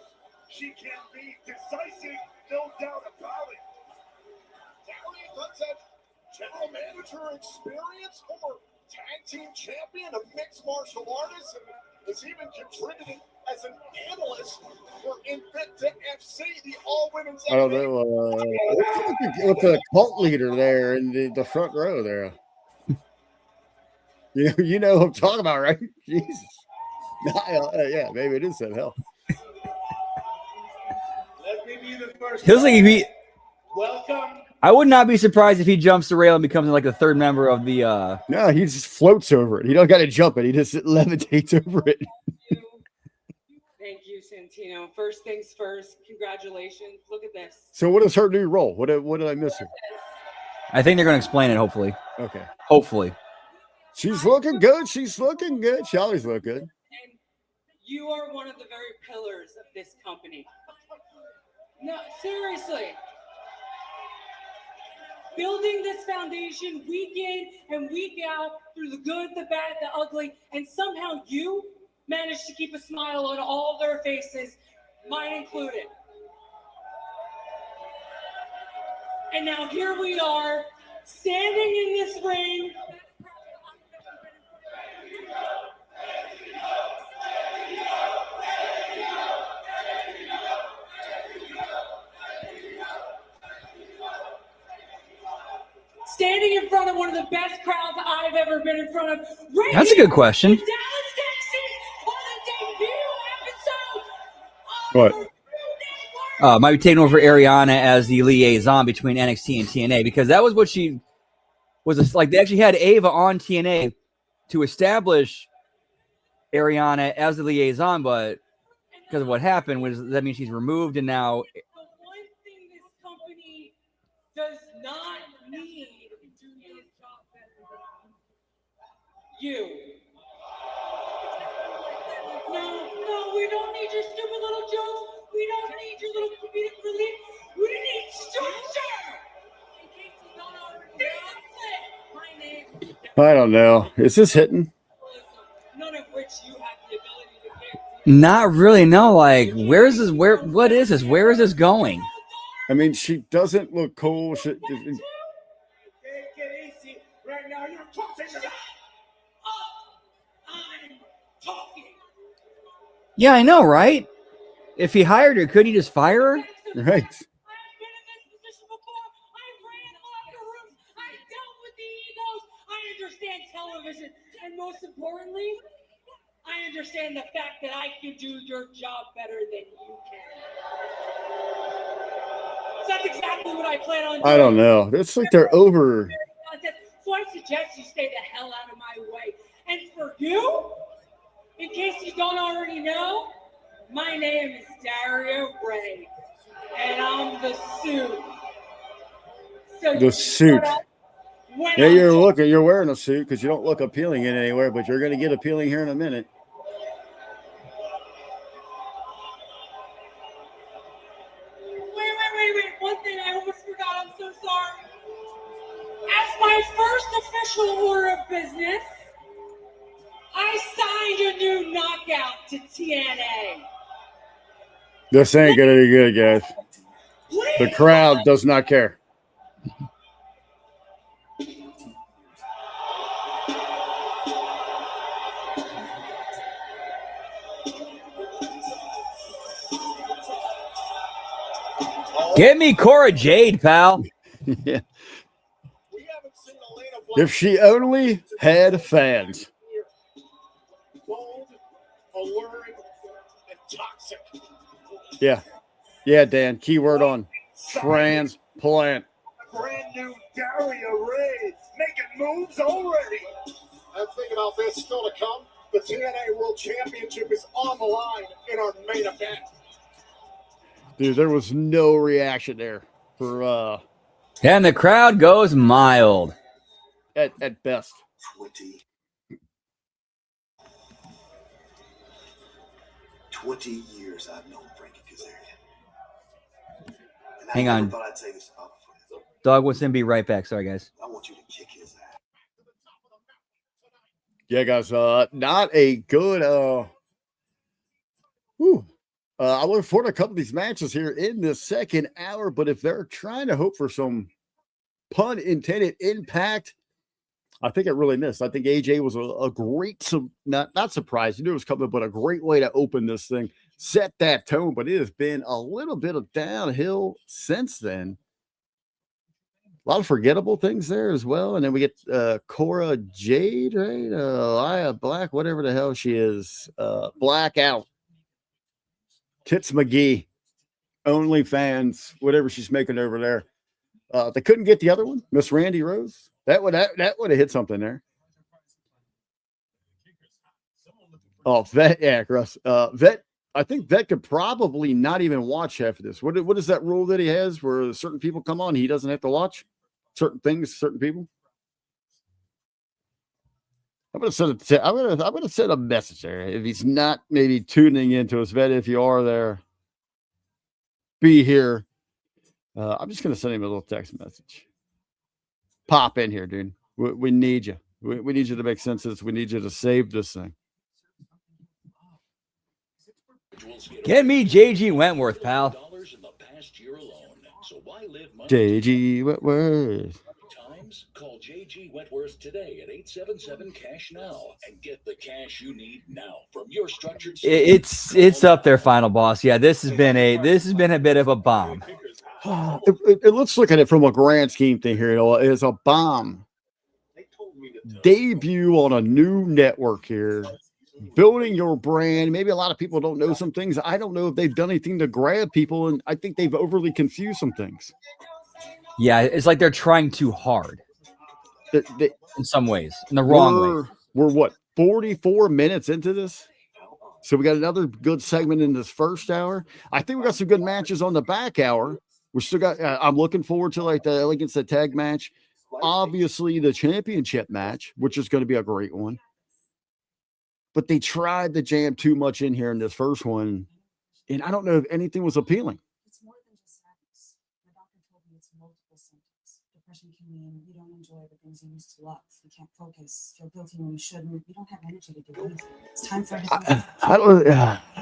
she can be decisive, no doubt about it. That's that general manager experience, former tag team champion of mixed martial artists, and has even contributed as an analyst for Invicta FC, the all-women's. I don't know. What's the cult leader there in the front row there? You know who I'm talking about, right? Jesus. Yeah, maybe it is that hell. Let me be the first. Feels like Welcome. I would not be surprised if he jumps the rail and becomes like the third member of the. No, he just floats over it. He don't got to jump it. He just levitates over it. Thank you, Santino. First things first. Congratulations. Look at this. So, what is her new role? What did I miss here? I think they're going to explain it. Hopefully. Okay. Hopefully. She's looking good. She's looking good. She always look good. And you are one of the very pillars of this company. No, seriously. Building this foundation week in and week out through the good, the bad, the ugly, and somehow you managed to keep a smile on all their faces, mine included. And now here we are, standing in this ring. Standing in front of one of the best crowds I've ever been in front of. Right. That's a good question. In Dallas, Texas, on the debut episode. What? Might be taking over Ariana as the liaison between NXT and TNA, because that was what she was like. They actually had Ava on TNA to establish Ariana as the liaison, but because of what happened, that means she's removed, and now The one thing this company does not need is you. No, we don't need your stupid little jokes. We don't need your little comedic relief. We need structure. I don't know. Is this hitting? None of which you have the ability to pick. not really. No, like what is this? Where is this going? I mean, she doesn't look cool. Take it easy. Right now, you're talking to that. I'm talking. Yeah, I know, right? If he hired her, couldn't he just fire her? Right. I understand telling television. And most importantly, I understand the fact that I can do your job better than you can. So that's exactly what I plan on doing. I don't know. It's like they're over. So I suggest you stay the hell out of my way. And for you, in case you don't already know, my name is Daria Ray, and I'm the suit. So The suit. when Yeah, I'm you're wearing a suit because you don't look appealing in anywhere, but you're going to get appealing here in a minute. Wait. One thing I almost forgot. I'm so sorry. As my first official order of business, I signed a new knockout to TNA. This ain't going to be good, guys. The crowd does not care. Get me Cora Jade, pal. Yeah. If she only had fans. Bold, alluring, and toxic. Yeah. Yeah, Dan. Keyword on transplant. Brand new Daria Ray making moves already. And think about this still to come. The TNA World Championship is on the line in our main event. Dude, there was no reaction there for And the crowd goes mild. At best. 20 years I've known Frankie Kazarian. And Hang I on. never thought I'd say this about him. Dog wants to be right back. Sorry, guys. I want you to kick his ass. Yeah, guys, not a good I look forward to a couple of these matches here in the second hour, but if they're trying to hope for some pun intended impact, I think it really missed. I think AJ was a great, not surprised. You knew it was coming, but a great way to open this thing, set that tone. But it has been a little bit of downhill since then. A lot of forgettable things there as well. And then we get Cora Jade, right? Lia Black, whatever the hell she is. Blackout. Tits McGee. OnlyFans, whatever she's making over there. They couldn't get the other one, Miss Randy Rose. That would have hit something there. Oh, Vet, yeah, Russ. Vet, I think Vet could probably not even watch half of this. What is that rule that he has where certain people come on, he doesn't have to watch certain things, certain people? I'm gonna send a message there. If he's not maybe tuning into us, Vet, if you are there, be here. I'm just gonna send him a little text message. Pop in here, dude. We need you. We need you to make sense of this. We need you to save this thing. Get me JG Wentworth, pal. JG Wentworth. Call JG Wentworth today at 877-CASH-NOW and get the cash you need now from your structured. It's up there, final boss. Yeah, this has been a bit of a bomb. Let's look at it from a grand scheme thing here. It's a bomb debut on a new network here, building your brand. Maybe a lot of people don't know some things. I don't know if they've done anything to grab people, and I think they've overly confused some things. Yeah, it's like they're trying too hard in some ways, in the wrong way. We're what, 44 minutes into this? So we got another good segment in this first hour. I think we got some good matches on the back hour. We still got. I'm looking forward to like the Elegance the tag match, obviously the championship match, which is going to be a great one. But they tried to jam too much in here in this first one, and I don't know if anything was appealing. It's more than just sadness. My doctor told me it's multiple symptoms. Depression can mean you don't enjoy the things you used to love. You can't focus. Feel guilty when you shouldn't. You don't have energy to do anything. It's time for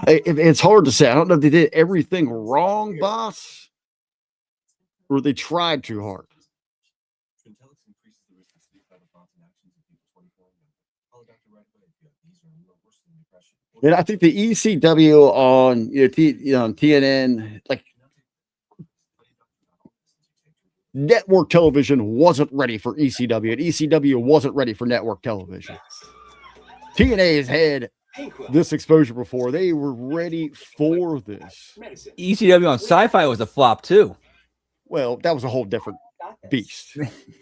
It's hard to say. I don't know if they did everything wrong, boss, or they tried too hard. And I think the ECW on TNN, like network television wasn't ready for ECW, and ECW wasn't ready for network television. TNA has had this exposure before. They were ready for this. ECW on Sci-Fi was a flop too. Well, that was a whole different beast.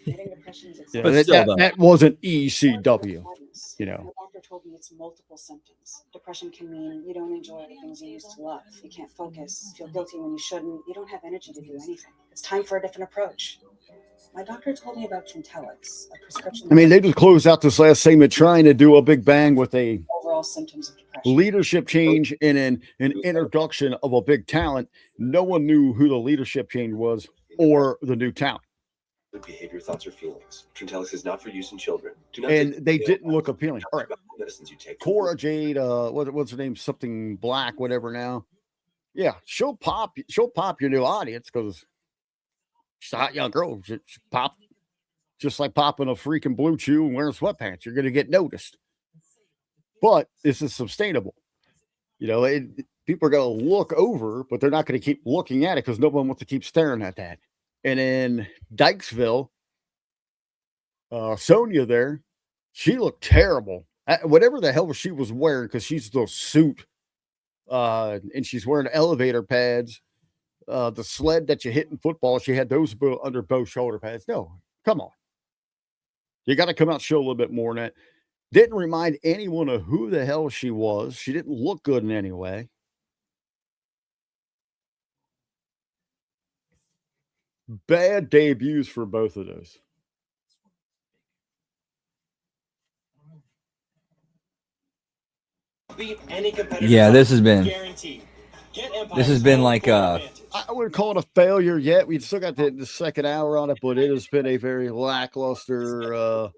Yeah, But still, though. that wasn't ECW. You know, The doctor told me it's multiple symptoms. Depression can mean you don't enjoy the things you used to love. You can't focus, feel guilty when you shouldn't. You don't have energy to do anything. It's time for a different approach. My doctor told me about Trintellix, a prescription. I mean, they just closed out this last segment trying to do a big bang with a overall symptoms of depression. leadership change and an introduction of a big talent. No one knew who the leadership change was or the new talent. Behavior, thoughts, or feelings. Trintellix is not for use in children. Do not And take they didn't look appealing. All right. medicines you take. Cora Jade, what's her name? Something Black, whatever now. Yeah, she'll pop your new audience because she's a hot young girl. She pop just like popping a freaking Blue Chew and wearing sweatpants. You're going to get noticed. But this is sustainable. You know, people are going to look over, but they're not going to keep looking at it because no one wants to keep staring at that. And in Dykesville, Sonya there, she looked terrible. Whatever the hell she was wearing, because she's the suit, and she's wearing elevator pads. The sled that you hit in football, she had those under both shoulder pads. No, come on. You got to come out and show a little bit more than that. Didn't remind anyone of who the hell she was. She didn't look good in any way. Bad debuts for both of those. Yeah, this has been like I wouldn't call it a failure yet. We still got the second hour on it, but it has been a very lackluster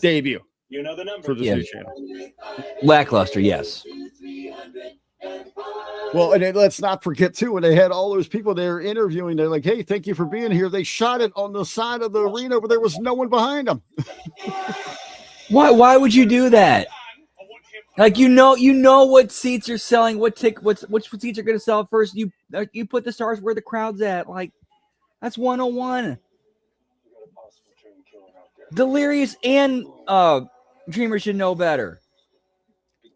debut for this new channel. Lackluster, yes. Well, and then let's not forget too, when they had all those people there interviewing, they're like, "Hey, thank you for being here." They shot it on the side of the arena where there was no one behind them. Why would you do that? Like you know what seats are selling, which seats are going to sell first. You put the stars where the crowd's at. Like that's 101. Delirious and Dreamer should know better.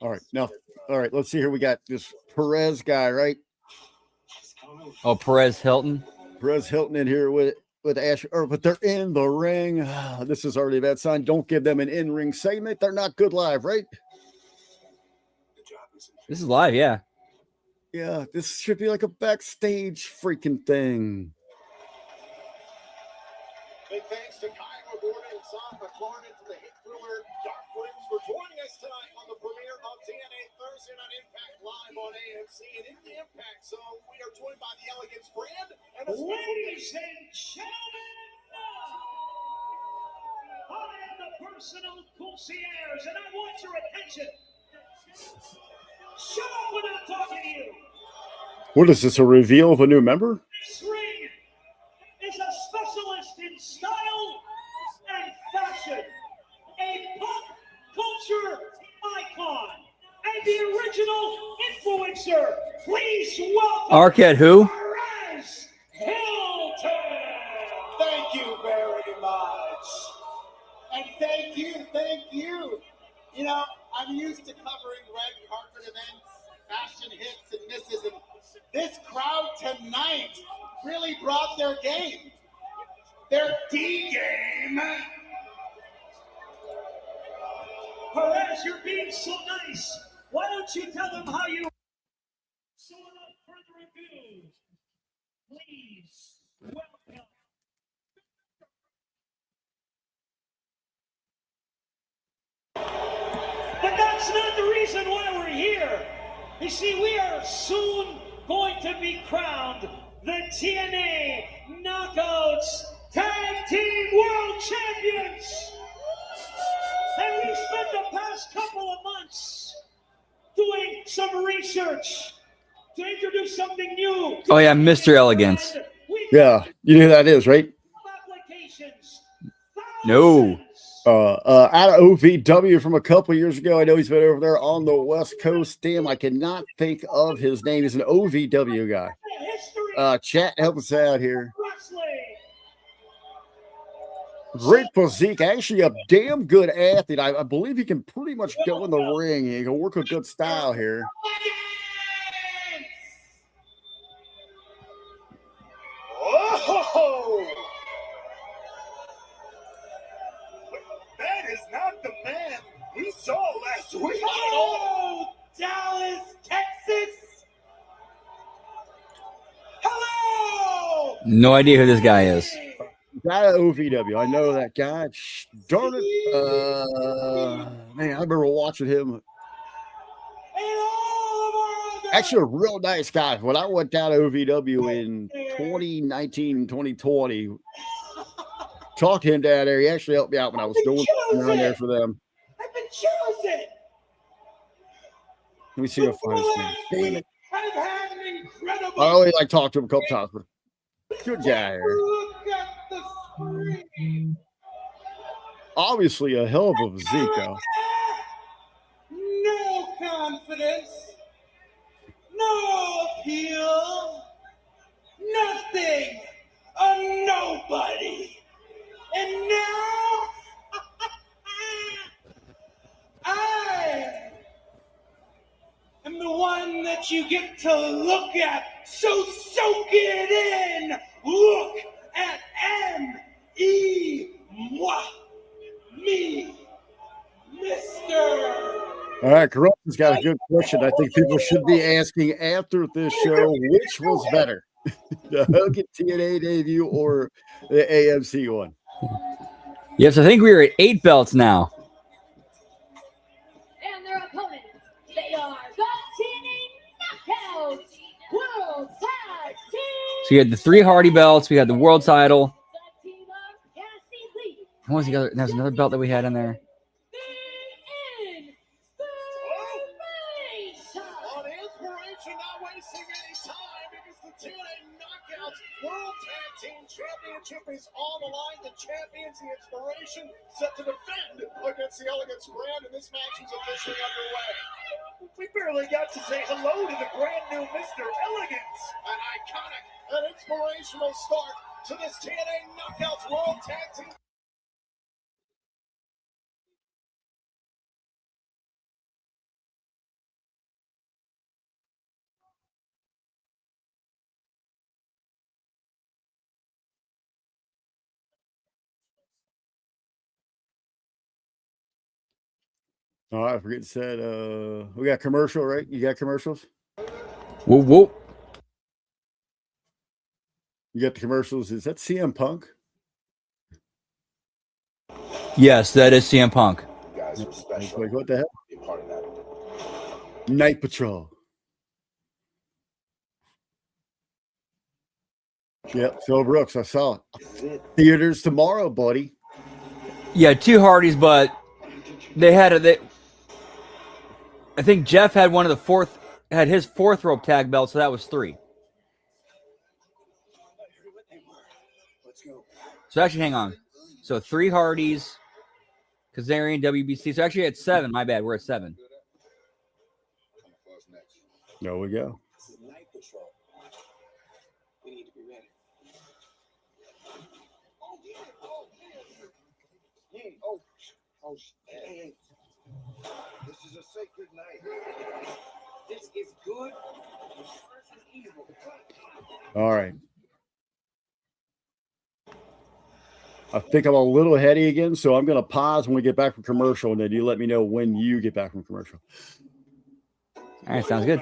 All right. Let's see here. We got this Perez guy, right? Oh, Perez Hilton. Perez Hilton in here with Ash, but they're in the ring. This is already a bad sign. Don't give them an in-ring segment. They're not good live, right? This is live, yeah. Yeah, this should be like a backstage freaking thing. Big thanks to Kyle Gordon and Sam McCormick from the hit thriller Dark Winds for joining us tonight on the premiere of TNA Thursday Night Impact live on AMC and in the Impact Zone. We are joined by the Elegance brand and ladies and gentlemen, I am the personal concierge and I want your attention. Shut up when I'm talking to you. What is this, a reveal of a new member? This ring is a specialist in style and fashion, a pop culture icon, and the original influencer. Please welcome Arquette who? Perez Hilton. Thank you very much. And thank you. You know, I'm used to covering red carpet events, fashion hits, and misses, and this crowd tonight really brought their game. Their D game. Perez, you're being so nice. Why don't you tell them how you... So without further ado, please welcome... But that's not the reason why we're here. You see, we are soon going to be crowned the TNA Knockouts Tag Team World Champions. And we spent the past couple of months doing some research to introduce something new. Oh yeah, Mr. Elegance. Yeah, you know who that is, right? No. Out of OVW from a couple years ago. I know he's been over there on the West Coast. Damn, I cannot think of his name. He's an OVW guy. Chat, help us out here. Great physique. Actually, a damn good athlete. I believe he can pretty much go in the ring. He can work a good style here. Oh! That is not the man we saw last week. Oh, Dallas, Texas. Hello. No idea who this guy is. That OVW. I know that guy. Darn it. Man, I remember watching him. Actually, a real nice guy. When I went down to OVW in 2019, 2020, talked to him down there. He actually helped me out when I was doing down there for them. I've been chosen. Let me see if I find his name. Damn it. I've had an incredible. I only like talked to him a couple times, but good guy here. Look at the screen. Obviously, a hell of a physique, though. No confidence. No appeal. Nothing. A nobody. And now I am the one that you get to look at. So soak it in. Look at M.E. Moi. Me. Mr. All right, Corruption's got a good question. I think people should be asking after this show, which was better, the Hogan TNA debut or the AMC one? Yes, I think we are at 8 belts now. And their opponents, they are the TNA Knockouts World Tag Team. So you had the 3 Hardy belts. We had the world title. What was the other? There's another belt that we had in there. On Inspiration, not wasting any time because the TNA Knockouts World Tag Team Championship is on the line. The champions, the Inspiration, set to defend against the Elegance brand, and this match is officially underway. We barely got to say hello to the brand new Mr. Elegance. An iconic, an inspirational start to this TNA Knockouts World Tag Team. All right, I forget to said we got commercial, right? You got commercials? Whoop whoop. You got the commercials. Is that CM Punk? Yes, that is CM Punk. You guys are special. Like, what the hell? Be a part of that. Night Patrol. Yep, Phil Brooks. I saw it. Theaters tomorrow, buddy. Yeah, 2 Hardys, but they had I think Jeff had had his 4th rope tag belt, so that was 3. So actually, hang on. So 3 Hardys, Kazarian, WBC. So actually, at 7. My bad. We're at 7. There we go. Night Patrol. We need to be ready. Hey. This is a sacred night. This is good versus evil. All right. I think I'm a little heady again, so I'm going to pause when we get back from commercial, and then you let me know when you get back from commercial. All right, sounds good.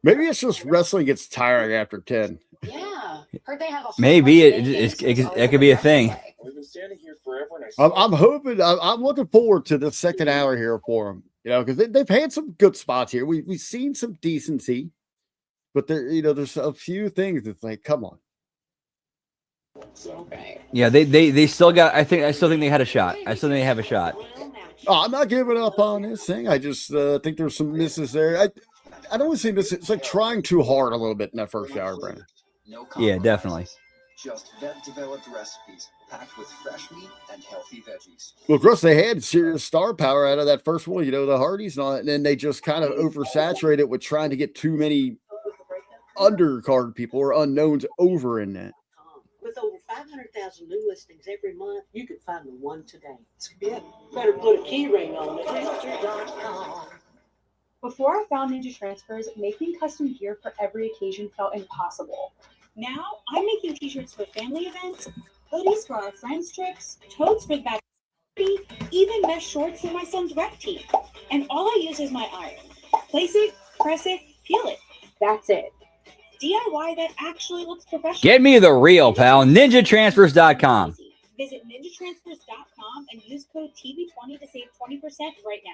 Maybe it's just wrestling gets tiring after 10. Yeah. Heard they have a whole Maybe bunch of it could be a thing. We've been standing here forever, and I'm hoping. I'm looking forward to the second hour here for them. You know, because they've had some good spots here. We've seen some decency, but there's a few things that's like, come on. Yeah, they still got. I still think they had a shot. I still think they have a shot. Oh, I'm not giving up on this thing. I just think there's some misses there. I don't want to say misses. It's like trying too hard a little bit in that first hour, Brandon. No Yeah, definitely. Just vet-developed recipes packed with fresh meat and healthy veggies. Well, of course, they had serious star power out of that first one, the Hardys and all that, and then they just kind of oversaturated it with trying to get too many undercard people or unknowns over in that. With over 500,000 new listings every month. You could find the one today. Yeah, better put a key ring on it. Realtor.com. Before I found Ninja Transfers, making custom gear for every occasion felt impossible. Now, I'm making t-shirts for family events, hoodies for our friends' trips, totes for the back, even mesh shorts for my son's rec team. And all I use is my iron. Place it, press it, peel it. That's it. DIY that actually looks professional. Get me the real, pal. NinjaTransfers.com. Visit ninjatransfers.com and use code TV20 to save 20% right now.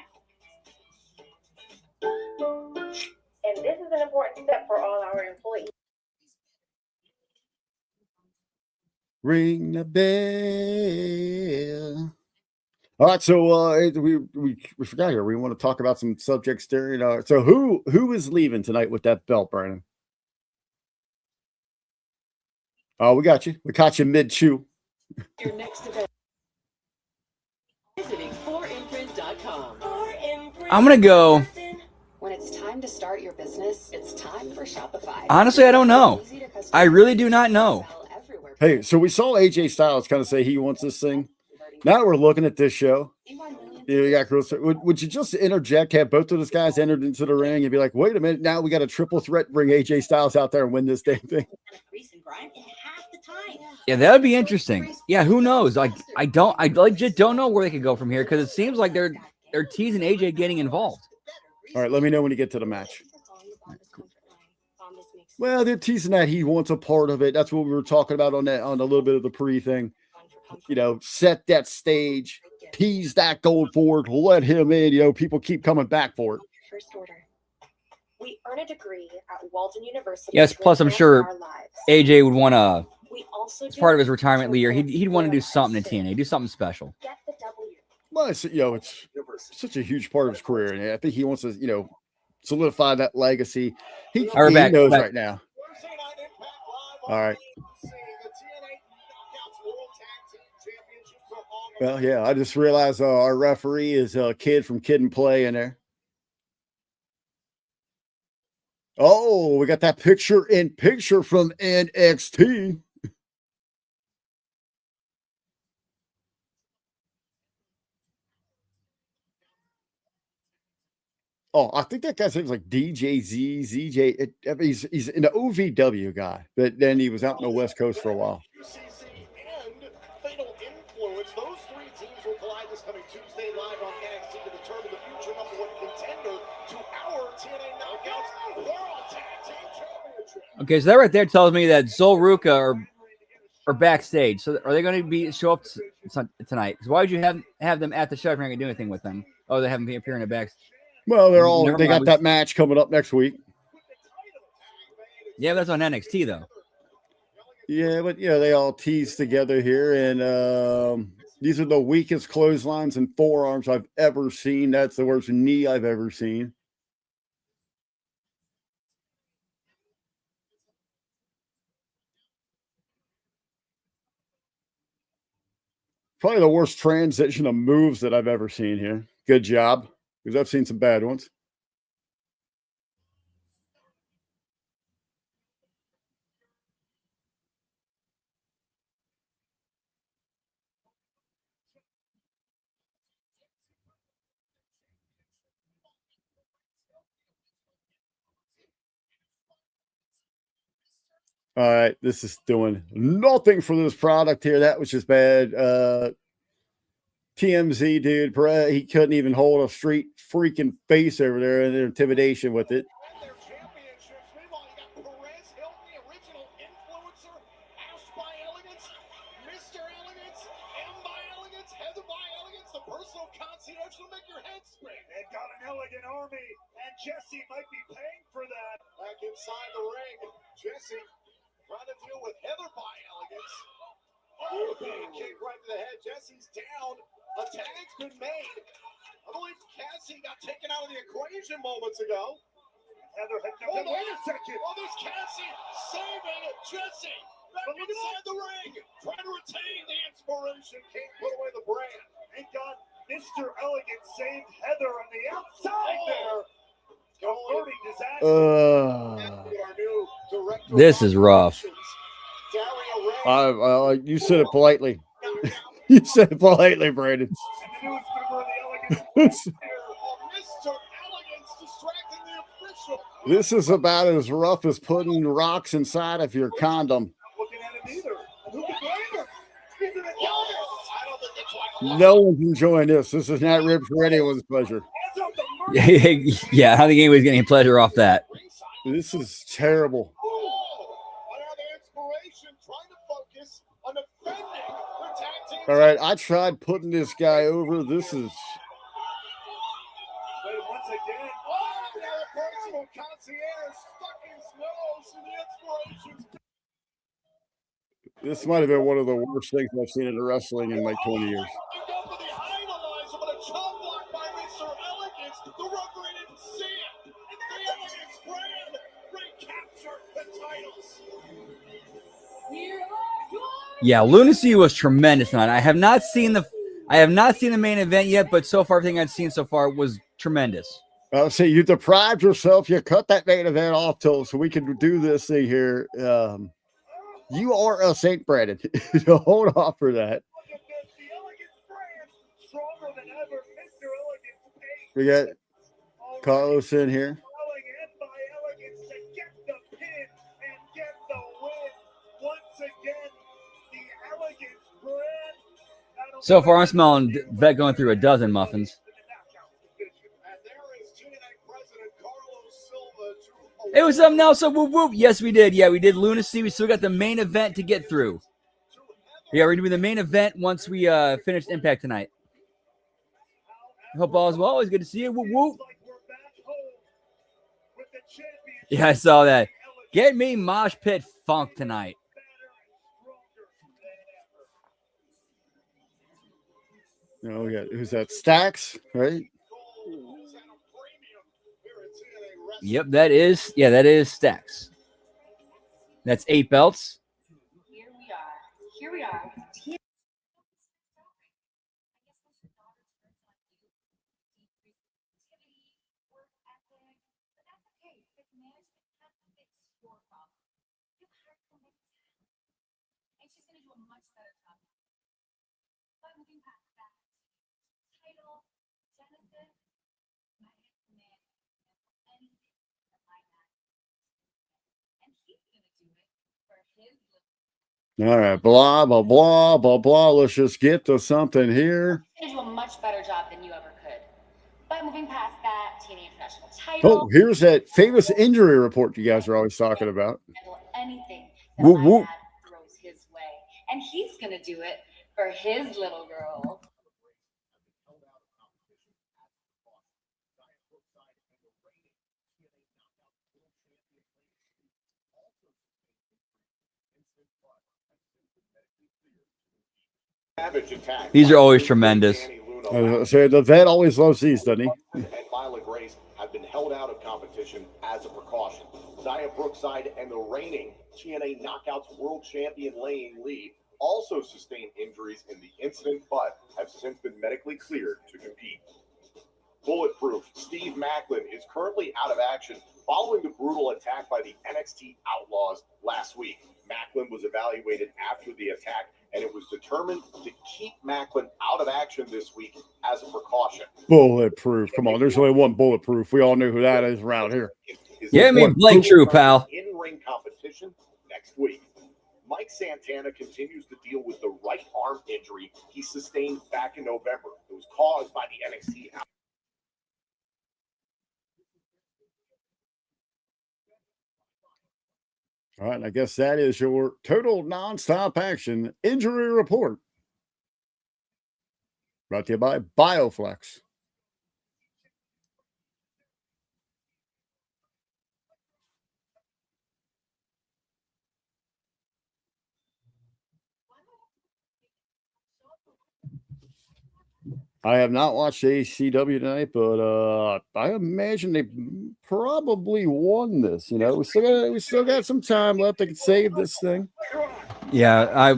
And this is an important step for all our employees. Ring the bell. All right, so we forgot here. We want to talk about some subjects during. So who is leaving tonight with that belt, Brandon? Oh, we got you. We caught you mid-chew. Your next event. Visiting 4imprint.com. I'm going to go. When it's time to start your business, it's time for Shopify. Honestly, I don't know. I really do not know. Hey, so we saw AJ Styles kind of say he wants this thing. Now that we're looking at this show, you got Chris. Would you just interject, have both of those guys entered into the ring and be like, wait a minute, now we got a triple threat, bring AJ Styles out there and win this damn thing? Yeah, that would be interesting. Yeah, who knows? Like, I just don't know where they could go from here because it seems like they're teasing AJ getting involved. All right, let me know when you get to the match. Well, they're teasing that he wants a part of it. That's what we were talking about on a little bit of the pre thing. You know, set that stage, tease that going forward, let him in. People keep coming back for it. First order. We earn a degree at Walden University. Yes, plus I'm sure AJ would want to, as part of his retirement year, he'd want to do something in TNA, do something special. Well, it's such a huge part of his career, and I think he wants to, solidify that legacy. He knows right now. All right. Well, yeah, I just realized our referee is a kid from Kid and Play in there. Oh, we got that picture from NXT. Oh, I think that guy's name was like DJZ, ZJ. He's an OVW guy, but then he was out in the West Coast for a while. Fatal Influence. Those three teams will collide this coming Tuesday live on NXT to determine the future number one contender to our TNA Knockouts World Tag Team Championship. Okay, so that right there tells me that Zol Ruka are backstage. So are they going to show up tonight? Because why would you have them at the show if you're not going to do anything with them? Oh, they haven't been appearing in the back. Well, they got that match coming up next week. Yeah, that's on NXT though. Yeah, but they all tease together here, and these are the weakest clotheslines and forearms I've ever seen. That's the worst knee I've ever seen. Probably the worst transition of moves that I've ever seen here. Good job, because I've seen some bad ones. All right, this is doing nothing for this product here. That was just bad. TMZ, dude, he couldn't even hold a straight freaking face over there and their intimidation with it. Jesse might be paying for that. Back inside the ring, Jesse trying to deal with Heather by Elegance. Oh, big kick right to the head. Jesse's down. A tag's been made. I believe Cassie got taken out of the equation moments ago. Heather had no. Hold on a second. Oh, there's Cassie saving Jesse. Back inside the ring. Trying to retain the inspiration. Can't put away the brand. Thank God Mr. Elegance saved Heather on the outside there. This is rough. You said it politely. You said it politely, Brandon. This is about as rough as putting rocks inside of your condom. No one's enjoying this. This is not ribbed for anyone's pleasure. Yeah, I don't think anybody's getting any pleasure off that. This is terrible. All right, I tried putting this guy over. This is. This might have been one of the worst things I've seen in wrestling in like 20 years. Yeah, Lunacy was tremendous tonight. I have not seen the main event yet, but so far everything I've seen so far was tremendous. I'll say you deprived yourself. You cut that main event off so we can do this thing here. You are a saint, Brandon. Hold off for that. We got Carlos in here. So far, I'm smelling Vet going through a dozen muffins. It was something else. So whoop whoop. Yes, we did. Yeah, we did Lunacy. We still got the main event to get through. Yeah, we're doing the main event once we finish Impact tonight. I hope all is well. Always good to see you. Whoop whoop. Yeah, I saw that. Get me Mosh Pit Funk tonight. No, we got who's that? Stacks, right? Yep, that is Stacks. That's 8 belts. Here we are. All right, blah, blah, blah, blah, blah. Let's just get to something here. He's going to do a much better job than you ever could. But moving past that, TNA International title. Oh, here's that famous injury report you guys are always talking about. Anything that Whoop, my whoop. dad throws his way. And he's going to do it for his little girl. These are always tremendous. So the vet always loves these, doesn't he? And Lila Grace have been held out of competition as a precaution. Zaya Brookside and the reigning TNA Knockouts World Champion Laying Lee also sustained injuries in the incident, but have since been medically cleared to compete. Bulletproof Steve Macklin is currently out of action following the brutal attack by the NXT Outlaws last week. Macklin was evaluated after the attack, and it was determined to keep Macklin out of action this week as a precaution. Bulletproof. Come on, there's only one bulletproof. We all know who that is around here. Yeah, I mean, Blake True, pal. In-ring competition next week. Mike Santana continues to deal with the right arm injury he sustained back in November. It was caused by the NXT Outlaws. All right, I guess that is your total nonstop action injury report. Brought to you by BioFlex. I have not watched JCW tonight, but I imagine they probably won this. You know, we still got some time left. They can save this thing. Yeah,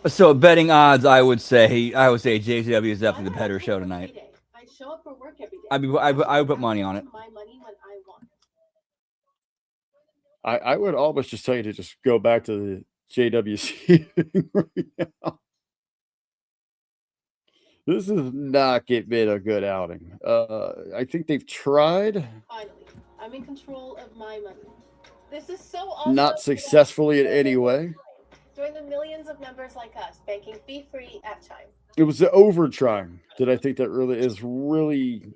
so betting odds, I would say JCW is definitely the better show tonight. I show up for work every day. I would put money on it. My money when I want. I would almost just tell you to just go back to the JWC right now. This is not been a good outing. I think they've tried. Finally, I'm in control of my money. This is so awesome. Not successfully in any way. Join the millions of members like us, banking fee-free at Chime. It was the overtrying that I think that really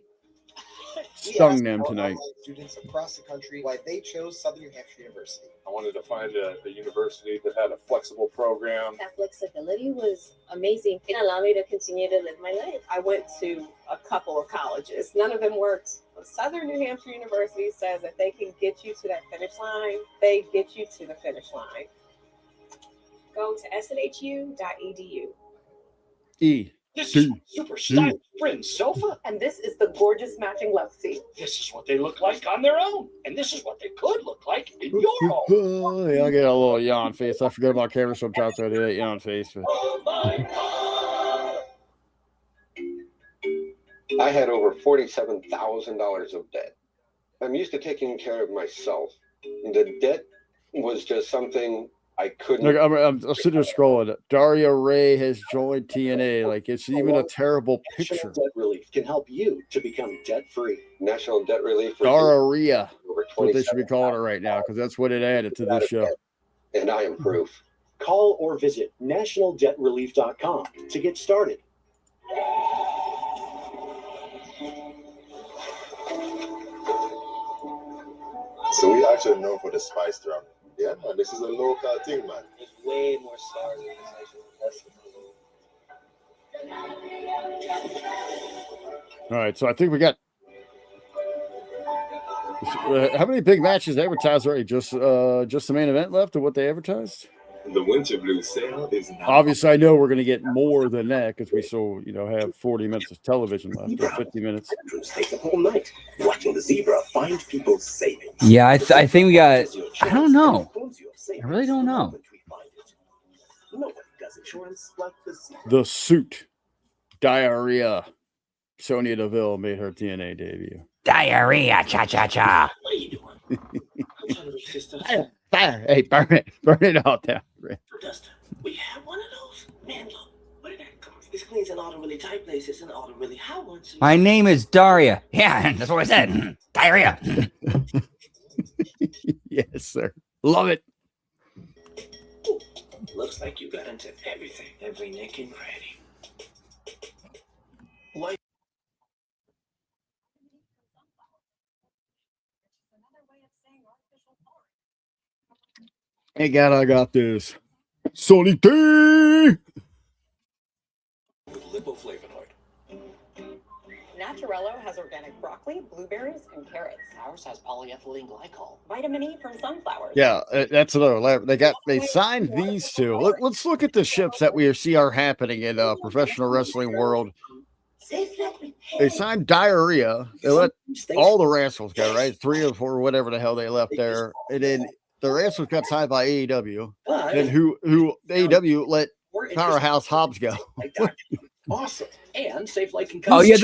stung them tonight. Students across the country why they chose Southern New Hampshire University. I wanted to find a university that had a flexible program. That flexibility was amazing. It allowed me to continue to live my life. I went to a couple of colleges. None of them worked. Southern New Hampshire University says if they can get you to that finish line, they get you to the finish line. Go to snhu.edu. This is super stylish spring sofa. And this is the gorgeous matching love seat. This is what they look like on their own. And this is what they could look like in your home. Yeah, I get a little yawn face. I forget about camera sometimes, so I do that yawn face. But... I had over $47,000 of debt. I'm used to taking care of myself. The debt was just something I couldn't. Look, I'm sitting there scrolling. Daria Ray has joined TNA. Like, it's even a terrible picture. National Debt Relief can help you to become debt-free. National Debt Relief. Daria. That's what they should be calling her right now, because that's what it added to this show. And I am proof. Call or visit nationaldebtrelief.com to get started. So we actually known for the spice drum. Yeah, man, this is a local thing, man. There's way more stars in this actually. All right, so I think we got how many big matches advertised already? Just the main event left of what they advertised? The Winter Blue sale is now. Obviously, I know we're going to get more than that because we still, have 40 minutes of television left, or 50 minutes. Takes a whole night watching the zebra find people's savings. Yeah, I think we got. I don't know. I really don't know. Nobody does insurance like this. The Suit, Diarrhea. Sonya Deville made her TNA debut. Diarrhea, cha cha cha. What are you doing? Hey, burn it all down. Dustin, we have one of those. Man, look, where did that come from? This cleans in all the really tight places and all the really hot ones. My name is Daria. Yeah, that's what I said. Diarrhea. Yes, sir. Love it. Looks like you got into everything, every nick and cranny. Why? Hey, God, I got this. Sonny D. Lipoflavonoid. Naturello has organic broccoli, blueberries, and carrots. Ours has polyethylene glycol. Vitamin E from sunflowers. Yeah, that's another. They signed these two. Let's look at the ships that we see are happening in professional wrestling world. They signed Diarrhea. They let all the Rascals go, right? 3 or 4, whatever the hell they left there, and then the Rascals got signed by AEW. And who AEW let Powerhouse Hobbs go. Awesome. And safe like Oh yeah,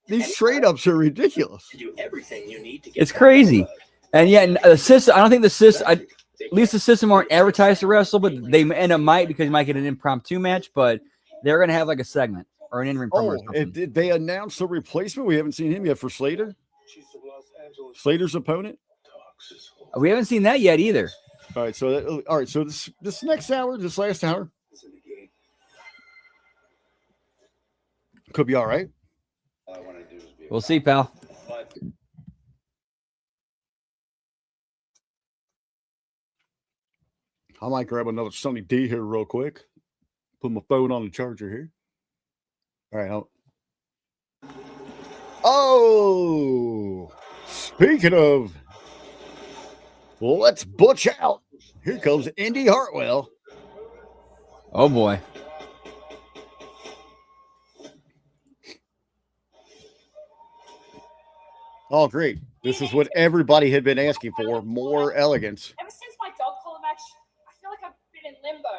these trade ups are ridiculous. Do everything you need to get it's crazy. And yet the system. I don't think the system. At least the system aren't advertised to wrestle, but they end up might because you might get an impromptu match. But they're gonna have like a segment or an in-ring promo. Did they announce the replacement? We haven't seen him yet for Slater. Slater's opponent. We haven't seen that yet either. All right, so this next hour, this last hour, could be all right. We'll see, pal. I might grab another Sonny D here real quick. Put my phone on the charger here. All right. Oh, speaking of, let's butch out. Here comes Indy Hartwell. Oh, boy. Oh, great. This is what everybody had been asking for, more elegance. Ever since my dog collar match, I feel like I've been in limbo.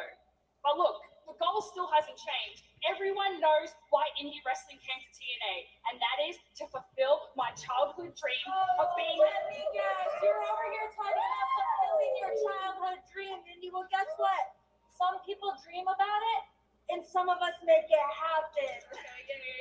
But look, the goal still hasn't changed. Everyone knows why indie wrestling came to TNA, and that is to fulfill my childhood dream of being... Let me guess. You're over here talking about fulfilling your childhood dream, Indy. Well, guess what? people dream about it, and some of us make it happen.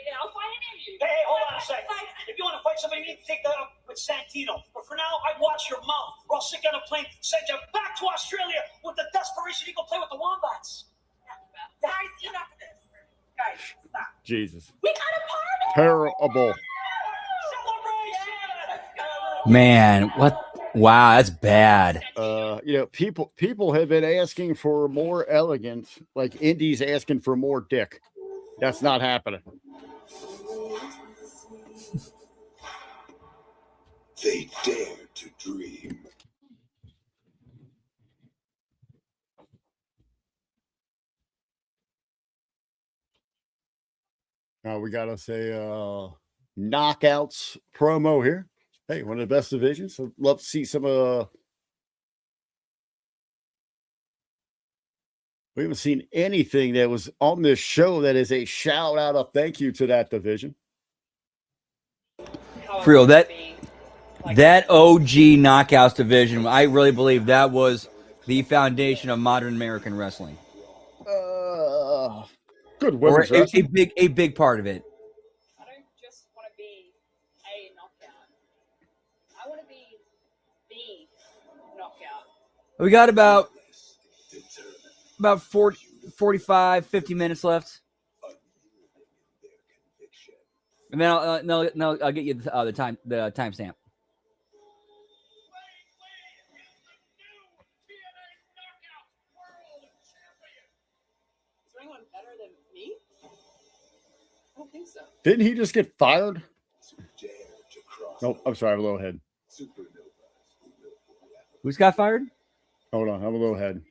Yeah, I'll find an you. Hey, hold on a second. If you want to fight somebody, you need to take that up with Santino. But for now, I'd watch your mouth, or I'll stick you on a plane, send you back to Australia with the desperation you go play with the Wombats. Guys, enough of this. Guys, stop. Jesus. We got a party! Terrible. Man, what? Wow, that's bad. People have been asking for more elegance, like Indy's asking for more dick. That's not happening. They dare to dream. Now we got us a knockouts promo here. Hey, one of the best divisions. So love to see some we haven't seen anything that was on this show that is a shout out of thank you to that division. For real, that OG knockouts division, I really believe that was the foundation of modern American wrestling. Good women's wrestling. A big part of it. I don't just want to be a knockout. I want to be the knockout. We got about 40, 45, 50 minutes left. And then I'll get you the timestamp. Is anyone better than me? I don't think so. Didn't he just get fired? Nope, I'm sorry, I'm a little ahead. Who's got fired? Hold on, I'm a little ahead.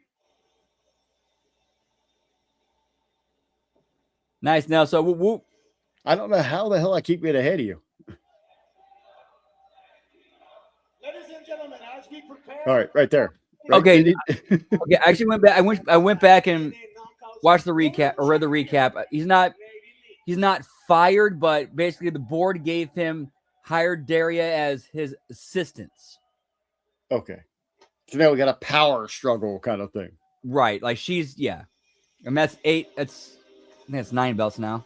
Nice. Now, so whoop. I don't know how the hell I keep getting ahead of you. Ladies and gentlemen, as we prepare. All right, right there. Right. Okay. Okay. I actually went back. I went back and watched the recap or read the recap. He's not fired, but basically the board hired Daria as his assistants. Okay. So now we got a power struggle kind of thing. Right. Like and that's 8. I think that's 9 belts now.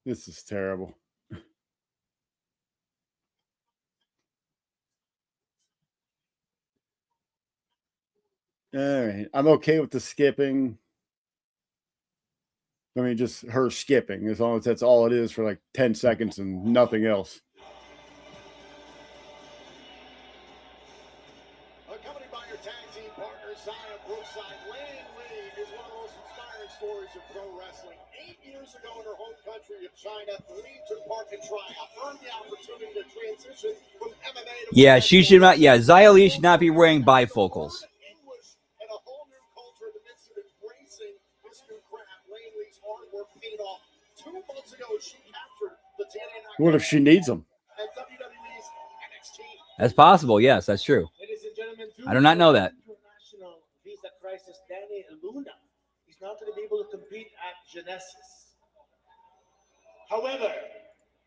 This is terrible. All right. I'm okay with the skipping. I mean, just her skipping, as long as that's all it is for like 10 seconds and nothing else. Accompanied by your tag team partner, Zaya Brookside, Lane Reed is one of the most inspiring stories of pro wrestling. 8 years ago in her home country of China, Lee took part in tryout, earned the opportunity to transition from MMA to She should not. Yeah, Xia Li should not be wearing bifocals. and a whole new culture in the midst of embracing this new craft. Lane Lee's hard work paid off. 2 months ago, she captured the TNA knockout. What if she needs them? At WWE's NXT. That's possible. Yes, that's true. Ladies and gentlemen, I do not know that. International visa crisis, Danny Luna. He's not going to be able to compete at Genesis. However,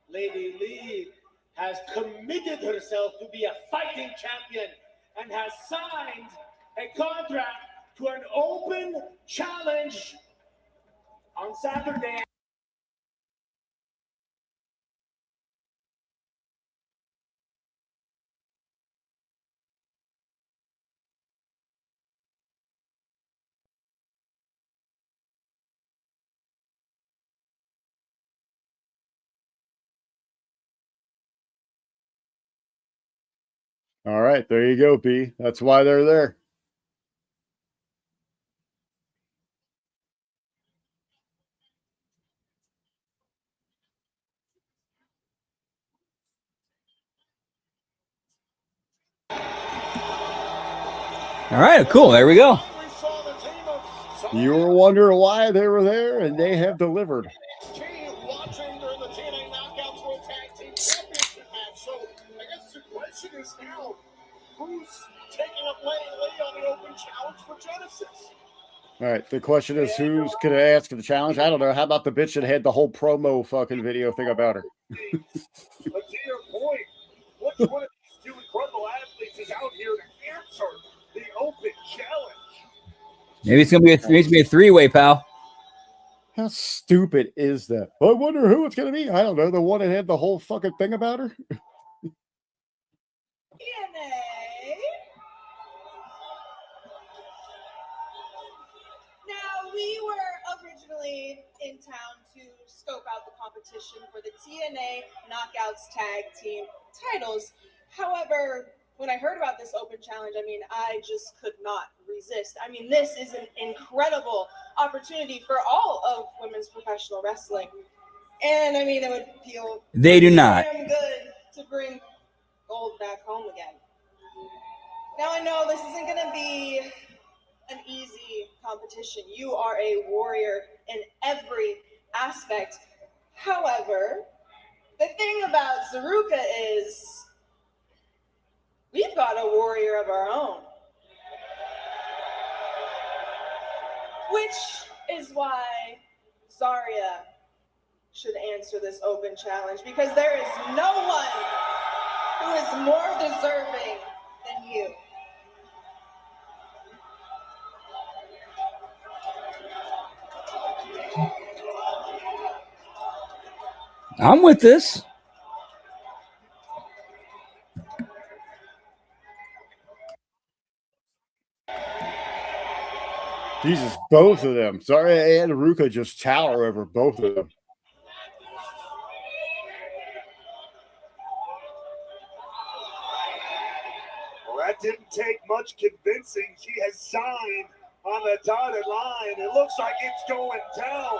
Lady Lee has committed herself to be a fighting champion and has signed a contract to an open challenge on Saturday. All right, there you go, P. That's why they're there. All right, cool. There we go. You were wondering why they were there, and they have delivered. Watching during the TNA Knockouts World Tag Team Championship match. So I guess the question is now, who's taking up Lady Lee on the open challenge for Genesis? All right, the question is who's going to ask for the challenge? I don't know. How about the bitch that had the whole promo fucking video thing about her? But to your point, which one of these two incredible athletes is out here to answer the open challenge? Maybe it's gonna be a three-way, pal. How stupid is that? I wonder who it's going to be. I don't know. The one that had the whole fucking thing about her? TNA. Now, we were originally in town to scope out the competition for the TNA Knockouts Tag Team titles. However, when I heard about this open challenge, I mean, I just could not resist. I mean, this is an incredible opportunity for all of women's professional wrestling. And I mean, it would feel They do not. damn good to bring gold back home again. Now, I know this isn't going to be an easy competition. You are a warrior in every aspect. However, the thing about Zaruka is we've got a warrior of our own. Which is why Zarya should answer this open challenge, because there is no one who is more deserving than you. I'm with this. Jesus, both of them. Sorry, and Ruka just tower over both of them. Well, that didn't take much convincing. She has signed on the dotted line. It looks like it's going down.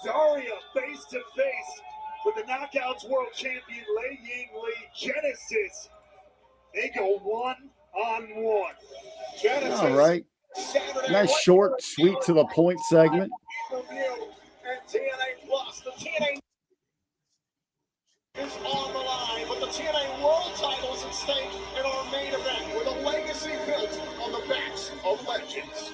Zarya face to face with the Knockouts World Champion Lei Yingli. Genesis. They go one-on-one. Genesis. All right. Nice, short, sweet to the point segment. And TNA Plus, the TNA is on the line, but the TNA World title is at stake in our main event with a legacy built on the backs of legends.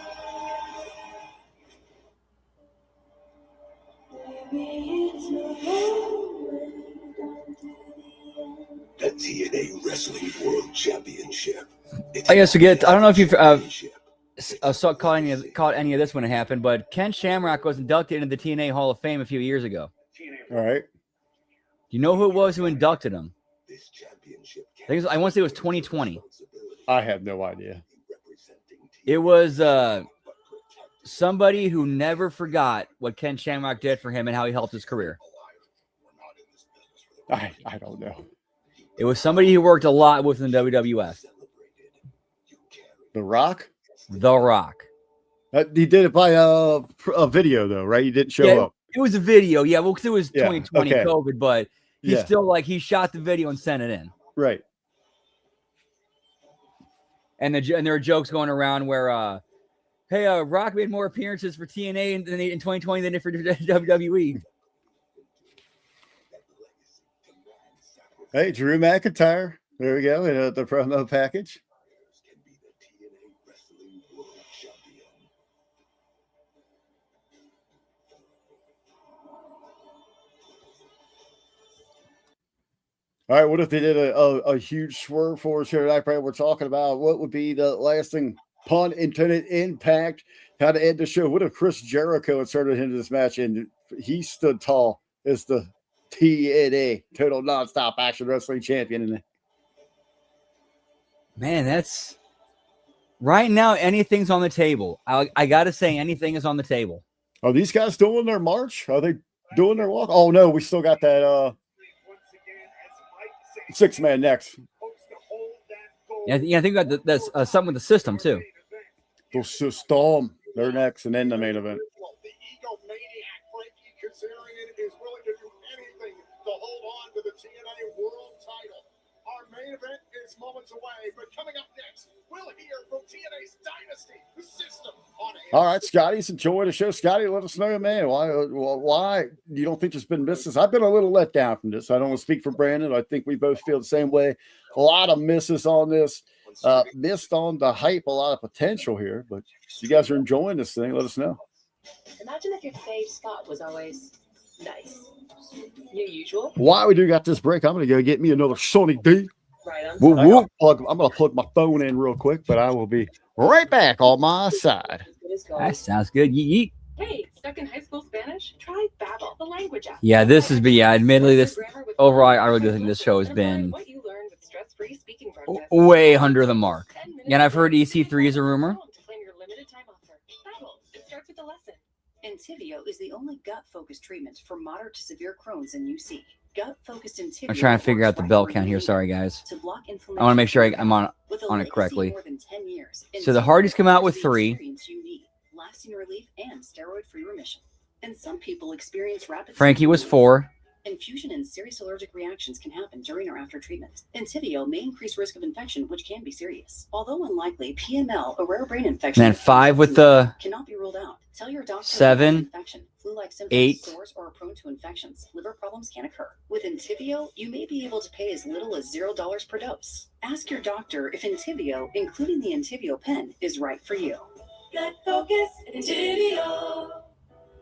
The TNA Wrestling World Championship. I guess I don't know if you've caught any of this when it happened, but Ken Shamrock was inducted into the TNA Hall of Fame a few years ago. All right. Do you know who it was who inducted him? I want to say it was 2020. I have no idea. It was somebody who never forgot what Ken Shamrock did for him and how he helped his career. I don't know. It was somebody who worked a lot with in WWF. The Rock? The Rock. He did it by a video, though, right? He didn't show up. It was a video. Yeah, well, because it was 2020 okay. COVID, but he still, he shot the video and sent it in. Right. And there are jokes going around where, hey, Rock made more appearances for TNA in 2020 than for WWE. Hey, Drew McIntyre. There we go. In the promo package. All right, what if they did a huge swerve for us here tonight? We're talking about what would be the lasting, pun intended, impact, how to end the show. What if Chris Jericho inserted into this match and he stood tall as the TNA, Total Nonstop Action Wrestling Champion? Man, that's right now. Anything's on the table. I gotta say, anything is on the table. Are these guys doing their march? Are they doing their walk? Oh no, we still got that 6-man next. Yeah, I think that's something with the system too. The system. They're next, and then the main event. The egomaniac Frankie Kazarian is willing to do anything to hold on to the TNA World title. Our main event is moments away, but coming up next, we'll hear from TNA's Dynasty, the system on air. All right, Scotty's enjoying the show. Scotty, let us know, man, why you don't think there's been misses? I've been a little let down from this. I don't want to speak for Brandon. I think we both feel the same way. A lot of misses on this. Missed on the hype, a lot of potential here, but you guys are enjoying this thing. Let us know. Imagine if your fave spot was always Nice. Your usual? While we do got this break, I'm going to go get me another Sonic D. Right on. I'm going to plug my phone in real quick, but I will be right back on my side. That sounds good. Yeet. Hey, stuck in high school Spanish? Try Babbel, the language app. Yeah, this has been, admittedly, this overall, I really do think this show has been way under the mark. And I've heard EC3 is a rumor. Entyvio is the only gut-focused treatment for moderate to severe Crohn's and UC. Gut-focused Entyvio. I'm trying to figure out the bell count here. Sorry, guys. I want to make sure I'm on it correctly. So the Hardys come out with 3. Lasting relief and steroid-free remission. And some people experience rapid. Frankie was 4. Infusion and serious allergic reactions can happen during or after treatment. Entyvio may increase risk of infection, which can be serious. Although unlikely, PML, a rare brain infection, And then 5 with the cannot be ruled out. Tell your doctor 7, infection, flu-like symptoms, 8. sores, or are prone to infections. Liver problems can occur. With Entyvio, you may be able to pay as little as $0 per dose. Ask your doctor if Entyvio, including the Entyvio pen, is right for you. Gut focus, Entyvio.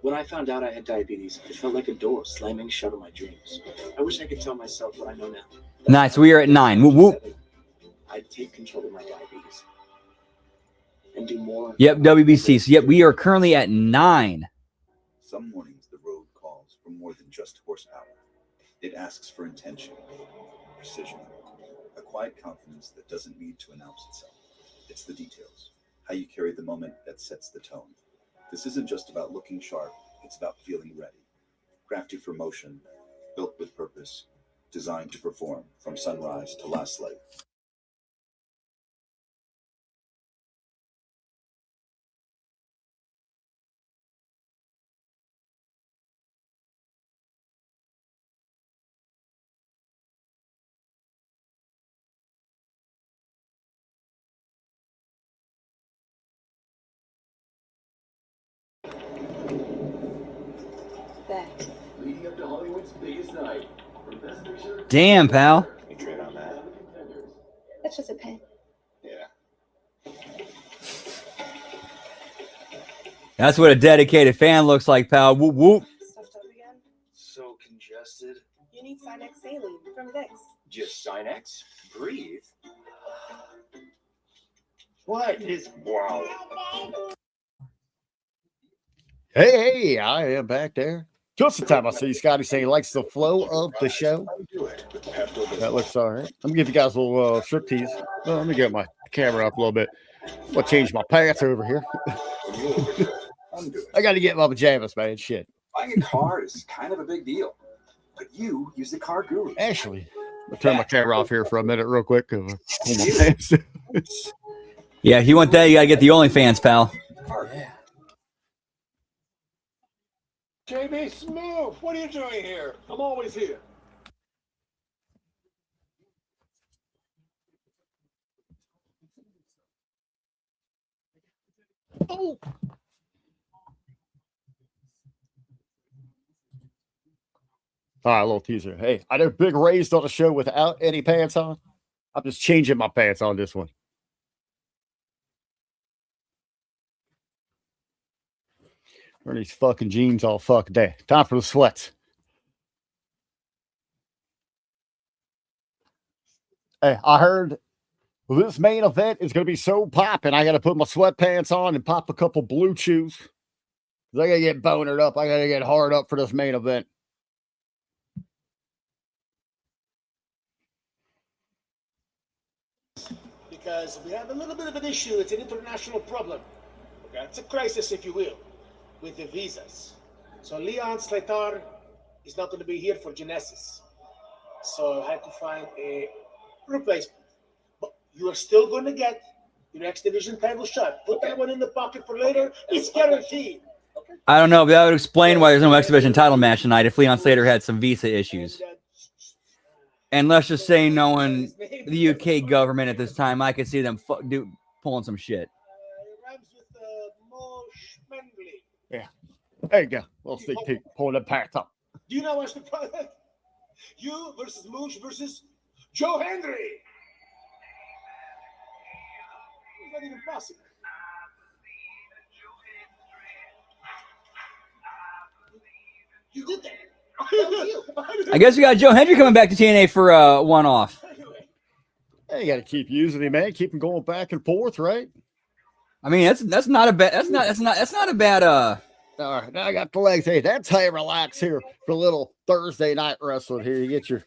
When I found out I had diabetes, it felt like a door slamming shut on my dreams. I wish I could tell myself what I know now. Nice. We are at 9. Whoop, whoop. I'd take control of my diabetes and do more. Yep, WBC. So, yep, we are currently at 9. Some mornings the road calls for more than just horsepower. It asks for intention, precision, a quiet confidence that doesn't need to announce itself. It's the details, how you carry the moment that sets the tone. This isn't just about looking sharp, it's about feeling ready. Crafted for motion, built with purpose, designed to perform from sunrise to last leg. Leading up to Hollywood's biggest night. Damn, pal. You trade on that? That's just a pen. Yeah. That's what a dedicated fan looks like, pal. Whoop, whoop. Stuffed up again? So congested. You need Sinex saline from Vicks. Just Sinex? Breathe. What is wow? Hey, I am back there. Just the time I see Scotty saying he likes the flow of the show. That looks all right. Let me give you guys a little striptease. Well, let me get my camera up a little bit. I'm going to change my pants over here. I got to get my pajamas, man. Shit. Buying a car is kind of a big deal, but you use the car guru. Actually, I'll turn my camera off here for a minute real quick. Pull my pants. Yeah, if you want that, you got to get the OnlyFans, pal. Yeah. JB Smooth, what are you doing here? I'm always here. Oh. All right, a little teaser. Hey, I did Big raised on the show without any pants on. I'm just changing my pants on this one. Wearing these fucking jeans all fucking day. Time for the sweats. Hey, I heard this main event is going to be so popping. I got to put my sweatpants on and pop a couple blue chews. I got to get bonered up. I got to get hard up for this main event. Because we have a little bit of an issue. It's an international problem. Okay? It's a crisis, if you will, with the visas. So Leon Slater is not going to be here for Genesis. So I had to find a replacement. But you are still going to get your X Division title shot. Put that one in the pocket for later. It's guaranteed. I don't know, but that would explain why there's no X Division title match tonight if Leon Slater had some visa issues. And let's just say, knowing the UK government at this time, I could see them pulling some shit. Yeah. There you go. Little sneak peek. Pulling the pack up. Do you know what's the problem? You versus Moosh versus Joe Hendry. It's not even possible. You did that. That was you. I guess we got Joe Hendry coming back to TNA for one off. Hey, you got to keep using him, man. Keep him going back and forth, right? I mean, that's not a bad. That's not a bad. All right, now I got the legs. Hey, that's how you relax here for a little Thursday night wrestling. Here, you get your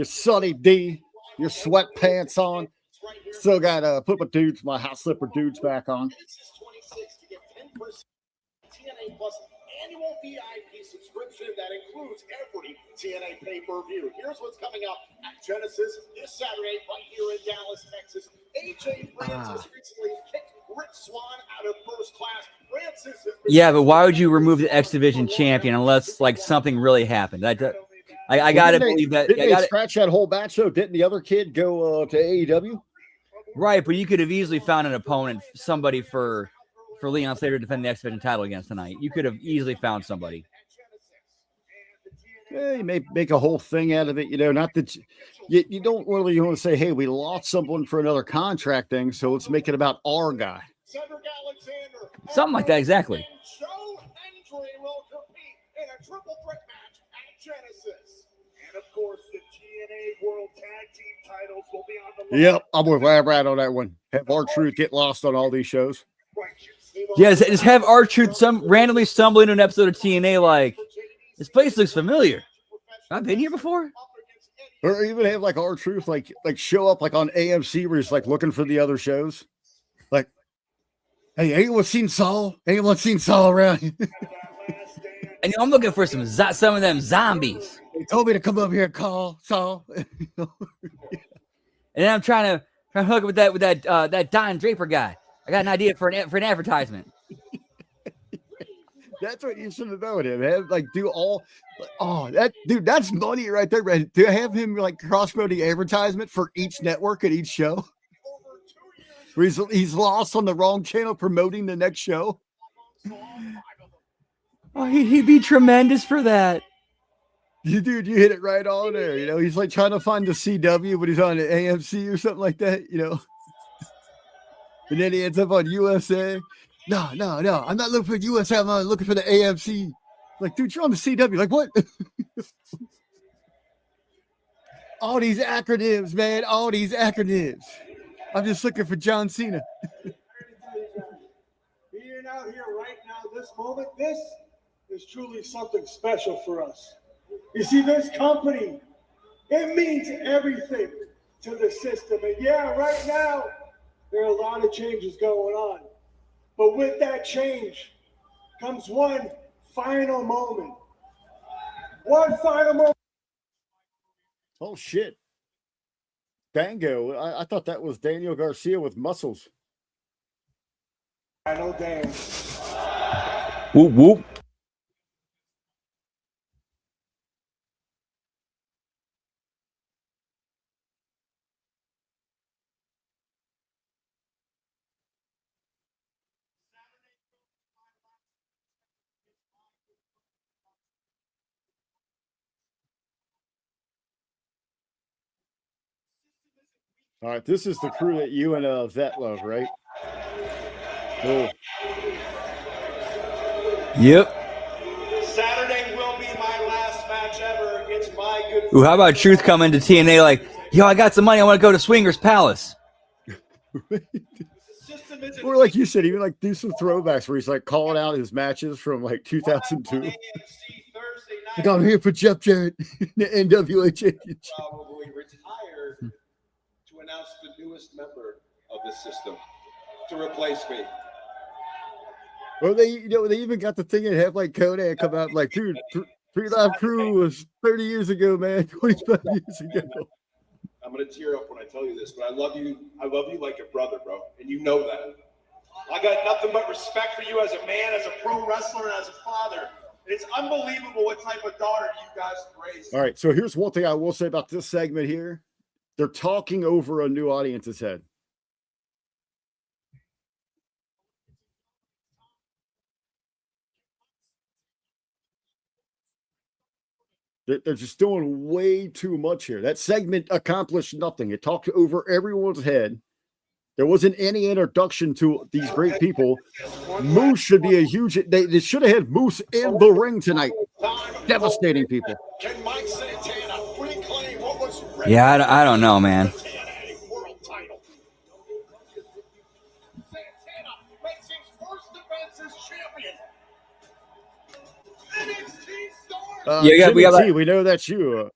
Sunny D, your sweatpants on. Still got put my house slipper dudes back on. TNA Plus annual VIP subscription that includes every TNA pay-per-view. Here's what's coming up at Genesis this Saturday right here in Dallas, Texas. AJ Francis recently kicked Rick Swan out of first class. Francis yeah, but why would you remove the X Division champion unless like something really happened? I gotta believe that. Didn't they scratch that whole match though? Didn't the other kid go to AEW? Right, but you could have easily found an opponent, somebody for Leon Slater to defend the X Division title against tonight. You could have easily found somebody. Yeah, you may make a whole thing out of it, not that you don't really want to say, hey, we lost someone for another contract thing, so let's make it about our guy. Something like that, exactly. Joe Hendry will compete in a triple threat match at Genesis. And of course, the TNA World Tag Team titles will be on the line. Yep, I'm with right on that one. Have R-Truth get lost on all these shows. Yeah, just have R-Truth randomly stumble into an episode of TNA like, this place looks familiar. I've been here before. Or even have like R-Truth like show up like on AMC where he's like looking for the other shows. Like, hey, anyone seen Saul? Anyone seen Saul around here? And I'm looking for some of them zombies. They told me to come up here and call Saul. And then I'm trying to hook up with that Don Draper guy. I got an idea for an advertisement. That's what you should have known him, man. Like, that's money right there, man. Do I have him like cross-promoting advertisement for each network at each show? Where he's lost on the wrong channel promoting the next show. Oh, he'd be tremendous for that. Dude, you hit it right on there. He's like trying to find the CW, but he's on the AMC or something like that, And then he ends up on USA. No. I'm not looking for USA. I'm not looking for the AMC. Like, dude, you're on the CW. Like, what? All these acronyms, man. All these acronyms. I'm just looking for John Cena. Being out here right now, this moment, this is truly something special for us. You see, this company, it means everything to the system. And yeah, right now, there are a lot of changes going on. But with that change comes one final moment. One final moment. Oh, shit. Dango. I thought that was Daniel Garcia with muscles. Final dance. Whoop, whoop. All right, this is the crew that you and Vet love, right? Oh. Yep. Saturday will be my last match ever. It's my good. Ooh, how about Truth coming to TNA like, yo, I got some money. I want to go to Swingers Palace. Or like you said, even like do some throwbacks where he's like calling out his matches from like 2002. Like, I'm here for Jeff Jarrett, the NWA Championship. Probably retired to announce the newest member of the system to replace me. Well, they even got the thing and have like Conan come out like, dude, Three Live Crew was 30 years ago, man, 25 years ago. I'm gonna tear up when I tell you this, but I love you like a brother, bro, and you know that. I got nothing but respect for you as a man, as a pro wrestler, and as a father. It's unbelievable what type of daughter you guys raised. All right, so here's one thing I will say about this segment here. They're talking over a new audience's head. They're just doing way too much here. That segment accomplished nothing. It talked over everyone's head. There wasn't any introduction to these great people. Moose should be a huge. They should have had Moose in the ring tonight. Devastating people. Can Mike Santana reclaim what was Yeah, I don't know, man. TNA World Title? Santana makes his first defense as champion. NXT star. We know that's you.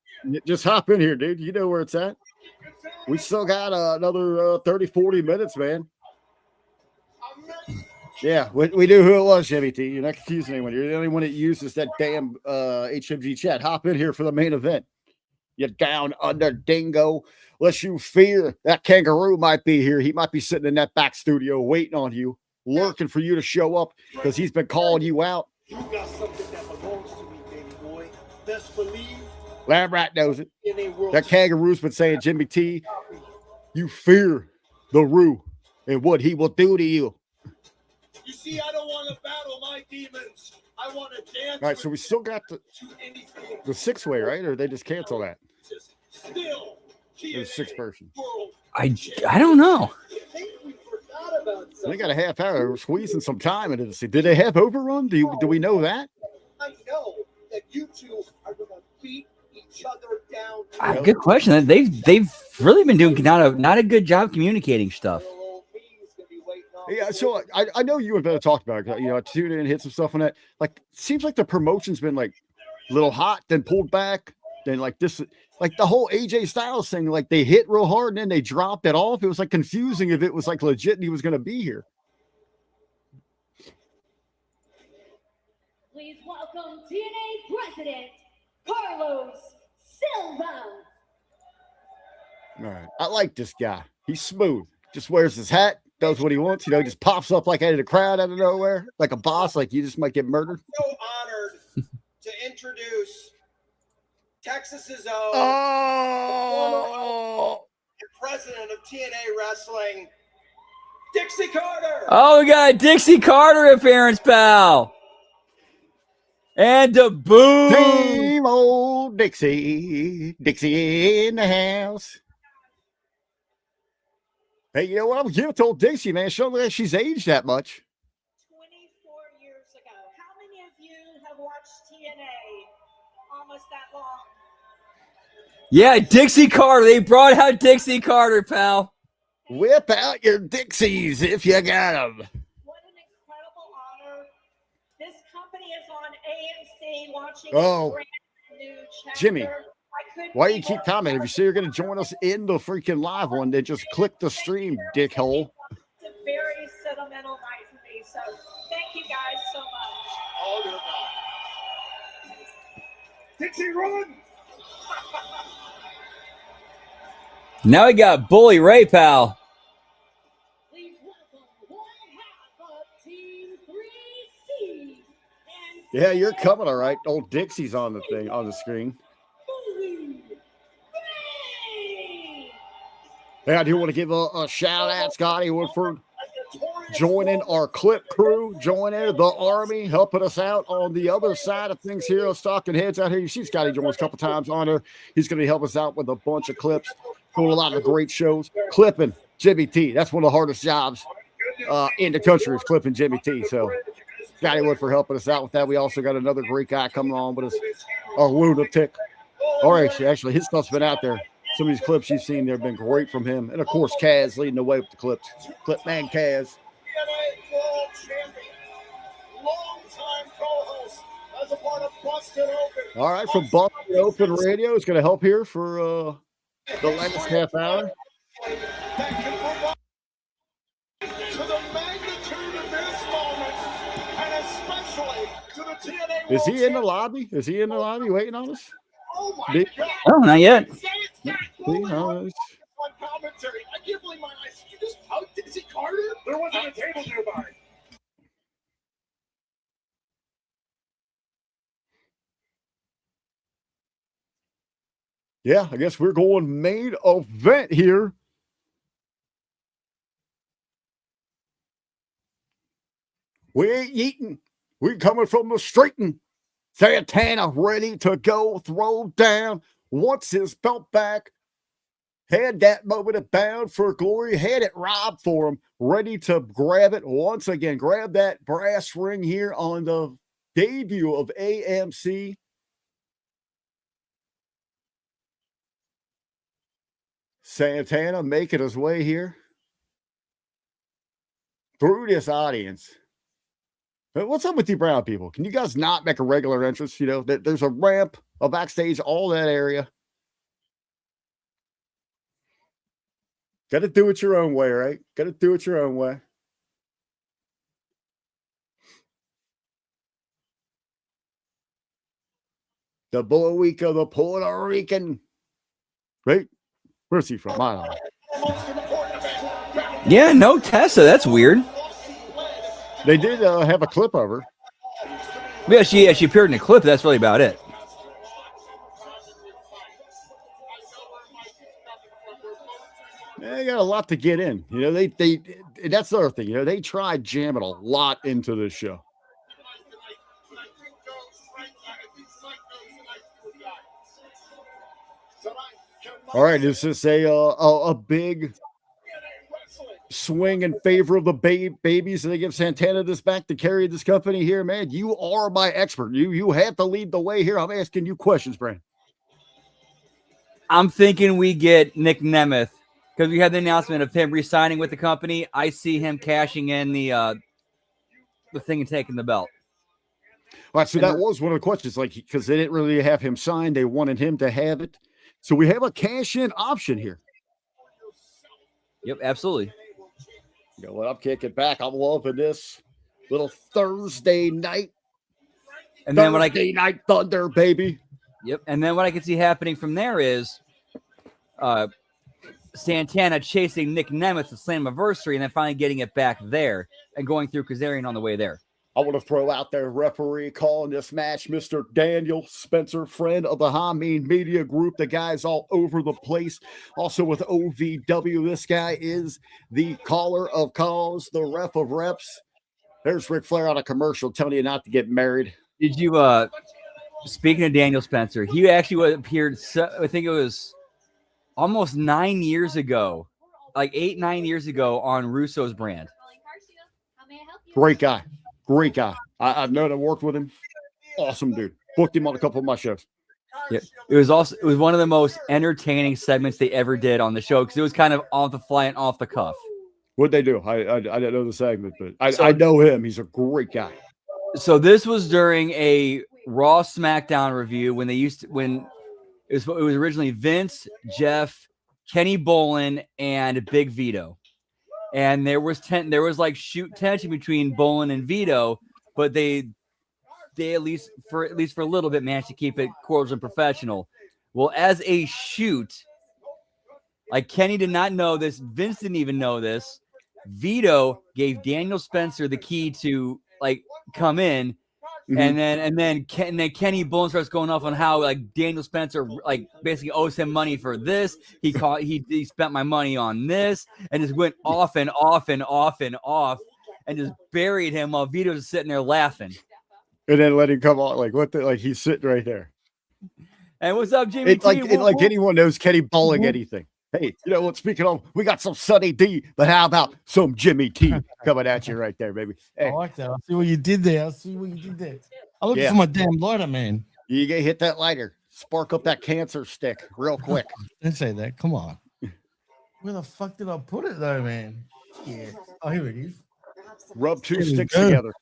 Just hop in here, dude. You know where it's at. We still got another 30, 40 minutes, man. Yeah, we knew who it was, Chevy T. You're not confusing anyone. You're the only one that uses that damn HMG chat. Hop in here for the main event. You down under dingo. Lest you fear that kangaroo might be here. He might be sitting in that back studio waiting on you, lurking for you to show up because he's been calling you out. You got something that belongs to me, baby boy. Best believe. Lab Rat knows it. That kangaroo's been saying, Jimmy T, you fear the Roo and what he will do to you. You see, I don't want to battle my demons. I want to dance. All right, so we still got the six-way, right? Or they just cancel that? Still, There's 6-person. I don't know. They got a half hour. We're squeezing some time into this. Did they have overrun? Do we know that? I know that you two are going to beat each other down. Good question. They've really been doing not a good job communicating stuff. Yeah, so I know you and Ben talked about it. You know, I tuned in and hit some stuff on that. Like, seems like the promotion's been like a little hot, then pulled back, then like this, like the whole AJ Styles thing. Like they hit real hard and then they dropped it off. It was like confusing if it was like legit and he was going to be here. Please welcome TNA President Carlos Silva. All right, I like this guy. He's smooth. Just wears his hat. Does what he wants, you know, just pops up like out of the crowd out of nowhere, like a boss, like you just might get murdered. So honored to introduce Texas's own president of TNA Wrestling, Dixie Carter. Oh, we got a Dixie Carter appearance, pal. And the boom. Same old Dixie. Dixie in the house. Hey, you know what? I'm giving it to old Dixie, man. She don't look like she's aged that much. 24 years ago. How many of you have watched TNA almost that long? Yeah, Dixie Carter. They brought out Dixie Carter, pal. Whip out your Dixies if you got them. What an incredible honor. This company is on AMC launching Oh, a brand new chapter. Jimmy, why do you keep commenting? If you say you're going to join us in the freaking live one, then just click the stream, dickhole. It's a very sentimental night for me. So thank you guys so much. Oh, you're not. Dixie, run! Now we got Bully Ray, pal. Please welcome one half of Team 3C. Yeah, you're coming, all right. Old Dixie's on the thing, on the screen. Hey, I do want to give a shout out, Scotty Woodford, joining our clip crew, joining the Army, helping us out on the other side of things here on Stocking Heads out here. You see Scotty join us a couple times on there. He's going to help us out with a bunch of clips, doing a lot of great shows. Clipping Jimmy T. That's one of the hardest jobs in the country is clipping Jimmy T. So Scotty Woodford helping us out with that. We also got another great guy coming on with us, a lunatic. All right, actually, his stuff's been out there. Some of these clips you've seen there have been great from him. And, of course, Kaz leading the way with the clips. Clip man Kaz. All right, from Busted Open Radio. It's going to help here for the last half hour. Is he in the lobby? Is he in the lobby waiting on us? Oh, not yet. Commentary. I can't believe my eyes. Did you just hug Dixie Carter? There wasn't a table nearby. Yeah, I guess we're going main event here. We ain't eating. We coming from the streeting. Santana ready to go throw down. Wants his belt back. Had that moment of bound for glory, had it robbed for him, ready to grab it once again. Grab that brass ring here on the debut of AMC. Santana making his way here through this audience. But what's up with you brown people? Can you guys not make a regular entrance? You know, there's a ramp, a backstage, all that area. Got to do it your own way, right? Got to do it your own way. The Boica, the Puerto Rican. Right? Where's he from? I don't know. Yeah, no Tessa. That's weird. They did have a clip of her. Yeah, she appeared in a clip. That's really about it. They got a lot to get in. You know, they that's the other thing. You know, they tried jamming a lot into this show. All right, is this a big swing in favor of the babies, and they give Santana this back to carry this company here, man? You are my expert. You have to lead the way here. I'm asking you questions, Brand. I'm thinking we get Nick Nemeth because we had the announcement of him re-signing with the company. I see him cashing in the thing and taking the belt. All right, so that was one of the questions, like, because they didn't really have him signed. They wanted him to have it. So we have a cash-in option here. Yep, absolutely. You know what? I'm kicking back. I'm loving this little Thursday night. And then Thursday night thunder, baby. Yep. And then what I can see happening from there is Santana chasing Nick Nemeth to Slammiversary and then finally getting it back there and going through Kazarian on the way there. I want to throw out their referee calling this match, Mr. Daniel Spencer, friend of the Hameen Media Group. The guy's all over the place. Also with OVW, this guy is the caller of calls, the ref of reps. There's Ric Flair on a commercial telling you not to get married. Did you, speaking of Daniel Spencer, he actually appeared, I think it was almost 9 years ago, like 8-9 years ago on Russo's brand. Great guy. Great guy. I've known and worked with him. Awesome dude. Booked him on a couple of my shows. Yeah, it was one of the most entertaining segments they ever did on the show because it was kind of off the fly and off the cuff. What'd they do? I didn't know the segment, but I know him. He's a great guy. So this was during a Raw SmackDown review when it was originally Vince, Jeff, Kenny Bolin, and Big Vito. And there was like shoot tension between Bolin and Vito, but they at least for a little bit managed to keep it cordial and professional. Well, as a shoot, like Kenny did not know this, Vince didn't even know this. Vito gave Daniel Spencer the key to like come in. Mm-hmm. and then Kenny Bolin starts going off on how like Daniel Spencer like basically owes him money for this. He spent my money on this, and just went off and off and off and off, and just buried him while Vito's just sitting there laughing. And then let him come on like he's sitting right there. And what's up, Jimmy? It's like anyone knows Kenny Bolling anything. Hey, you know what? Speaking of, we got some Sunny D, but how about some Jimmy T coming at you right there, baby? Hey. I like that. I see what you did there. I'm looking for my damn lighter, man. You get hit that lighter, spark up that cancer stick real quick. Didn't say that. Come on. Where the fuck did I put it though, man? Yeah. Oh, here it is. Rub two sticks together.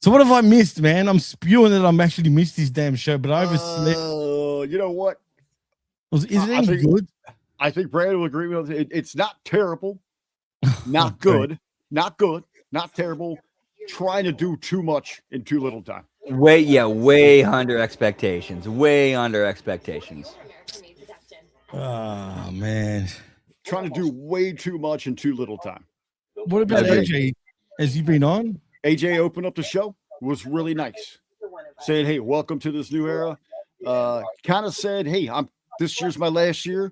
So what have I missed, man? I'm spewing that I'm actually missed this damn show, but I overslept. You know what? Is it any good? I think Brad will agree with it. It's not terrible, not good, not terrible. Trying to do too much in too little time. Way under expectations. Oh man, trying to do way too much in too little time. What about AJ? Has he been on? AJ opened up the show. It was really nice. Saying, "Hey, welcome to this new era." Kind of said, "Hey, this year's my last year.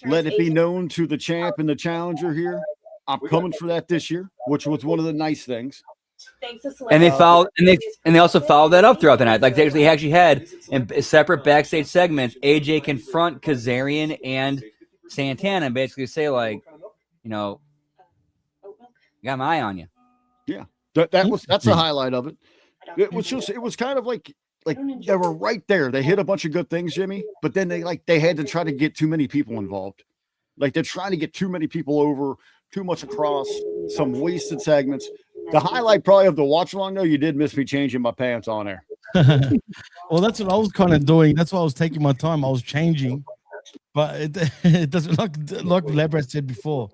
Let it be known to the champ and the challenger here. I'm coming for that this year," which was one of the nice things. And they also followed that up throughout the night. Like they actually had in separate backstage segments, AJ confront Kazarian and Santana and basically say, like, you know, got my eye on you. Yeah, that's the highlight of it. It was kind of like they were right there. They hit a bunch of good things, Jimmy, but then they had to try to get too many people involved. Like they're trying to get too many people over, too much across, some wasted segments. The highlight probably of the watch along though, you did miss me changing my pants on there. Well, that's what I was kind of doing. That's why I was taking my time. I was changing, but it doesn't like Labrat said before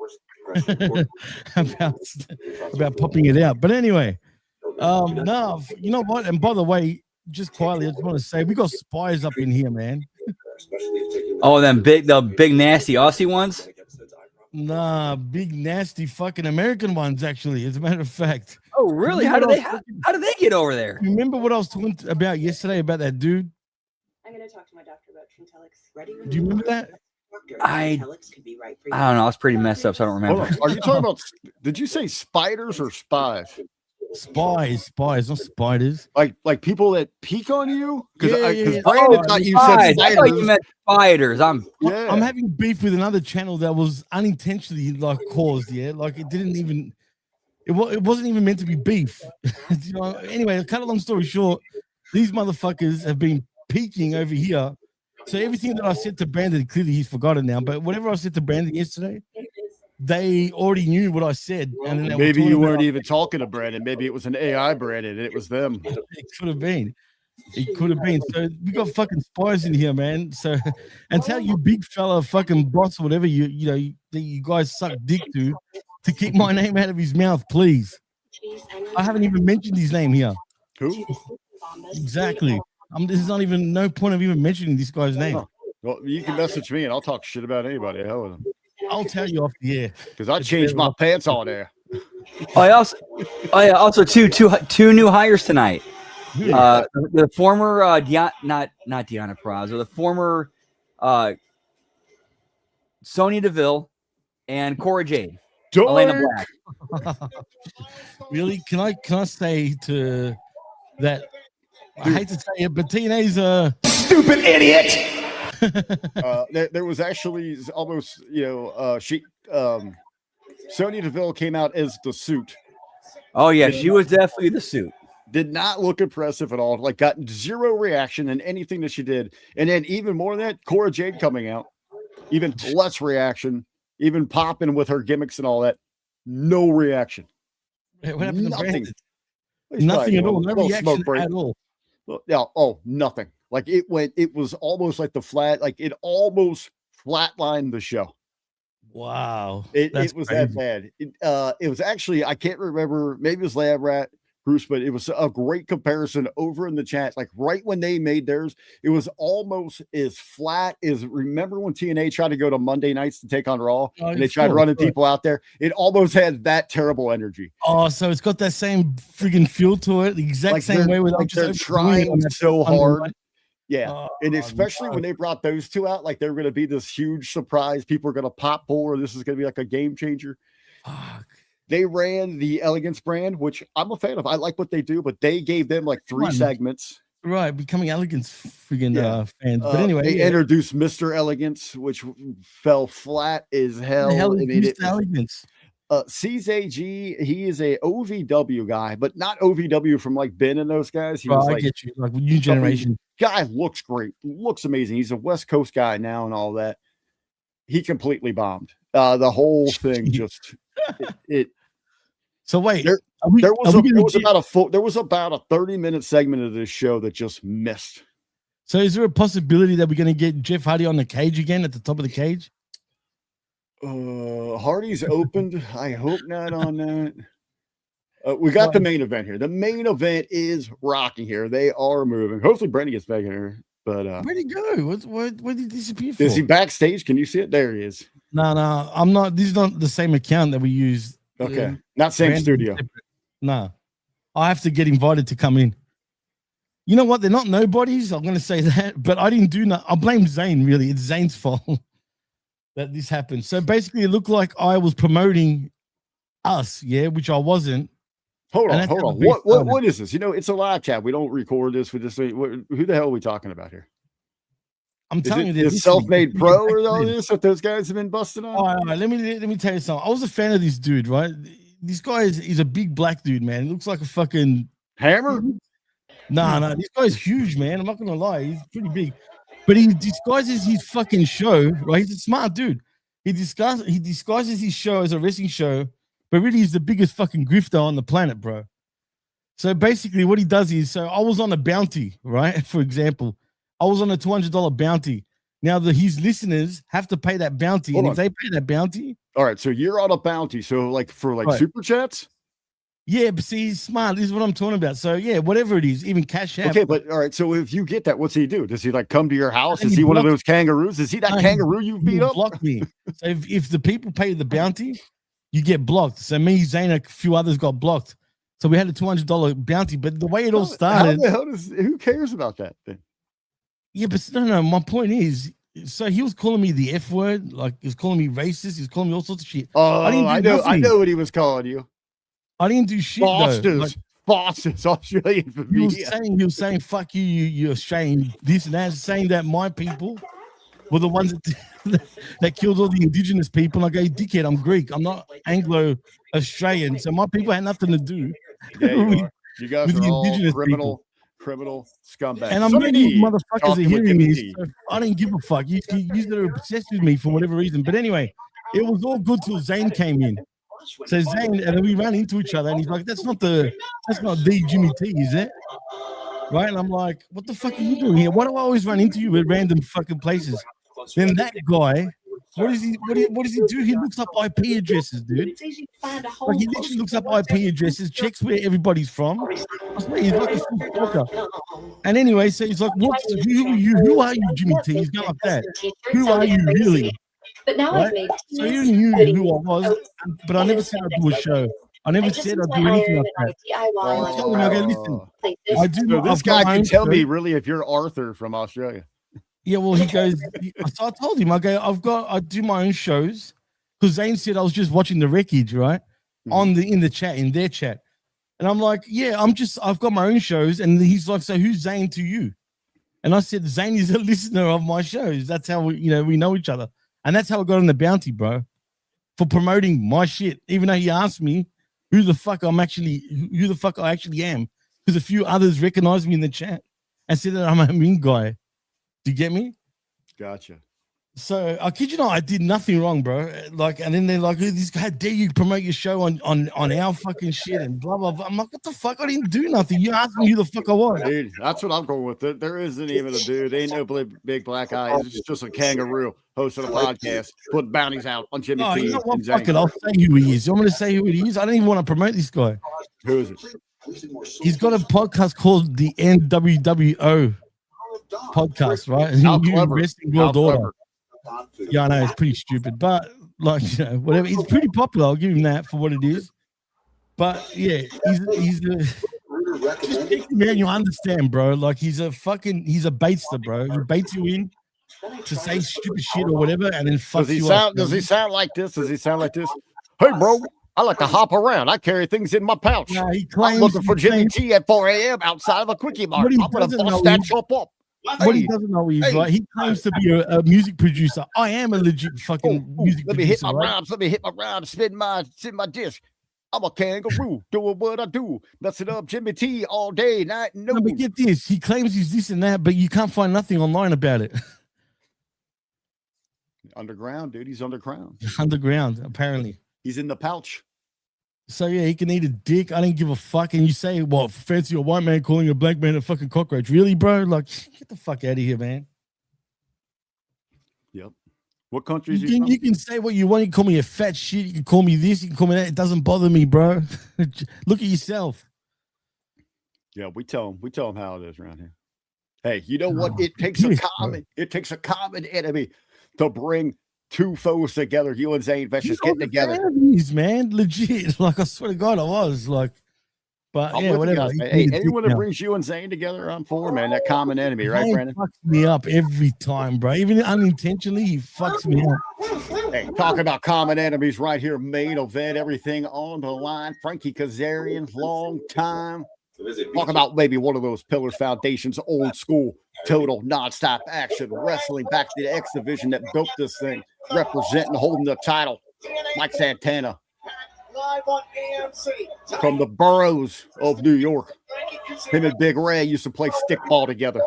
about popping it out. But anyway, no, you know what? And by the way, just quietly, I just want to say we got spies up in here, man. Oh, the big nasty Aussie ones. Nah, big nasty fucking American ones. Actually, as a matter of fact. Oh, really? How do they get over there? Remember what I was talking about yesterday about that dude? I'm going to talk to my doctor about Trintellix. Do you remember that? I don't know. I was pretty messed up, so I don't remember. Are you talking about? Did you say spiders or spies? Spies, not spiders. Like people that peek on you? Because Yeah. Brandon thought you said spiders. I thought you meant spiders. I'm having beef with another channel that was unintentionally like caused. Yeah, like it didn't even. It wasn't even meant to be beef. You know, anyway, to cut a long story short, these motherfuckers have been peeking over here. So everything that I said to Brandon, clearly he's forgotten now. But whatever I said to Brandon yesterday, they already knew what I said. And then maybe you weren't even talking to Brandon. Maybe it was an AI Brandon. It was them. It could have been. It could have been. So we got fucking spies in here, man. So and tell you big fella, fucking boss, whatever you guys suck dick to keep my name out of his mouth, please. I haven't even mentioned his name here. Who? Exactly. There's not even no point of even mentioning this guy's name. Well, you can message me and I'll talk shit about anybody. Hell with them. I'll tell you off the air because I changed my pants on there. Also two new hires tonight. The former not Deanna Peraza, the former Sonya Deville and Cora Jade. Elena Black. Really? Can I say to that? I hate to say it, but TNA's a stupid idiot. There was actually almost, Sonya Deville came out as the suit. Oh yeah, she was definitely the suit. Did not look impressive at all. Like got zero reaction in anything that she did, and then even more than that, Cora Jade coming out, even less reaction. Even popping with her gimmicks and all that, no reaction. What happened to nothing. Nothing at all. No reaction at all. Yeah. Oh, nothing. Like it was almost like it almost flatlined the show. Wow. It was crazy. That bad. It was actually, I can't remember, maybe it was Lab Rat, Bruce, but it was a great comparison over in the chat. Like right when they made theirs, it was almost as flat as, remember when TNA tried to go to Monday nights to take on Raw and they tried running people out there? It almost had that terrible energy. Oh, so it's got that same freaking feel to it, the exact like same way without they're trying so hard. Yeah. And especially when they brought those two out, like they were going to be this huge surprise. People are going to pop for. This is going to be like a game changer. Fuck. They ran the Elegance brand, which I'm a fan of. I like what they do, but they gave them like 3 segments. Right, becoming Elegance freaking fans. But anyway, they introduced Mr. Elegance, which fell flat as hell. The hell is Mr. Elegance? CZG, he is a OVW guy, but not OVW from like Ben and those guys. He was I get you, like new generation. Guy looks great, looks amazing. He's a West Coast guy now and all that. He completely bombed. The whole thing just it. So wait, there was about a 30-minute segment of this show that just missed. So is there a possibility that we're going to get Jeff Hardy on the cage again at the top of the cage? Hardy's opened. I hope not on that. We got the main event here. The main event is rocking here. They are moving. Hopefully Brandon gets back in here. But where'd he go? Where did he disappear for? Is he backstage? Can you see it? There he is. No, I'm not. This is not the same account that we use. Okay, not same studio. No, I have to get invited to come in. You know what? They're not nobodies. I'm going to say that, but I didn't do no. I blame Zane. Really, it's Zane's fault that this happened. So basically, it looked like I was promoting us, which I wasn't. Hold on. What is this? You know, it's a live chat. We don't record this. We just who the hell are we talking about here? I'm Is telling it you, they're the self-made listening. pro or all this that those guys have been busting on? All right, let me tell you something. I was a fan of this dude, right? This guy he's a big black dude, man. He looks like a fucking hammer. Nah, this guy's huge, man. I'm not gonna lie, he's pretty big. But he disguises his fucking show, right? He's a smart dude. He disguises his show as a wrestling show, but really he's the biggest fucking grifter on the planet, bro. So basically, what he does is, so I was on a bounty, right? For example, I was on a $200 bounty. Now his listeners have to pay that bounty, Hold and on. if they pay that bounty, all right. So you're on a bounty. So like for like Right. super chats. Yeah, but see, he's smart. This is what I'm talking about. So yeah, whatever it is, even cash app. Okay, but all right. So if you get that, what's he do? Does he like come to your house? And Is he he one of blocks- those kangaroos? Is he that No, kangaroo you he beat will up? block me. So if the people pay the bounty, you get blocked. So me, Zane, a few others got blocked. So we had a $200 bounty. But the way it all started, How the hell who cares about that then? yeah, but no. My point is, so he was calling me the F word, like he was calling me racist. He was calling me all sorts of shit. Oh, I know nothing. what he was calling you. I didn't do shit. Though. Like, Boston's Australian for he me. was saying, fuck you, you're Australian, this and that, saying that my people were the ones that killed all the indigenous people. I go, dickhead, I'm Greek. I'm not Anglo-Australian. So my people had nothing to do Yeah, you with, are. You guys with are the all indigenous criminal scumbags. And I'm Somebody not you need motherfuckers talking are with hearing Jimmy this. D. So I didn't give a fuck. You are obsessed with me for whatever reason. But anyway, it was all good till Zane came in. So Zane, and then we ran into each other, and he's like, "That's not the Jimmy T, is it?" Right? And I'm like, "What the fuck are you doing here? Why do I always run into you at random fucking places?" Then that guy, what does he do? He looks up IP addresses, dude. Like he literally looks up IP addresses, checks where everybody's from. I swear, he's like a full stalker. And anyway, so he's like, who are you, Jimmy T? He's going like that. Who are you really? But now Right? I've made So you knew who I was, but I never said I'd do a show. I never said I'd do anything like that. I told him, I go, listen, I do. So this I've got guy my can own tell show. me really if you're Arthur from Australia. Yeah, well, he goes. So I told him, I do my own shows because Zane said I was just watching the wreckage, right, in their chat, and I'm like, yeah, I've got my own shows, and he's like, so who's Zane to you? And I said, Zane is a listener of my shows. That's how we know each other, and that's how I got on the bounty, bro, for promoting my shit. Even though he asked me who the fuck I actually am, because a few others recognized me in the chat and said that I'm a mean guy. Do you get me? Gotcha. So I kid you not, I did nothing wrong, bro. Like, and then they're like, "This guy, dare you promote your show on our fucking shit and blah blah blah." I'm like, "What the fuck? I didn't do nothing. You asked me who the fuck I was." Dude, that's what I'm going with. There isn't even a dude. Ain't no big black eyes. It's just a kangaroo hosting a podcast, putting bounties out on Jimmy Oh, T. you know what? and Zane. Fuck it, I'll say who he is. You want me to say who he is? I don't even want to promote this guy. Who is it? He's got a podcast called the NWWO podcast, right? How New clever. Wrestling How World Order. clever. Yeah, I know it's pretty stupid, but like, whatever. He's pretty popular. I'll give him that for what it is. But yeah, he's a man. You understand, bro? Like he's a baitster, bro. He baits you in to say stupid shit or whatever, and then fucks Does he you sound? up. Does he sound like this? Does he sound like this? Hey, bro, I like to hop around. I carry things in my pouch. Nah, he I'm claims- looking for he Jimmy claims- T at 4 a.m. outside of a quickie mart. What he I'm gonna doesn't bust know that is- shop up. What he doesn't know is, right? He claims to be a music producer. I am a legit fucking music Let me hit producer. my Right? rhymes. Let me hit my rhymes. Spin my disc. I'm a kangaroo doing what I do. Messing up Jimmy T all day, night and No, noon. but get this. He claims he's this and that, but you can't find nothing online about it. Underground, dude. He's underground. Underground, apparently. He's in the pouch. So yeah, he can eat a dick. I didn't give a fuck. And you say, "Well, fancy a white man calling a black man a fucking cockroach?" Really, bro? Like, get the fuck out of here, man. Yep. What country is he You from? can say what you want. You can call me a fat shit. You can call me this. You can call me that. It doesn't bother me, bro. Look at yourself. Yeah, we tell him how it is around here. Hey, you know what? It takes a common enemy to bring two foes together. You and Zane Vicious getting together. These man, legit. Like I swear to God, I was like, but I'm yeah, with you whatever. guys, He man. can Hey, eat a anyone dick that now. brings you and Zane together, I'm for, man. That common enemy, right, Zane Brandon? fucks me up every time, bro. Even unintentionally, he fucks me up. Hey, talk about common enemies right here. Main event, everything on the line. Frankie Kazarian, long time. Talk about maybe one of those Pillars Foundation's old school total nonstop action wrestling back to the X division that built this thing, representing, holding the title. Mike Santana Live on AMC. from the boroughs of New York. Him and Big Ray used to play stickball together.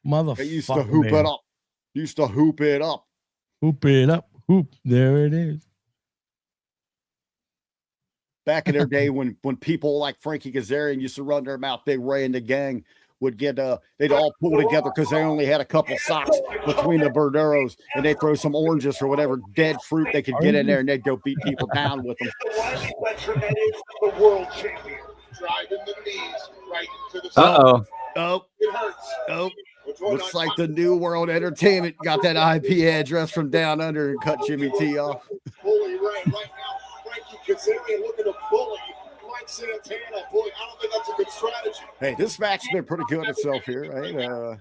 Motherfucker. They used to hoop it up. Used to hoop it up. Hoop it up. Hoop. There it is. Back in their day when people like Frankie Kazarian used to run their mouth, Big Ray and the gang would get they'd all pull together because they only had a couple socks between the Verduros, and they'd throw some oranges or whatever dead fruit they could get in there, and they'd go beat people down with them. The world champion. Driving the knees right into the Oh. It hurts. Oh. Looks like the New World Entertainment got that IP address from down under and cut Jimmy T off. Bully right now. Frankie Kazarian looking to bully Mike Santana. Boy, I don't think that's a good strategy. Hey, this match has been pretty good itself here, right?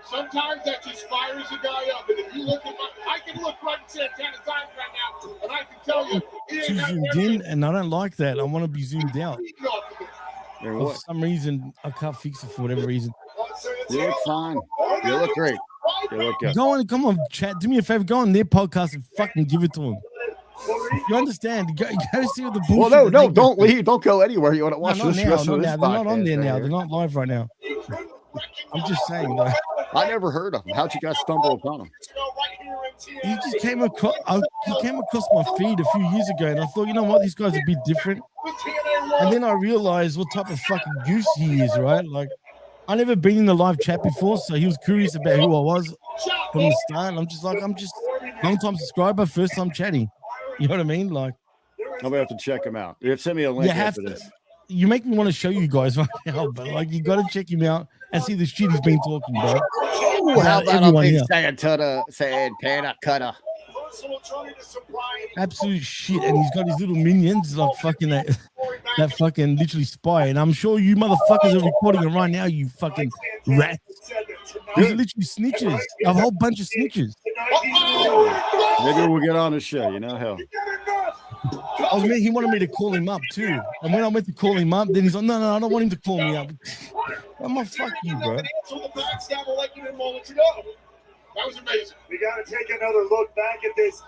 Sometimes that just fires a guy up. And if you look at I can look right at Santana's eyes right now, and I can tell you, Too zoomed in, and I don't like that. I want to be zoomed out. For some reason, I can't fix it for whatever reason. You look fine. You look great. You look good. Go on, come on, chat. Do me a favor. Go on their podcast and fucking give it to them. You understand? You gotta see what the bullshit. Well, no, don't leave. Don't go anywhere. You want to watch No, this rest of this They're not on there podcast now. right They're here. not live right now. I'm just saying, though. I never heard of them. How'd you guys stumble upon them? He just came across. He came across my feed a few years ago, and I thought, you know what, these guys are a bit different. And then I realized what type of fucking goose he is, right? Like, I never been in the live chat before, so he was curious about who I was from the start. And I'm just long time subscriber, first time chatting. You know what I mean? Like, I'm gonna have to check him out. Yeah, send me a link after this. You make me want to show you guys right now, but like, you got to check him out and see the shit he's been talking about. Ooh, how about a big Santana cutter? Absolute shit, and he's got his little minions like fucking that fucking literally spy. And I'm sure you motherfuckers are recording it right now. You fucking rats. These are literally snitches. A whole bunch of snitches. Maybe we'll get on the show. You know, hell. He wanted me to call him up too. And when I went to call him up, then he's like, no, I don't want him to call me up. I'm like, fuck you, bro. That was amazing. We got to take another look back at this.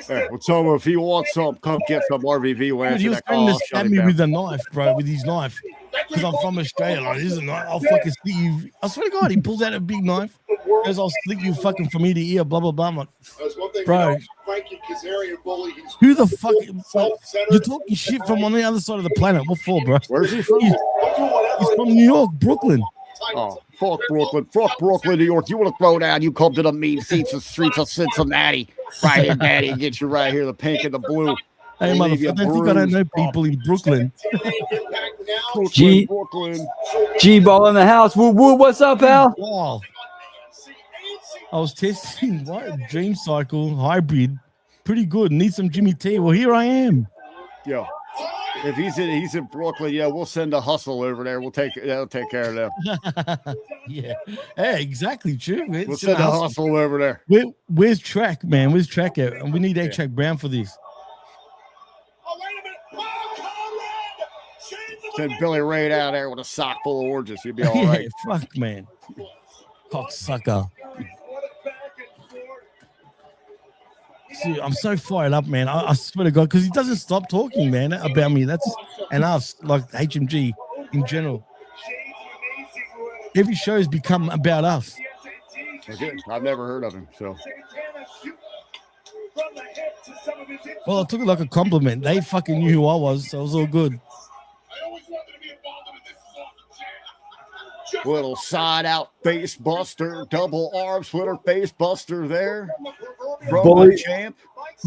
Hey, well, tell him if he wants some, come get some RVV land. He was trying to stab me with a knife, bro, with his knife. Because I'm from Australia. Like, this is a knife. I'll fucking slit you. I swear to God, he pulls out a big knife. Goes, I'll slit you fucking from ear to ear, blah, blah, blah. I'm like, bro, who the fuck? You're talking shit from on the other side of the planet. What for, bro? Where's he from? He's from New York, Brooklyn. Oh, fuck Brooklyn, New York. You want to throw down? You come to the mean seats and streets of Cincinnati. Right here, Daddy. Get you right here, the pink and the blue. Hey, motherfucker, I don't think I don't know people in Brooklyn. G-Ball in the house. Woo woo. What's up, pal? Wow. I was testing Dream Cycle Hybrid. Pretty good. Need some Jimmy T. Well, here I am. Yo. If he's in Brooklyn, yeah, we'll send a hustle over there. That'll take care of them. Yeah. Hey, exactly true. We'll send a hustle over there. Where's Track, man? Where's Track at? And we need A-Track Brown for this. Send Billy Ray down there with a sock full of oranges. You'll be all right. Fuck, man. Cocksucker. See, I'm so fired up, man. I swear to God, because he doesn't stop talking, man, about me. And us, like HMG in general. Every show has become about us. Okay. I've never heard of him, so. Well, I took it like a compliment. They fucking knew who I was, so it was all good. Little side out face buster, double arm splitter face buster there. From the champ.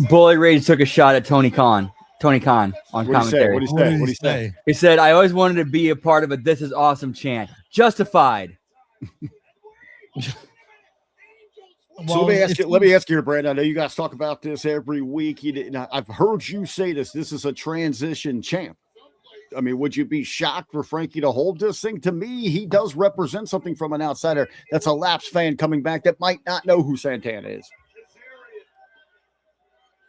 Bully Rage took a shot at Tony Khan on commentary. What did he say? He said, I always wanted to be a part of a This Is Awesome chant. Justified. So let me ask you, Brandon. I know you guys talk about this every week. I've heard you say this. This is a transition champ. I mean, would you be shocked for Frankie to hold this thing? To me, he does represent something from an outsider. That's a Laps fan coming back that might not know who Santana is.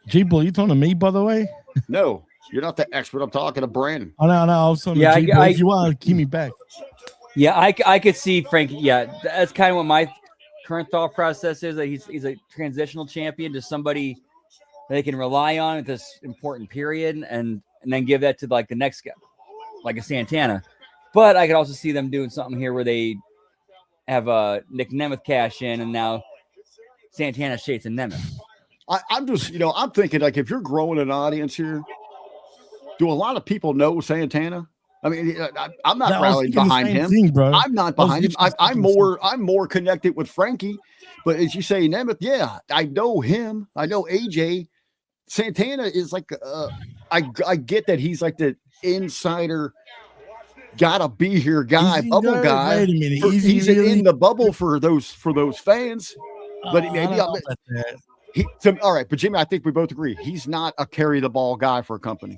G-Bull, you talking to me, by the way? No. You're not the expert. I'm talking to Brandon. I know. I was talking to G, but if you want to keep me back. Yeah, I could see Frankie. Yeah, that's kind of what my current thought process is. That he's a transitional champion to somebody they can rely on at this important period, and then give that to like the next guy, like a Santana. But I could also see them doing something here where they have Nick Nemeth cash in, and now Santana shades and Nemeth. I'm just, I'm thinking like if you're growing an audience here, do a lot of people know Santana? I mean, I'm not rallying behind him. Bro. I'm not behind him. I'm more connected with Frankie. But as you say, Nemeth, yeah, I know him. I know AJ. Santana is like, I get that he's like the insider, gotta be here guy, bubble guy. Wait a minute. He's in the bubble for those fans. But maybe all right. But Jimmy, I think we both agree he's not a carry the ball guy for a company.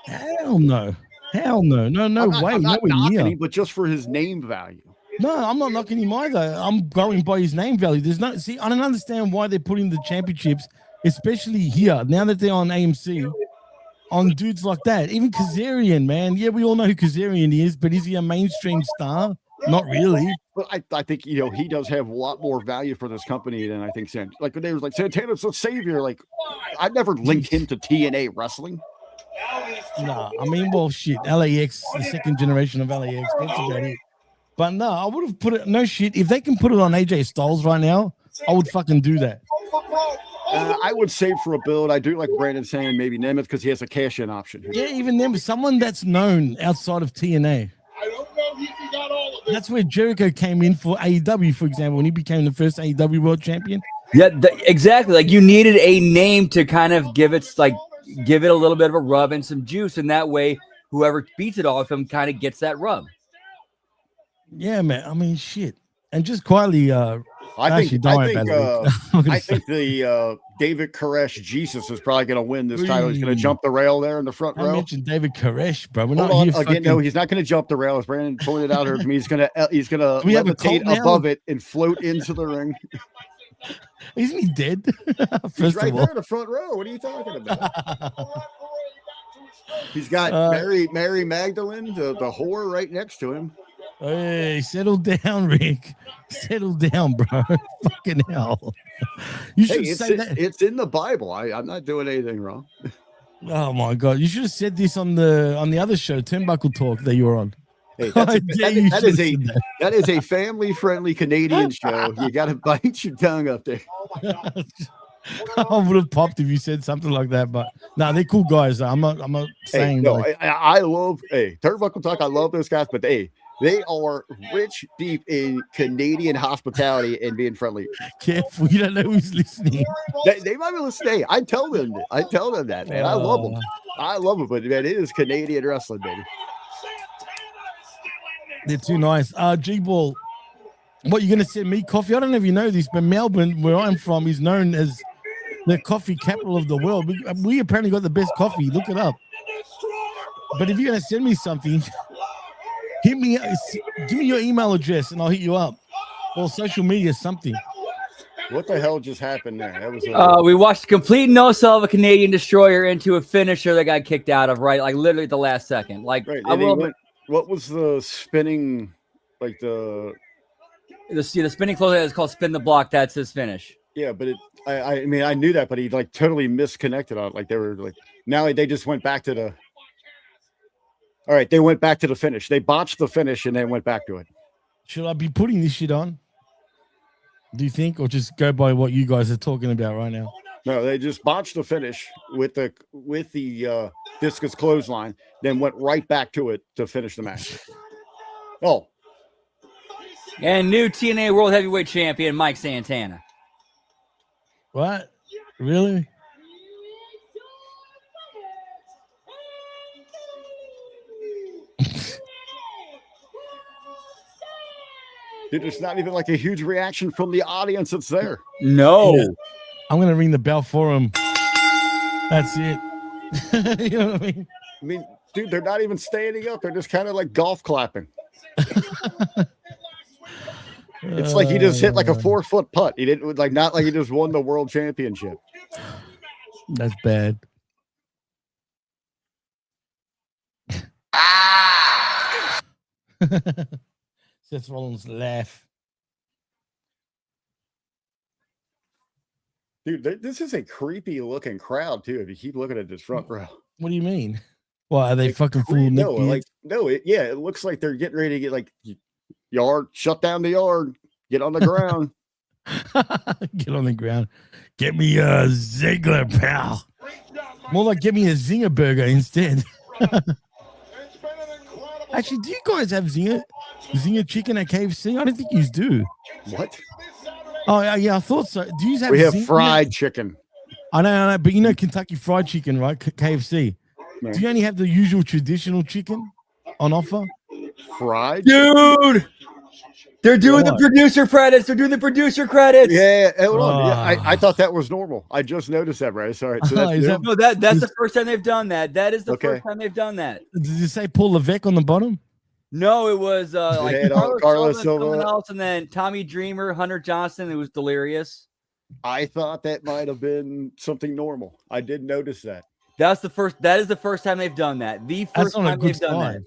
Hell no. No way. I'm not Nowhere knocking near. him, but just for his name value. No, I'm not knocking him either. I'm going by his name value. I don't understand why they're putting the championships, especially here, now that they're on AMC, on dudes like that. Even Kazarian, man. Yeah, we all know who Kazarian is, but is he a mainstream star? Not really. But I think, he does have a lot more value for this company than I think like when they was like Santana's the savior. Like, I never linked him to TNA wrestling. Nah, I mean, well, shit. LAX, the second generation of LAX. That's about it. But no, I would have put it. No shit. If they can put it on AJ Styles right now, I would fucking do that. I would save for a build. I do like Brandon saying maybe Nemeth because he has a cash-in option here. Yeah, even Nemeth, someone that's known outside of TNA. That's where Jericho came in for AEW, for example, when he became the first AEW World Champion. Yeah, exactly. Like you needed a name to kind of give it a little bit of a rub and some juice, and that way whoever beats it off him kind of gets that rub. Yeah, man. I mean, shit. And just quietly, I think the David Koresh Jesus is probably going to win this title. He's going to jump the rail there in the front row. I mentioned David Koresh, bro. We're Hold not on. here Again, no, he's not going to jump the rail. As Brandon pointed out here to me, he's going to levitate above it and float into the ring. Isn't he dead? He's right there in the front row. What are you talking about? He's got Mary Magdalene, the whore, right next to him. Hey, settle down, Rick. Settle down, bro. Fucking hell. You should say that. It's in the Bible. I'm not doing anything wrong. Oh my god. You should have said this on the other show, Turnbuckle Talk, that you were on. Hey, that is a family-friendly Canadian show. You got to bite your tongue up there. I would have popped if you said something like that, but no, they're cool guys. I'm not saying. Hey, no, I love Turnbuckle Talk. I love those guys, but they are rich deep in Canadian hospitality and being friendly. Careful, you don't know who's listening. They might be listening. I tell them that, man. I love them. But man, it is Canadian wrestling, baby. They're too nice. G-Ball, what, you're going to send me coffee? I don't know if you know this, but Melbourne, where I'm from, is known as the coffee capital of the world. We apparently got the best coffee. Look it up. But if you're going to send me something, give me your email address and I'll hit you up. Or social media, something. What the hell just happened there? That was we watched a complete no-sell of a Canadian Destroyer into a finisher that got kicked out of, right? Like literally at the last second. Like right. What was the spinning, like the spinning close is called spin the block. That's his finish. Yeah, but I mean I knew that, but he like totally misconnected on it. Like they were like now they just went back to the. All right, they went back to the finish. They botched the finish and then went back to it. Should I be putting this shit on? Do you think, or just go by what you guys are talking about right now? No, they just botched the finish with the discus clothesline, then went right back to it to finish the match. Oh, and new TNA World Heavyweight Champion Mike Santana. What? Really? Dude, there's not even like a huge reaction from the audience that's there. No. Yeah. I'm going to ring the bell for him. That's it. You know what I mean? I mean, dude, they're not even standing up. They're just kind of like golf clapping. It's like he just hit like a 4-foot putt. He didn't not like he just won the world championship. That's bad. Seth Rollins laugh. Dude, this is a creepy looking crowd too. If you keep looking at this front row. What do you mean? Well, are they fucking full neck No, beards? it looks like they're getting ready to get like yard, shut down the yard, get on the ground. Get on the ground. Get me a Ziggler, pal. More like get me a Zinger burger instead. Actually, do you guys have Zinger chicken at KFC? I don't think you do. What? Oh, yeah, I thought so. Do you have We have fried chicken. I know, but you know Kentucky Fried Chicken, right? KFC. No. Do you only have the usual traditional chicken on offer? Fried? Dude! They're doing the producer credits. They're doing the producer credits. Yeah, hold on. Yeah, I thought that was normal. I just noticed that, right? Sorry. So that's the first time they've done that. That is the first time they've done that. Did you say Paul Levesque on the bottom? No, it was like Carlos Silva, Silva, someone else, and then Tommy Dreamer, Hunter Johnson. It was delirious. I thought that might have been something normal. I did notice that. That is the first time they've done that. The first time they've done that.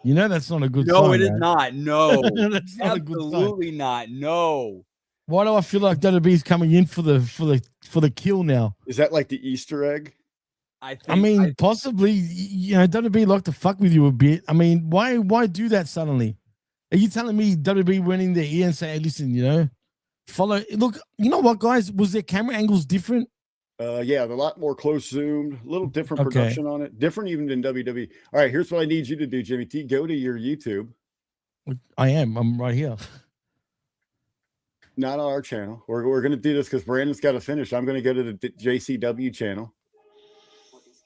You know that's not a good sign. No, it is not. No. That's not a good sign. Absolutely not. No. Why do I feel like WWE is coming in for the kill now? Is that like the Easter egg? I mean, possibly. You know, WWE like to fuck with you a bit. I mean, why do that suddenly? Are you telling me WWE went in their ear and say, "Hey, listen, you know, follow"? Look, you know what, guys? Was their camera angles different? Yeah, they're a lot more close zoomed, a little different production on it, different even than WWE. All right, here's what I need you to do, Jimmy T. Go to your YouTube. I'm right here. Not on our channel. We're going to do this because Brandon's got to finish. I'm going to go to the JCW channel.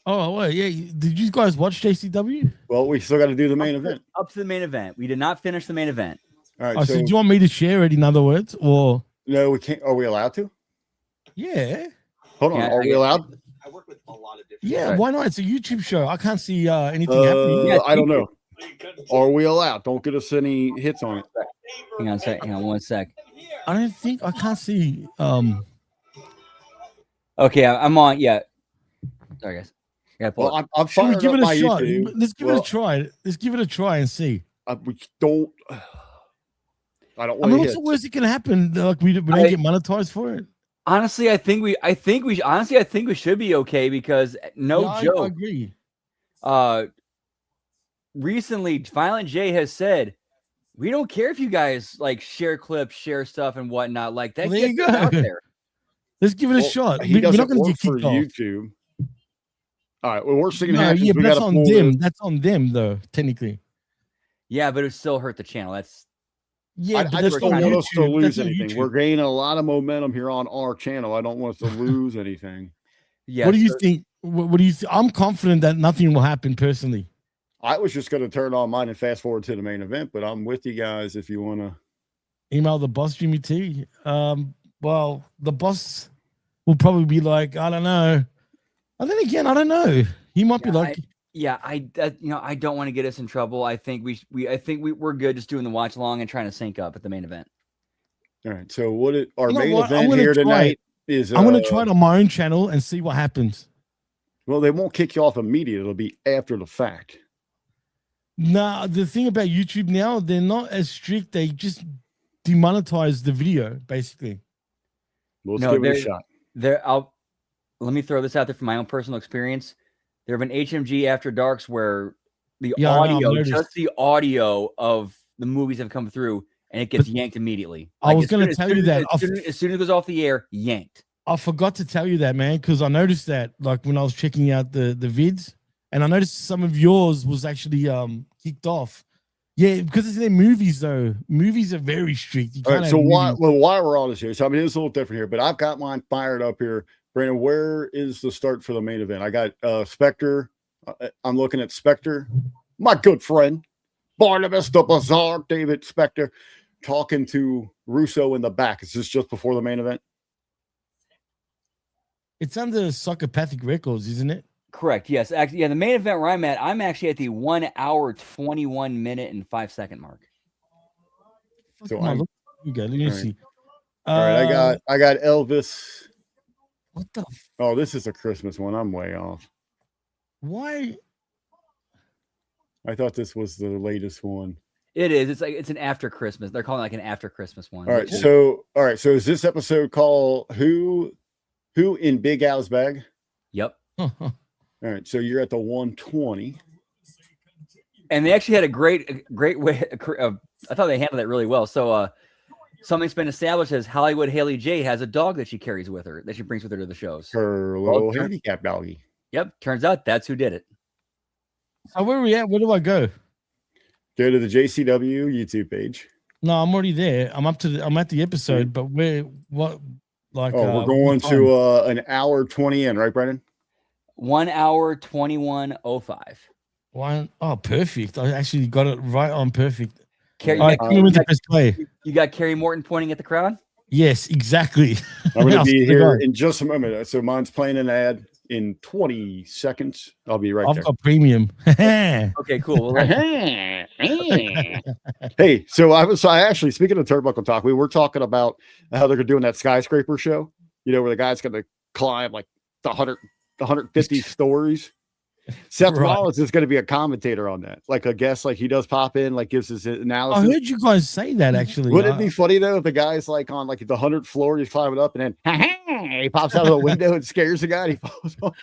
Oh, well, yeah. Did you guys watch JCW? Well, we still got to do the main event. Up to the main event. We did not finish the main event. All right. Oh, so do you want me to share it? In other words, or no, we can't. Are we allowed to? Yeah. Hold on. Are we allowed? I work with a lot of different. Yeah. Why not? It's a YouTube show. I can't see anything happening. Yeah, I don't know. Are we allowed? Don't get us any hits on it. Hang on a sec. Hang on 1 sec. I can't see. Okay, I'm on. Yeah. Sorry, guys. Well, I'm fired give up it a my shot. YouTube. Let's give it a try. Let's give it a try and see. We don't. I don't I want mean, to what's the worst that can happen? Like we don't get monetized for it. Honestly, I think we should be okay because joke. I agree. Recently, Violent J has said, we don't care if you guys like share clips, share stuff, and whatnot. Like that. Well, there you go. Out there. Let's give it a shot. He We're not doesn't going to work get for kicked off. YouTube. All right. Well, worst thing can No, happen yeah, is we but got that's to on pull them. this. That's on them, though. Technically. Yeah, but it still hurt the channel. That's yeah. I just don't want us to lose That's on anything. YouTube. We're gaining a lot of momentum here on our channel. I don't want us to lose anything. Yeah. What do you think? What do you? I'm confident that nothing will happen. Personally, I was just going to turn on mine and fast forward to the main event, but I'm with you guys if you want to. email the boss, Jimmy T. Well, the boss will probably be like, I don't know. And then again, I don't know. He might be like, I don't want to get us in trouble. I think we're good just doing the watch along and trying to sync up at the main event. All right. So our You know main what? I'm event gonna here try tonight it. is I'm going to try it on my own channel and see what happens. Well, they won't kick you off immediately. It'll be after the fact. Nah, the thing about YouTube now, they're not as strict. They just demonetize the video, basically. Let's give it a shot. Let me throw this out there from my own personal experience. There have been HMG After Darks where the just the audio of the movies have come through and it gets yanked immediately. I was going to tell you that. As soon as it goes off the air, yanked. I forgot to tell you that, man, because I noticed that like when I was checking out the vids, and I noticed some of yours was actually kicked off. Yeah, because it's their movies though. Movies are very strict. All right, so while we're on this here, so I mean it's a little different here, but I've got mine fired up here. Brandon, where is the start for the main event? I got Spectre. I'm looking at Spectre, my good friend Barnabas the Bizarre, David Spectre, talking to Russo in the back. Is this just before the main event? It's under Psychopathic Records, isn't it? Correct. Yes. Actually, yeah. The main event where I'm at, I'm actually at the 1 hour, 21 minute and 5 second mark. So you go. Let me see. All right. I got Elvis. What the? Oh, this is a Christmas one. I'm way off. Why? I thought this was the latest one. It is. It's like it's an after Christmas. They're calling it like an after Christmas one. All right. So is this episode called Who in Big Al's Bag? Yep. All right. So you're at the 120. And they actually had a great way. I thought they handled it really well. So something's been established as Hollywood Haley J has a dog that she carries with her, that she brings with her to the shows. Her little handicap doggy. Yep. Turns out that's who did it. So where are we at? Where do I go? Go to the JCW YouTube page. No, I'm already there. I'm at the episode, but we're we're going to an hour 20 in, right, Brennan? 1 hour 21:05. Oh, perfect. I actually got it right on perfect. You got Kerry Morton pointing at the crowd? Yes, exactly. I'm going to be here in just a moment. So mine's playing an ad in 20 seconds. I'll be right there. I've got premium. Okay, cool. Hey, so I actually, speaking of Turnbuckle Talk, we were talking about how they're doing that skyscraper show, where the guy's going to climb like the 150 stories. Seth Rollins is going to be a commentator on that, like a guest, like he does pop in, like gives his analysis. I heard you guys say that actually. Wouldn't it be funny though if the guy's like on like the 100th floor, he's climbing up, and then he pops out of the window and scares the guy, and he falls off.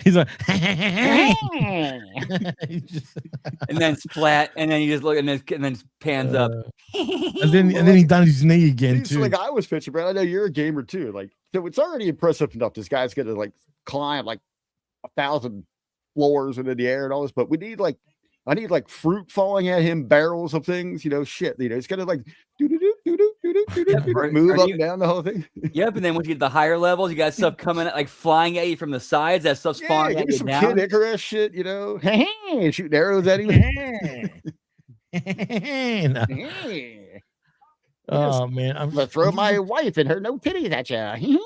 He's like, and then splat, and then you just look, and then pans up, and then he done his knee again too. Like I was pitching, Brad. I know you're a gamer too. Like, so it's already impressive enough. This guy's going to like climb like 1,000 floors into the air and all this, but I need like fruit falling at him, barrels of things, shit. It's gonna like move up and down the whole thing. Yep, and then once you get the higher levels, you got stuff coming like flying at you from the sides. That stuff's falling at you some down. Kid Icarus shit, shooting arrows at him. Oh man, I'm gonna throw my wife and her no titties at you.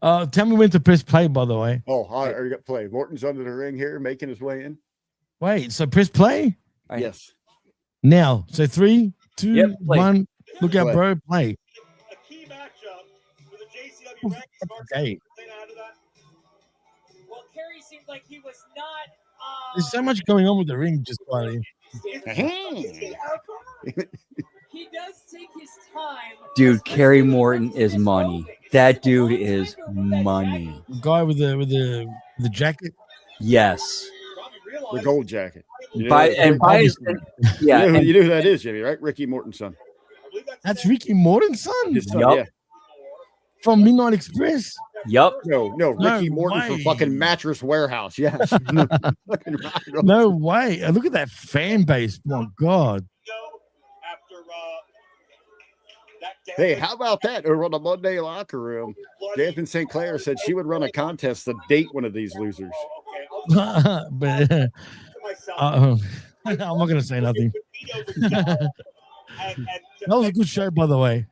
Tell me when to press play, by the way. Oh, I already got play. Morton's under the ring here, making his way in. Wait, so press play? Yes. Now, so 3, 2, 1. Look out, bro. Play. A key matchup with the JCW rankings. Okay. Well, Kerry seemed like he was not. There's so much going on with the ring, just quietly. He does take his time. Dude, Kerry Morton is money. That dude is money. Guy with the jacket. Yes. The gold jacket. You know who that is, Jimmy, right? Ricky Morton's son. That's Ricky Morton's son? His son, yeah. From Midnight Express? Yep. No, Ricky Morton from fucking Mattress Warehouse. Yes. No way. Look at that fan base. My God. Hey, how about that? Over on the Monday locker room, Jasmine St. Clair said she would run a contest to date one of these losers. But I'm not going to say nothing. That was a good show, by the way.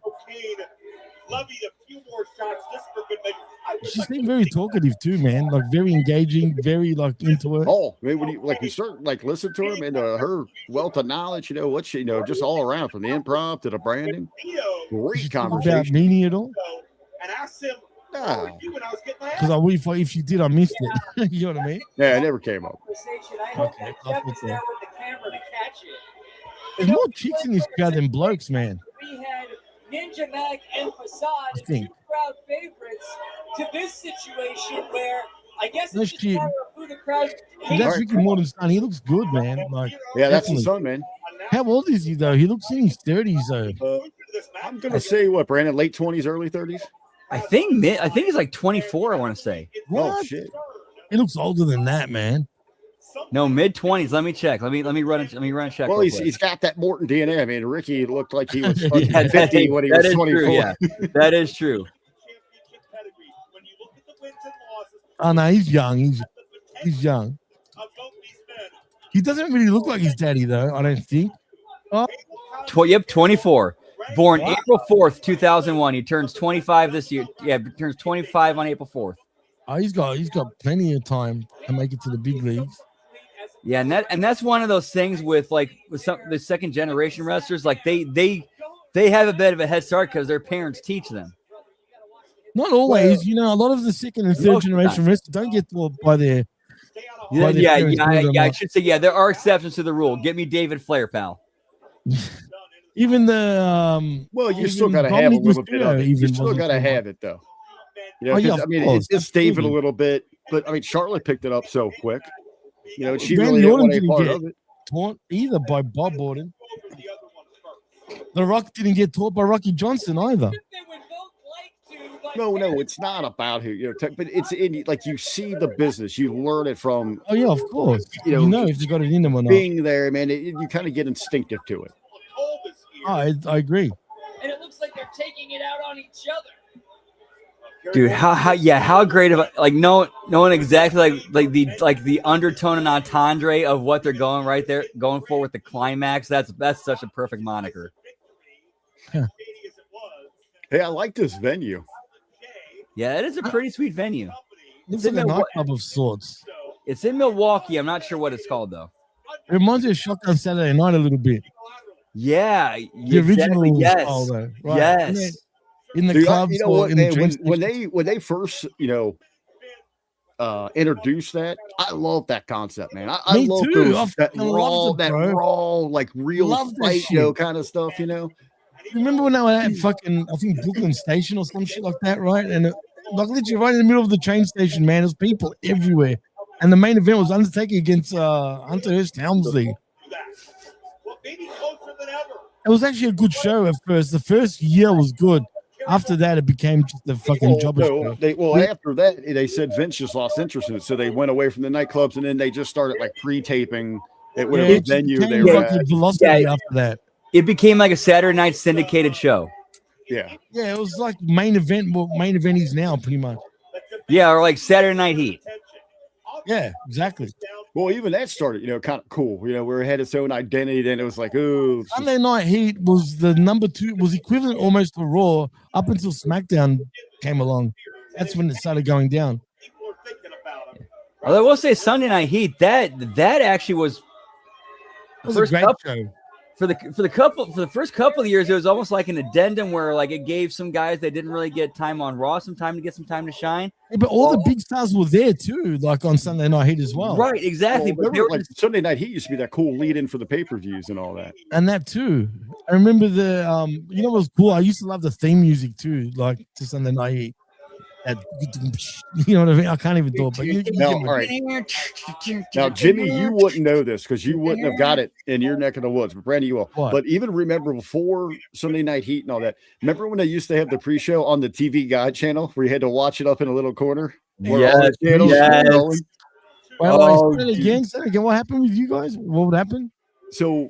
She seemed very talkative too, man. Like very engaging, very like into it. Oh, I mean, when you start like listen to him and her wealth of knowledge, what she just all around from the improv to the branding. Great conversation. About meaning at all? And asked him, Because if you did, I missed it. You know what I mean? Yeah, it never came up. Okay, there's more chicks in this crowd than blokes, man. We had Ninja Mac and Facade, I think. two crowd favorites, to this situation where I guess No it's just a shit. matter of who the crowd That's Ricky Morton's son. He looks good, man. Like, Yeah, that's his definitely. son, man. How old is he though? He looks in his 30s though. I'm gonna say what, Brandon? Late 20s, early 30s. I think he's like 24. I want to say. Oh shit! He looks older than that, man. No, mid 20s. Let me check. Let me run a check. Well, real quick. he's got that Morton DNA. I mean, Ricky looked like he was fucking Yeah, 50 when he was 24. True, yeah. That is true. Oh no, he's young. He's young. He doesn't really look like his daddy though. I don't think. Oh, Yep, 24. Born April 4th, 2001. He turns 25 this year. Yeah, he turns 25 on April 4th. oh, he's got plenty of time to make it to the big leagues. Yeah, and that's one of those things with some the second generation wrestlers. Like they have a bit of a head start because their parents teach them. Not always, a lot of the second and third Most of the generation time. wrestlers don't get taught by their I should say, yeah, there are exceptions to the rule. Get me David Flair, pal. Even the well, you still got to have a little bit of it. You still got to have it, though. You know, I mean, it's David a little bit, but I mean, Charlotte picked it up so quick. You know, she really didn't want any part of it. Taught either by Bob Orton. The Rock didn't get taught by Rocky Johnson either. No, it's not about who, you know, but it's in, like, you see the business, you learn it from. Oh yeah, of course. You know if you got it in them or not. Being there, man, you kind of get instinctive to it. I agree. And it looks like they're taking it out on each other. Dude, how great of like knowing exactly like the undertone and entendre of what they're going for with the climax. That's such a perfect moniker. Hey, I like this venue. Yeah, it is a pretty sweet venue. It's like a nightclub of sorts. It's in Milwaukee. I'm not sure what it's called though. It reminds me of Shotgun Saturday Night a little bit. Yeah, the original style though. Right? Yes. In the clubs, you know what, man, when they first, you know, introduced that, I love that concept, man. I love those, that raw, like real fight, you know, kind of stuff, you know. Remember when they were at fucking, I think Brooklyn Station or some shit like that, right? And like literally right in the middle of the train station, man, there's people everywhere. And the main event was Undertaker against Hunter Hearst Helmsley. It was actually a good show at first. The first year was good. After that, it became just the fucking jobber show. After that, they said Vince just lost interest in it, so they went away from the nightclubs, and then they just started like pre-taping at whatever venue they were at. Velocity after that. It became like a Saturday night syndicated show. Yeah, it was like main event. What main event is now, pretty much. Yeah, or like Saturday Night Heat. Yeah, exactly. Well, even that started, you know, kind of cool. You know, where it had its own identity. Then it was like, oh, Sunday Night Heat was the number 2, was equivalent almost to Raw up until SmackDown came along. That's when it started going down. Although I will say Sunday Night Heat, that actually was a great show. For the first couple of years, it was almost like an addendum where like it gave some guys that didn't really get time on Raw some time to get some time to shine. Yeah, but all the big stars were there too, like on Sunday Night Heat as well. Right, exactly. Well, but like Sunday Night Heat used to be that cool lead-in for the pay-per-views and all that. And that too. I remember the you know what was cool? I used to love the theme music too, like to Sunday Night Heat. You know what I mean? I can't even do it. But all right. Now, Jimmy, you wouldn't know this because you wouldn't have got it in your neck of the woods. But Brandy, you will. What? But even remember before Sunday Night Heat and all that. Remember when they used to have the pre-show on the TV Guide channel where you had to watch it up in a little corner? Yes. Say it again. What happened with you guys? What would happen? So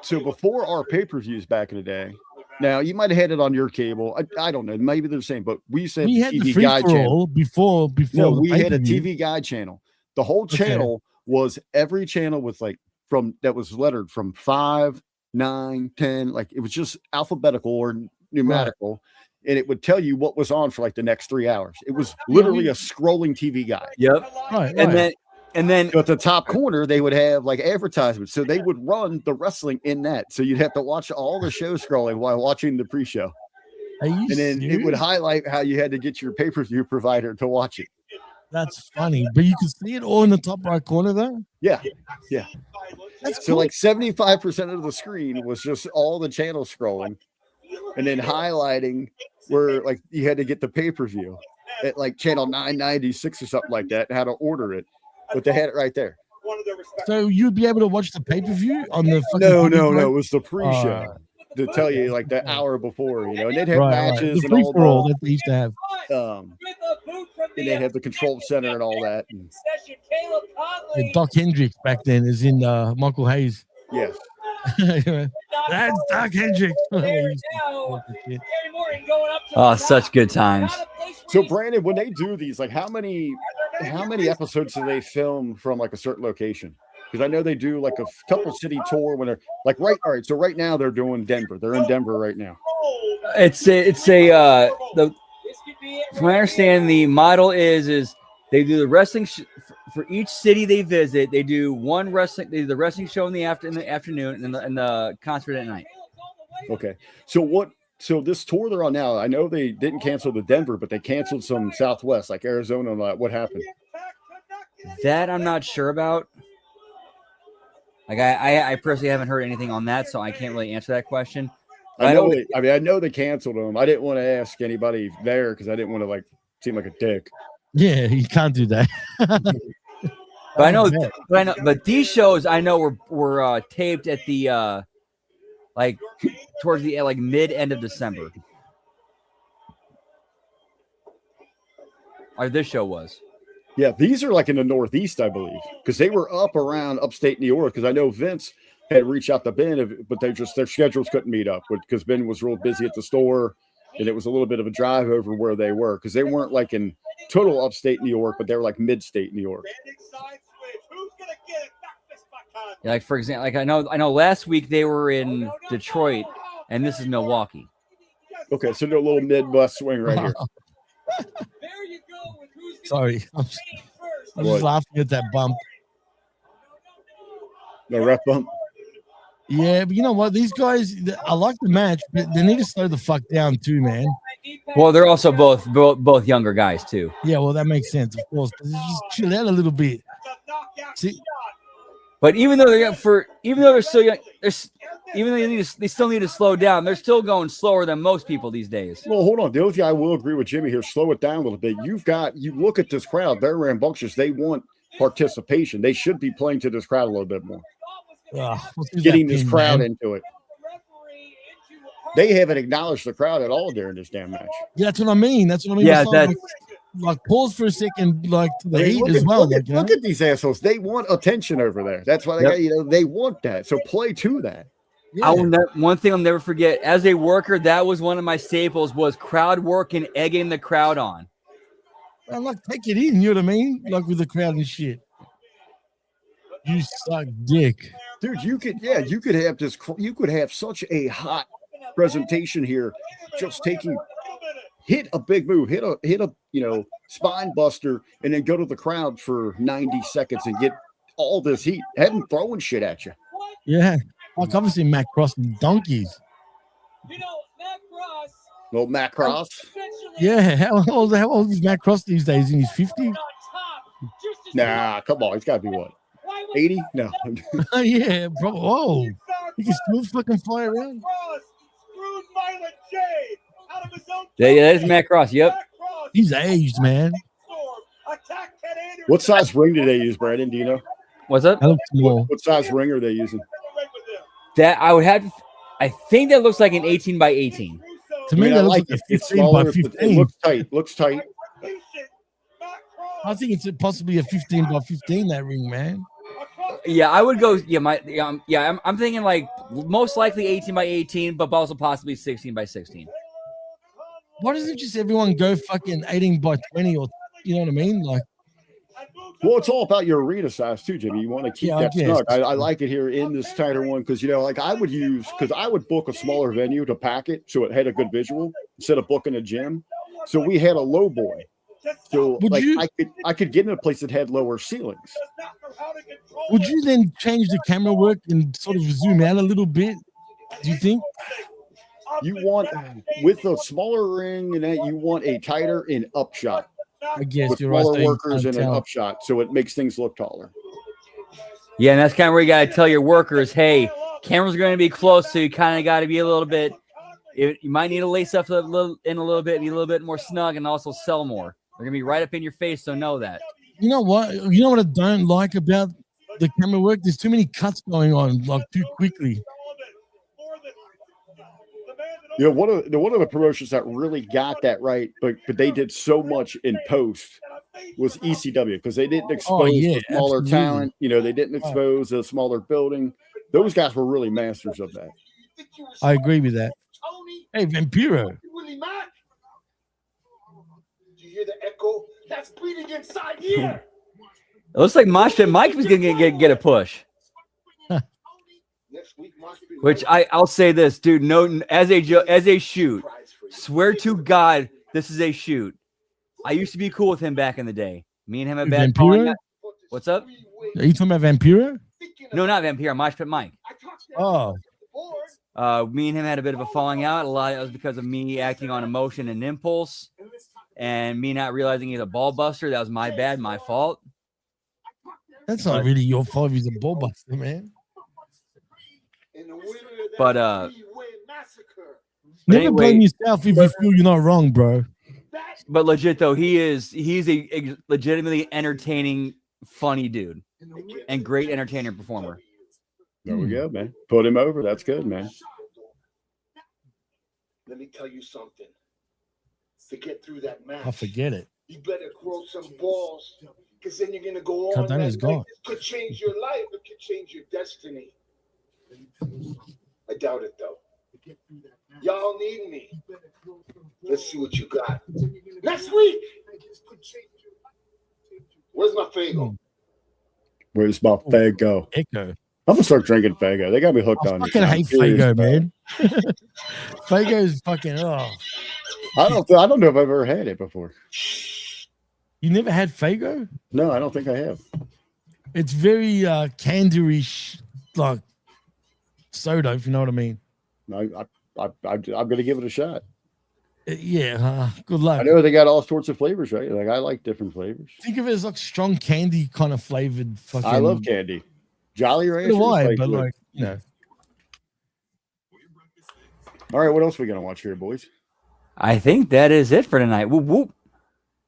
before our pay-per-views back in the day. Now you might have had it on your cable. I don't know. Maybe they're the same, but we used to have we had TV the free Guide for channel. all before. No, we had a TV Guide channel. The whole channel was every channel was like that was lettered from 5, 9, 10. Like it was just alphabetical or numerical, and it would tell you what was on for like the next 3 hours. It was literally a scrolling TV guide. Yep. And then at the top corner, they would have like advertisements. So they would run the wrestling in that. So you'd have to watch all the show scrolling while watching the pre-show. And then it would highlight how you had to get your pay-per-view provider to watch it. That's funny. But you can see it all in the top right corner there? Yeah. That's so cool. like 75% of the screen was just all the channels scrolling and then highlighting where like you had to get the pay-per-view at like channel 996 or something like that and how to order it. But they had it right there. So you'd be able to watch the pay-per-view on the No. It was the pre-show to tell you like the hour before, you know, and they'd have matches and all that they used to have. And they'd have the control center and all that. And Doc Hendricks back then is in Michael Hayes. Yeah. That's Doc Hendricks. Oh, such good times. So Brandon, when they do these, like how many episodes do they film from like a certain location? Because I know they do like a couple city tour when they're like so right now they're doing Denver. They're in Denver right now. From my understanding, the model is they do the wrestling for each city they visit. They do the wrestling show in the afternoon and the concert at night. Okay. So this tour they're on now, I know they didn't cancel the Denver, but they canceled some Southwest, like Arizona and all that. What happened? That I'm not sure about. Like I personally haven't heard anything on that, so I can't really answer that question. I know they canceled them. I didn't want to ask anybody there because I didn't want to like seem like a dick. Yeah, you can't do that. But these shows I know were taped at the like towards the like mid end of December. Or this show was. Yeah, these are like in the Northeast, I believe, because they were up around upstate New York. Because I know Vince had reached out to Ben, but their schedules couldn't meet up because Ben was real busy at the store, and it was a little bit of a drive over where they were because they weren't like in total upstate New York, but they were like mid-state New York. Yeah, like for example, like I know last week they were in Detroit, and this is Milwaukee. Okay, so no little Midwest swing right here. Sorry, I'm just laughing at that bump. The ref bump. Yeah, but you know what? These guys, I like the match, but they need to slow the fuck down too, man. Well, they're also both younger guys too. Yeah, well, that makes sense, of course. But just chill out a little bit. See, but even though they're still young, even though they still need to slow down, they're still going slower than most people these days. Well, hold on. The only thing I will agree with Jimmy here, slow it down a little bit. You look at this crowd, they're rambunctious. They want participation. They should be playing to this crowd a little bit more. Getting this crowd into it. They haven't acknowledged the crowd at all during this damn match. Yeah, that's what I mean. Yeah, like pause for a second, like to the heat as well. Look at these assholes. They want attention over there. That's why they got, they want that. So play to that. Yeah. One thing I'll never forget, as a worker, that was one of my staples was crowd work and egging the crowd on. I'm like, take it in, you know what I mean? Like with the crowd and shit. You suck dick. Dude, you could have this, you could have such a hot presentation here, just hit a big move, hit a spine buster, and then go to the crowd for 90 seconds and get all this heat. Have them throwing shit at you. Yeah. Like obviously Matt Cross and donkeys. Well, Matt Cross. Yeah, how old is Matt Cross these days? In his 50? Nah, come on, he's gotta be what? 80? No. Yeah, bro. Whoa. He can still fucking fly around. Yeah, that's Matt Cross. Yep. He's aged, man. What size ring do they use, Brandon? Do you know? What's up? What size ring are they using? That I would have. I think that looks like an 18 by 18. To me, that looks like a 15 by 15. It looks tight. I think it's possibly a 15 by 15, that ring, man. Yeah, I would go. Yeah, I'm thinking like most likely 18 by 18, but also possibly 16 by 16. Why doesn't just everyone go fucking 18 by 20 or, you know what I mean? Like, well, it's all about your arena size too, Jimmy. You want to keep that snug. I like it here in this tighter one because like I would book a smaller venue to pack it so it had a good visual instead of booking a gym. So we had a low boy. So I could get in a place that had lower ceilings. Would you then change the camera work and sort of zoom out a little bit? Do you think? You want, with a smaller ring and that, you want a tighter and upshot. I guess with you're smaller right. workers and an upshot, so it makes things look taller. Yeah, and that's kind of where you got to tell your workers, hey, cameras are going to be close, so you kind of got to be a little bit. You might need to lace up in a little bit, be a little bit more snug, and also sell more. They're going to be right up in your face, so know that. You know what? You know what I don't like about the camera work? There's too many cuts going on, like too quickly. You know, one of the promotions that really got that right, but they did so much in post was ECW because they didn't expose the smaller talent. You know, they didn't expose a smaller building. Those guys were really masters of that. I agree with that. Hey, Vampiro. Do you hear the echo? That's bleeding inside here. It looks like Mosh Pit Mike was going to get a push. Which I'll say this, dude. No, as a shoot, swear to God, this is a shoot. I used to be cool with him back in the day. Me and him had bad falling out. What's up? Are you talking about Vampiro? No, not Vampiro. Mosh Pit Mike. Oh. Me and him had a bit of a falling out. A lot of it was because of me acting on emotion and impulse, and me not realizing he's a ball buster. That was my bad, my fault. That's not really your fault. He's a ball buster, man. But never blame yourself if you feel you're not wrong, bro. But legit though, he's a legitimately entertaining, funny dude, and great entertainer performer. There we go, man. Put him over. That's good, man. Let me tell you something. To get through that match, I forget it. you better grow some balls, because then you're gonna go on. Cardano's gone. This could change your life. It could change your destiny. I doubt it though. Y'all need me. Let's see what you got next week. Where's my Fago? Where's my Fago? Echo. I'm gonna start drinking Fago. They got me hooked on it. I fucking hate Fago, man. Fago is fucking. Oh. I don't know if I've ever had it before. You never had Fago? No, I don't think I have. It's very candorish, like soda, if you know what I mean. I'm gonna give it a shot. Yeah, good luck. I know they got all sorts of flavors, right? Like I like different flavors. Think of it as like strong candy kind of flavored. Fucking. I love candy. Jolly Ranchers. But like, you know. All right, what else are we gonna watch here, boys? I think that is it for tonight. Whoop whoop.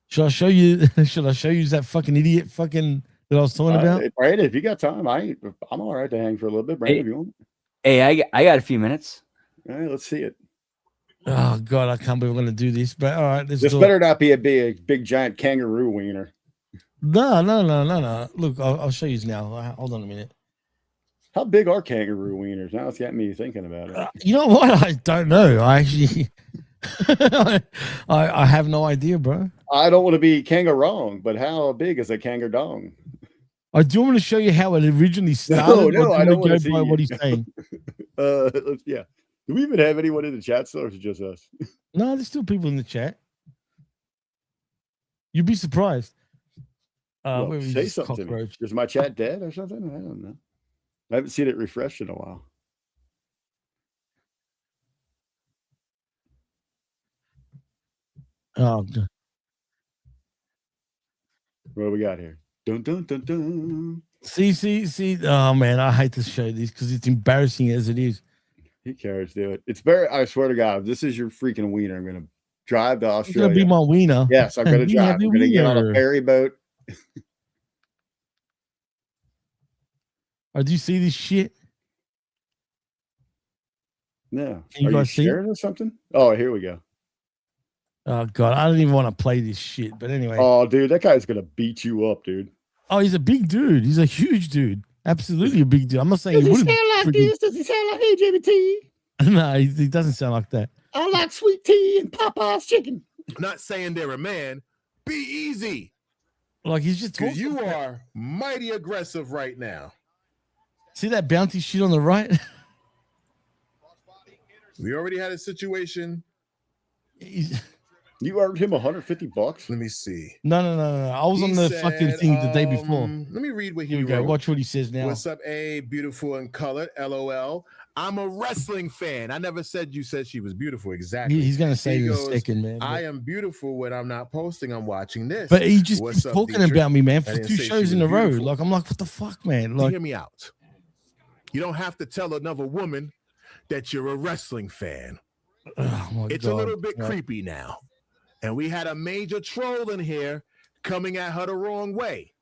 Should I show you? Should I show you that fucking idiot fucking that I was talking about? Brandon, if you got time, I'm all right to hang for a little bit. Brandon, if you want. Hey, I got a few minutes. All right, let's see it. Oh God, I can't believe we're gonna do this. But all right, this better not be a big giant kangaroo wiener. No. Look, I'll show you now. Hold on a minute. How big are kangaroo wieners? Now it's got me thinking about it. You know what? I don't know. I actually, I have no idea, bro. I don't want to be kangaroo, but how big is a kangaroo? I do want to show you how it originally started. No, I don't want to see what he's saying. Yeah. Do we even have anyone in the chat still, or is it just us? No, there's still people in the chat. You'd be surprised. Well, say something to me. Is my chat dead or something? I don't know. I haven't seen it refreshed in a while. Oh, God. What do we got here? Dun, dun, dun, dun. See. Oh, man, I hate to show these because it's embarrassing as it is. Who cares, dude? It's very, I swear to God, if this is your freaking wiener, I'm going to drive to Australia. It's going to be my wiener. Yes, I'm going to drive. I'm going to get on a ferry boat. Oh, do you see this shit? No. Can you Are guys you see scared or something? Oh, here we go. Oh, God. I don't even want to play this shit. But anyway. Oh, dude, that guy's going to beat you up, dude. Oh, he's a big dude. He's a huge dude. Absolutely a big dude. I'm not saying he wouldn't. Like this? Does he sound like AJBT? No, he doesn't sound like that. I like sweet tea and Popeye's chicken. Not saying they're a man. Be easy. Like he's just talking. You are mighty aggressive right now. See that bounty shit on the right? We already had a situation. You earned him $150? Let me see. No. I was on the fucking thing the day before. Let me read what he Here we wrote. go. Watch what he says now. What's up, A? Beautiful and colored. LOL. I'm a wrestling fan. I never said you said she was beautiful. Exactly. He's gonna say he in a goes, second, man. I am beautiful when I'm not posting. I'm watching this. But he just What's keeps up, talking Dietrich? about me, man, I for didn't 2 say she shows was in a row. beautiful. Like I'm like, what the fuck, man? Like, hear me out. You don't have to tell another woman that you're a wrestling fan. Oh my It's God. a little bit creepy now. And we had a major troll in here coming at her the wrong way.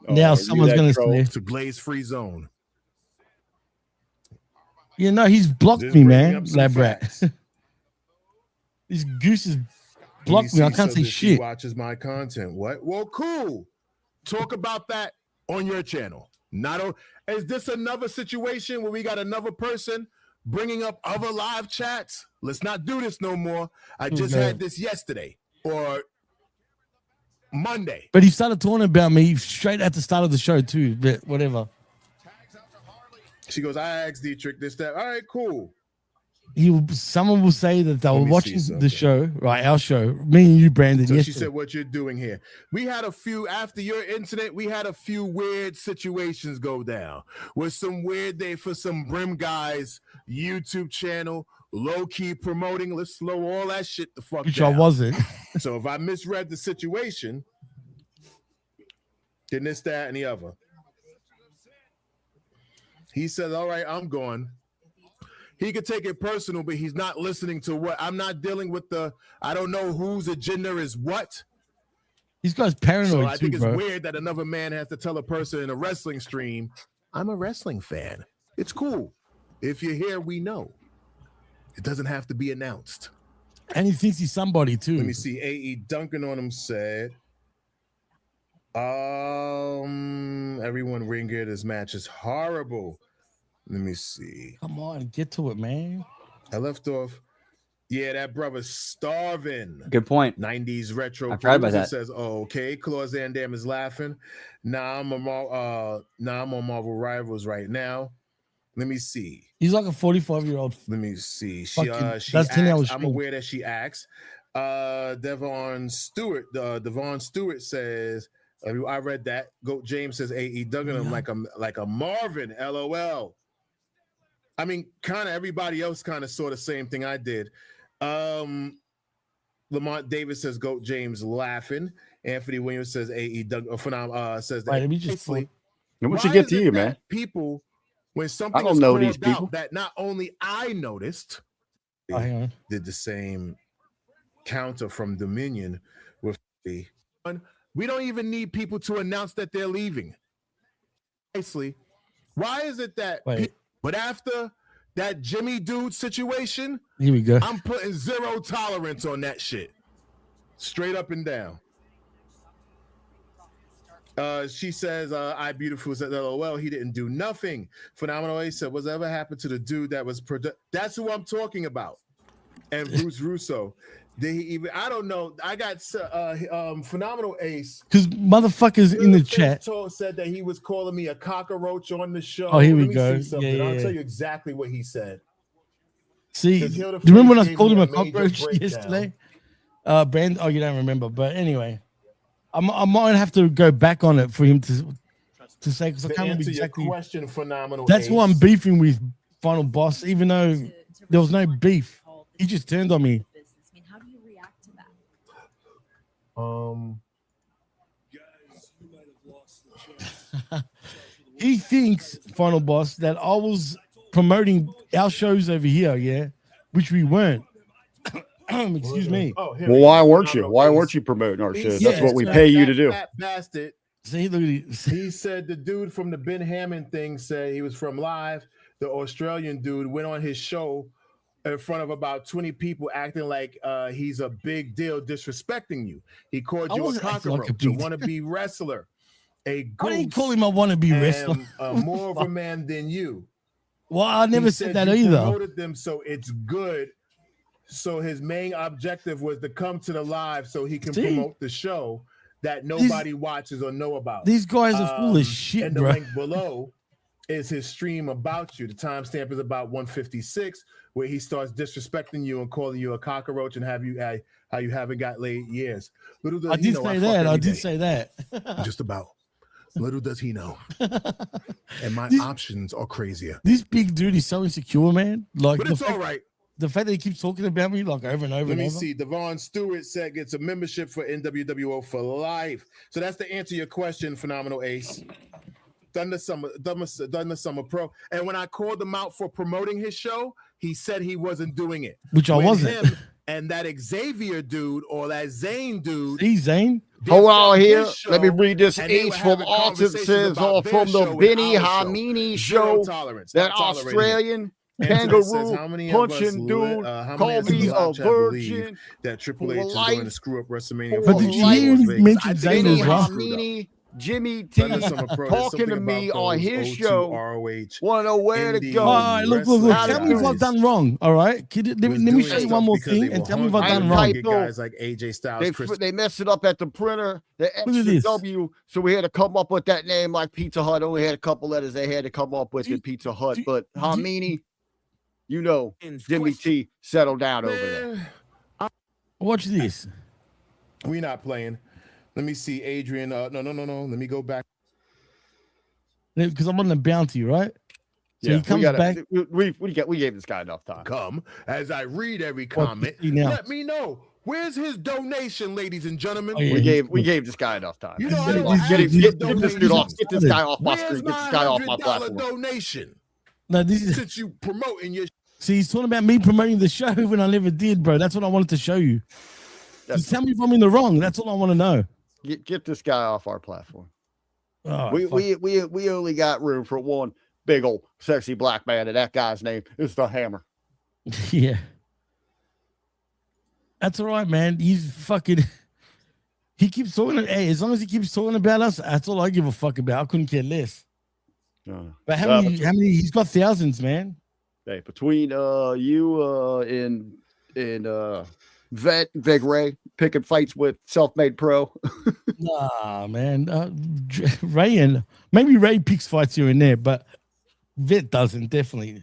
Now someone's gonna say, to Glaze Free Zone. yeah, no, he's blocked Just me, bringing man. up some Lab rat. facts. These gooses blocked me. I can't say She shit. watches my content. What? Well, cool. Talk about that on your channel. Not on. Is this another situation where we got another person bringing up other live chats? Let's not do this no more. I just had this yesterday or Monday. But he started talking about me straight at the start of the show too. But whatever. She goes, I asked Dietrich this, that. All right, cool. Someone will say that they were me see watching the something. show, right? Our show, me and you, Brandon. So she yesterday. said, what you're doing here. We had a few, after your incident, we had a few weird situations go down with some weird day for some Brim guys YouTube channel, low-key promoting. Let's slow all that shit the fuck Which down. I wasn't. So if I misread the situation, Then this, that, and the other. He says, all right, I'm gone. He could take it personal, but he's not listening to what I'm not dealing with. I don't know whose agenda is what. These guys paranoid So I think too, it's bro. weird that another man has to tell a person in a wrestling stream, I'm a wrestling fan. It's cool. If you're here, we know. It doesn't have to be announced. And he thinks he's somebody too. Let me see. A.E. Duncan on him said, everyone ring gear this match is horrible. Let me see. Come on, get to it, man. I left off. Yeah, that brother's starving. Good point. 90s retro. I forgot about that. Says, oh, okay. Claus Van Damme is laughing. I'm on Marvel Rivals right now. Let me see. He's like a 45-year-old. Let me see. Fucking- She that's 10 hours asked, I'm straight. aware that she asks. Devon Stewart says, I read that. Goat James says, A.E. Duggan him like a Marvin, LOL. I mean, kind of everybody else kind of saw the same thing I did. Lamont Davis says, Goat James laughing. Anthony Williams says, A.E. Duggan says that. Right, let me just Let me get to you, man. People, when something I don't is know called these people. out that not only I noticed, Oh, hang on. did the same counter from Dominion with the. We don't even need people to announce that they're leaving. Nicely, why is it that? But after that Jimmy dude situation, Here we go. I'm putting zero tolerance on that shit, straight up and down. She says, I beautiful said, LOL, he didn't do nothing. Phenomenal Ace said, whatever happened to the dude that was that's who I'm talking about. And Bruce Russo. Did he even? I don't know. I got Phenomenal Ace. Because motherfuckers in the chat. Said that he was calling me a cockroach on the show. Oh, here we Let me go. see something. Yeah, I'll yeah. tell you exactly what he said. See, 'Cause do Hilda you remember when Face I called gave him me a a major cockroach breakdown. yesterday? Brand. Oh, you don't remember. But anyway, I might have to go back on it for him to say, because I To can't remember answer exactly. your question, Phenomenal That's Ace. who I'm beefing with, Final Boss, even though there was no beef. He just turned on me. He thinks, Final Boss, that I was promoting our shows over here, yeah, which we weren't. Excuse me. Oh, Well, why weren't you? Why weren't you promoting our shit? That's what we pay you to do. Fat bastard. See, look at He said the dude from the Ben Hammond thing said he was from Live. The Australian dude went on his show in front of about 20 people acting like he's a big deal, disrespecting you. He called you a wasn't acting like cockroach, a a big wannabe wrestler, a Why didn't you goose, call him a wannabe wrestler? and more of a man than you. Well, I never He said that you either. promoted them, so it's good. So his main objective was to come to the live so he can See? promote the show that nobody watches or know about. These guys are full of shit, and the bro. link below is his stream about you. The timestamp is about 156, where he starts disrespecting you and calling you a cockroach and how you haven't got laid years. Little does I he did know say fuck that. I every did day. say that. Just about. Little does he know. And my options are crazier. This big dude is so insecure, man. Like, But it's all right. The fact that he keeps talking about me like over and over Let and me over. see. Devon Stewart said gets a membership for NWWO for life. So that's to answer your question, Phenomenal Ace. Thunder Summer Pro. And when I called him out for promoting his show, he said he wasn't doing it. Which I When wasn't. him and that Xavier dude or that Zane dude. See, Zane? Hold on his here. show, Let me read this and they were ace from having Austin conversations says about all their from the show and Benny our show. Hamini Zero show. tolerance. That Not tolerating it. Australian Anthony says, kangaroo how many of us punching dude how many called of us me in a live chat believe virgin. that Triple for H is life, going to screw up WrestleMania? But did you hear him mention Zane Benny as well? Hamini, Jimmy T talking to me on his show. Want to know where to go? All right, look. Tell me if I've done wrong. All right, let me show you one more thing and tell me if I've done wrong. Guys like AJ Styles, They messed it up at the printer, the Look at this. XW, so we had to come up with that name like Pizza Hut. Only had a couple letters they had to come up with in Pizza Hut. But Hamini, you know, Jimmy T settled down over there. Watch this. We're not playing. Let me see, Adrian. No. Let me go back. Because I'm on the bounty, right? So Yeah, he comes back. We gave this guy enough time. Come as I read every comment. Now. Let me know Where's his donation, ladies and gentlemen? Oh, yeah, we gave this guy enough time. You know, I don't get this dude off. Get this guy off my Where's screen. Get this guy off my $900 platform. donation. No, this is Since you promoting your. See, he's talking about me promoting the show when I never did, bro. That's what I wanted to show you. Just tell me if I'm in the wrong. That's all I want to know. Get this guy off our platform. Oh, we only got room for one big old sexy black man, and that guy's name is the Hammer. Yeah. That's all right, man. He's fucking. He keeps talking. Hey, as long as he keeps talking about us, that's all I give a fuck about. I couldn't care less. But how many? He's got thousands, man. Hey, between you and Vet Big Ray picking fights with Self-Made Pro. Nah, man. Ray and maybe Ray picks fights here and there, but Vet doesn't. Definitely.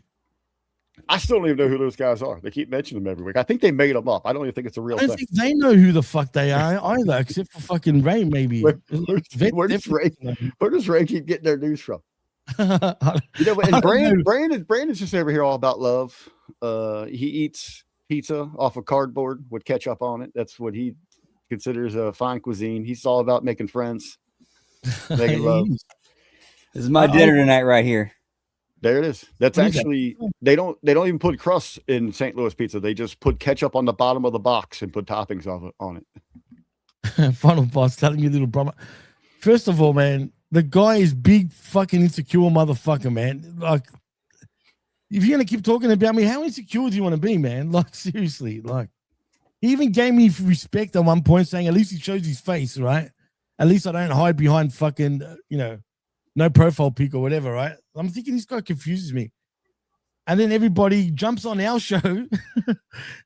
I still don't even know who those guys are. They keep mentioning them every week. I think they made them up. I don't even think it's a real thing. I don't think they know who the fuck they are either, except for fucking Ray, maybe. Where does Ray keep getting their news from? You know, and Brandon's just over here all about love. He eats pizza off of cardboard with ketchup on it. That's what he considers a fine cuisine. He's all about making friends, making love. This is my dinner tonight, right here. There it is. That's actually they don't even put crust in St. Louis pizza. They just put ketchup on the bottom of the box and put toppings on it. Final boss telling me, little brother. First of all, man, the guy is big fucking insecure motherfucker, man. Like, if you're gonna keep talking about me, how insecure do you want to be, man? Like, seriously, like, he even gave me respect at one point, saying at least he shows his face, right? At least I don't hide behind fucking, no profile pic or whatever, right? I'm thinking this guy confuses me. And then everybody jumps on our show,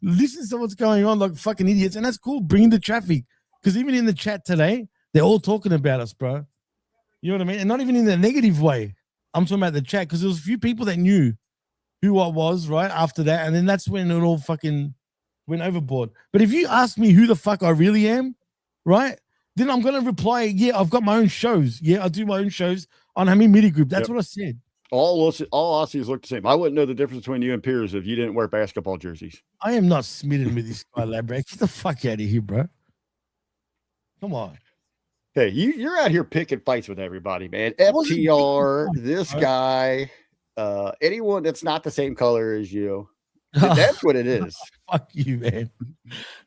listens to what's going on like fucking idiots. And that's cool. Bring the traffic. Because even in the chat today, they're all talking about us, bro. You know what I mean? And not even in a negative way. I'm talking about the chat because there was a few people that knew who I was, right, after that. And then that's when it all fucking went overboard. But if you ask me who the fuck I really am, right, then I'm going to reply, yeah, I've got my own shows. Yeah, I do my own shows on Hammy Media Group. That's what I said. All Aussies look the same. I wouldn't know the difference between you and Piers if you didn't wear basketball jerseys. I am not smitten with this guy, Labrak. Get the fuck out of here, bro. Come on. Hey, you're out here picking fights with everybody, man. FTR, this guy, anyone that's not the same color as you. That's what it is. Fuck you, man.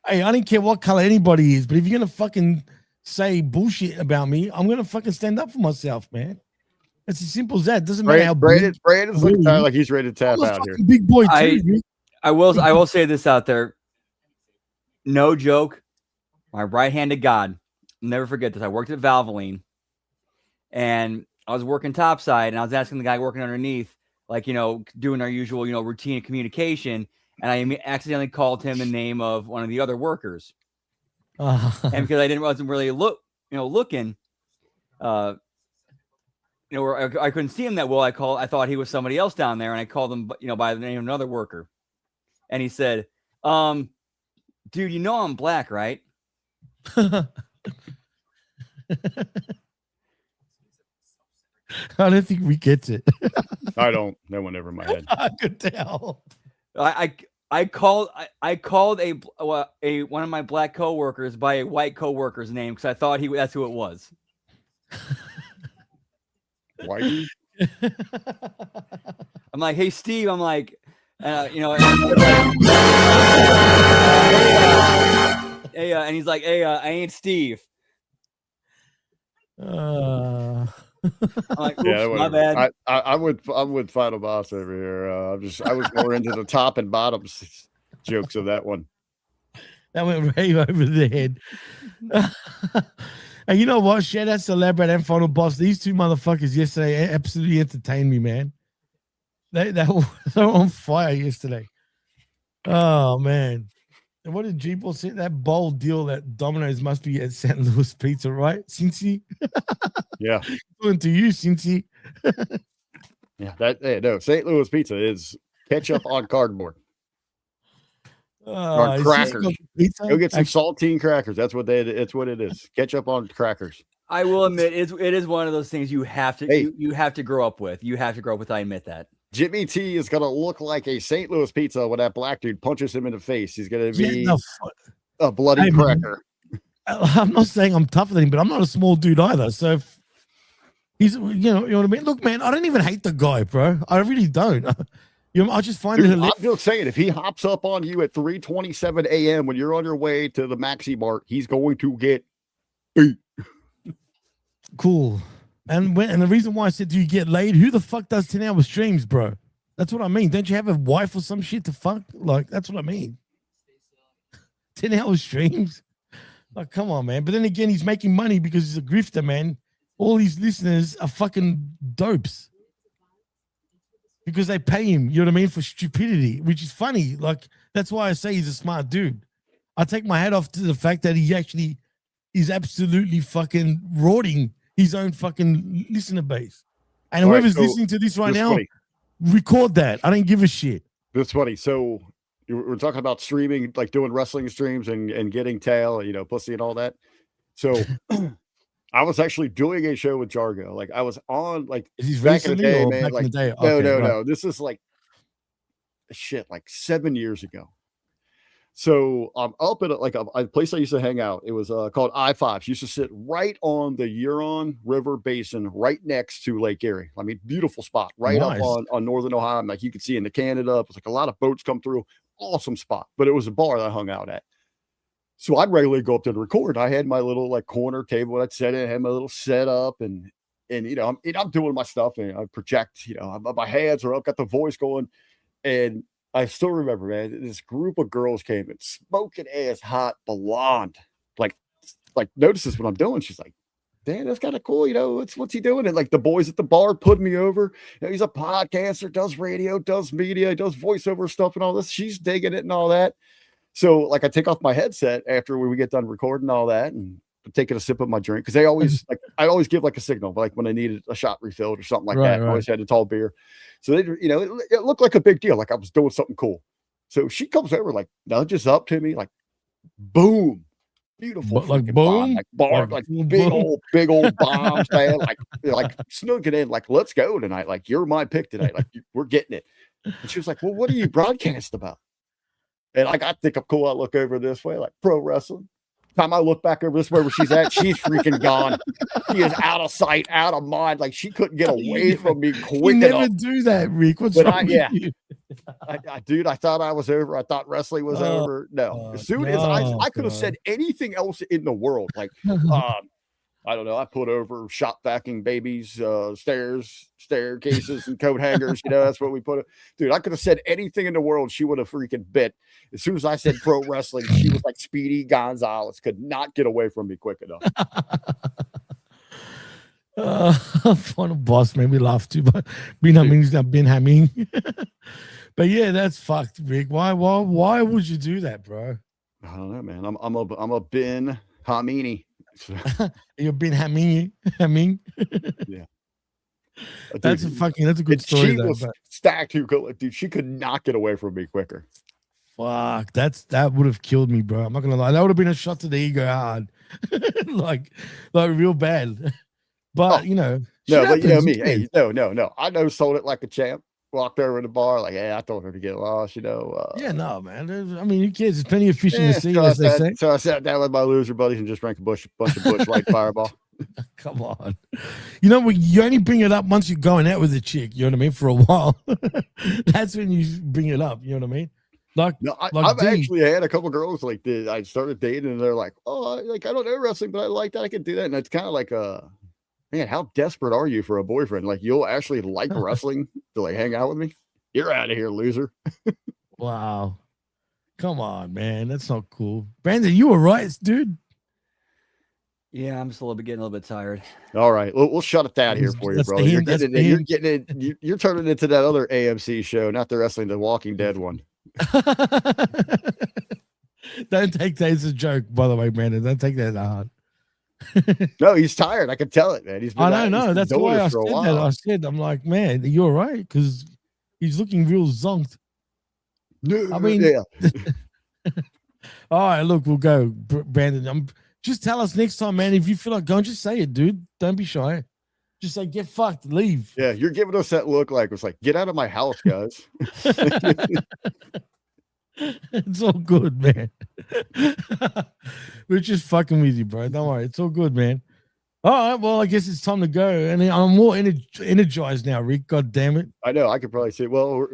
Hey, I don't care what color anybody is, but if you're going to fucking say bullshit about me, I'm going to fucking stand up for myself, man. It's as simple as that. Doesn't matter how Brandon's looking like he's ready to tap out here. Big boy too. I will say this out there. No joke. My right hand to God. I'll never forget this. I worked at Valvoline and I was working topside and I was asking the guy working underneath, like, doing our usual, routine of communication. And I accidentally called him the name of one of the other workers. And because I wasn't really looking, I couldn't see him that well. I thought he was somebody else down there, and I called him, by the name of another worker. And he said, dude, I'm black, right? I don't think we get it. I don't. No one ever in my head. I could tell. I called a one of my black coworkers by a white coworker's name because I thought that's who it was. Whitey? I'm like, hey Steve. I'm like, and he's like, hey, I ain't Steve. I'm like, my bad. I'm with Final Boss over here. I was more into the top and bottoms jokes of that one. That went right over the head. And you know what? Shout out to Labrat and Final Boss. These two motherfuckers yesterday absolutely entertained me, man. They were on fire yesterday. Oh man. And what did G-Ball say? That bold deal that Domino's must be at St. Louis Pizza, right? Cincy? Yeah. Going to you, Cincy. Yeah, no, St. Louis Pizza is ketchup on cardboard. On crackers. Go get some saltine crackers. That's what it is. Ketchup on crackers. I will admit it is one of those things you have to you have to grow up with. You have to grow up with. I admit that. Jimmy T is gonna look like a St. Louis Pizza when that black dude punches him in the face. He's gonna be a bloody Hey, man. cracker. I'm not saying I'm tougher than him, but I'm not a small dude either. So if he's, you know what I mean? Look, man, I don't even hate the guy, bro. I really don't. I just find it Dude, hilarious. I'm just saying, if he hops up on you at 3:27 a.m. when you're on your way to the Maxi Mart, he's going to get beat. Cool. And the reason why I said, do you get laid? Who the fuck does 10-hour streams, bro? That's what I mean. Don't you have a wife or some shit to fuck? Like, that's what I mean. 10-hour streams? Like, come on, man. But then again, he's making money because he's a grifter, man. All these listeners are fucking dopes. Because they pay him, you know what I mean, for stupidity, which is funny. Like, that's why I say he's a smart dude. I take my hat off to the fact that he actually is absolutely fucking rotting his own fucking listener base. And All right, whoever's so listening to this right this now, funny. record that. I don't give a shit. That's funny. So we're talking about streaming, like doing wrestling streams and getting tail, you know, pussy and all that. So I was actually doing a show with Jargo. Like I was on, like, Is this back in the recently day, or man. back Like in the day? no, Okay, right. no. This is like shit, like 7 years ago. So I'm up at a place I used to hang out. It was called I-5. Used to sit right on the Huron River Basin, right next to Lake Erie. I mean, beautiful spot, right Nice. up on northern Ohio. And, like, you could see into Canada. It was like a lot of boats come through. Awesome spot. But it was a bar that I hung out at. So I'd regularly go up there to record. I had my little like corner table. I'd set in, had my little setup, and you know, I'm doing my stuff, and I project. You know, my hands are up, got the voice going, and I still remember, man, this group of girls came in, smoking ass hot blonde, like notices what I'm doing. She's like, "Damn, that's kind of cool." You know, what's he doing? And like the boys at the bar put me over. You know, he's a podcaster, does radio, does media, does voiceover stuff and all this. She's digging it and all that. So like I take off my headset after we get done recording all that and taking a sip of my drink. Cause they always I always give like a signal, like when I needed a shot refilled or something like that. I always had a tall beer. So they, you know, it looked like a big deal. Like I was doing something cool. So she comes over, like nudges up to me, like boom, beautiful, like boom, boom, like bar, like big old bombs, man, like snook it in, like let's go tonight, like you're my pick tonight, like we're getting it. And she was like, "Well, what do you broadcast about?" And like I think I'm cool. I look over this way, like pro wrestling. Time I look back over this way where she's at, she's freaking gone. She is out of sight, out of mind. Like she couldn't get away from me quick You never enough. do that, Rick. What's But wrong with you? dude, I thought I was over. I thought wrestling was over. No, as soon as I could have said anything else in the world, like, I don't know. I put over shop vacuum babies, staircases, and coat hangers. You know, that's what we put. Dude, I could have said anything in the world. She would have freaking bit. As soon as I said pro wrestling, she was like Speedy Gonzalez. Could not get away from me quick enough. Fun boss made me laugh too, but being Hamming's not been Hamming. But yeah, that's fucked, Rick. Why would you do that, bro? I don't know, man. I'm a Ben Hamini. You've been Hamming. Yeah. That's a good story. She was stacked too good. Dude, she could not get away from me quicker. Fuck, that would have killed me, bro. I'm not gonna lie. That would have been a shot to the ego hard. like real bad. But you know, no, but you know me. Hey, no. I know sold it like a champ. Walked over to the bar, like, I told her to get lost, you know. Yeah, no, man. I mean, who cares? There's plenty of fish in the sea, as they say. So I sat down with my loser buddies and just drank a bunch of Busch Light Fireball. Come on. You know, you only bring it up once you're going out with a chick, you know what I mean, for a while. That's when you bring it up, you know what I mean? I've actually had a couple girls like I started dating and they're like, "Oh, I don't know wrestling, but I like that. I can do that." And it's kind of like man, how desperate are you for a boyfriend? Like you'll actually like wrestling to like hang out with me? You're out of here, loser. Wow. Come on, man. That's not cool. Brandon, you were right, dude. Yeah, I'm just getting a little bit tired. All right, we'll shut it down here for you, bro. You're getting it. You're turning into that other AMC show, not the wrestling, the Walking Dead one. Don't take that as a joke, by the way, Brandon. Don't take that hard. No, he's tired. I can tell it, man. I don't know. That's why I said that. I said, I'm like, man, you're right, because he's looking real zonked. I mean, yeah. All right, look, we'll go, Brandon. Just tell us next time, man. If you feel like going, just say it, dude. Don't be shy. Just say, get fucked, leave. Yeah, you're giving us that look like it's like, get out of my house, guys. It's all good, man. We're just fucking with you, bro. Don't worry. It's all good, man. All right. Well, I guess it's time to go. And I'm more energized now, Rick. God damn it. I know. I could probably say, well,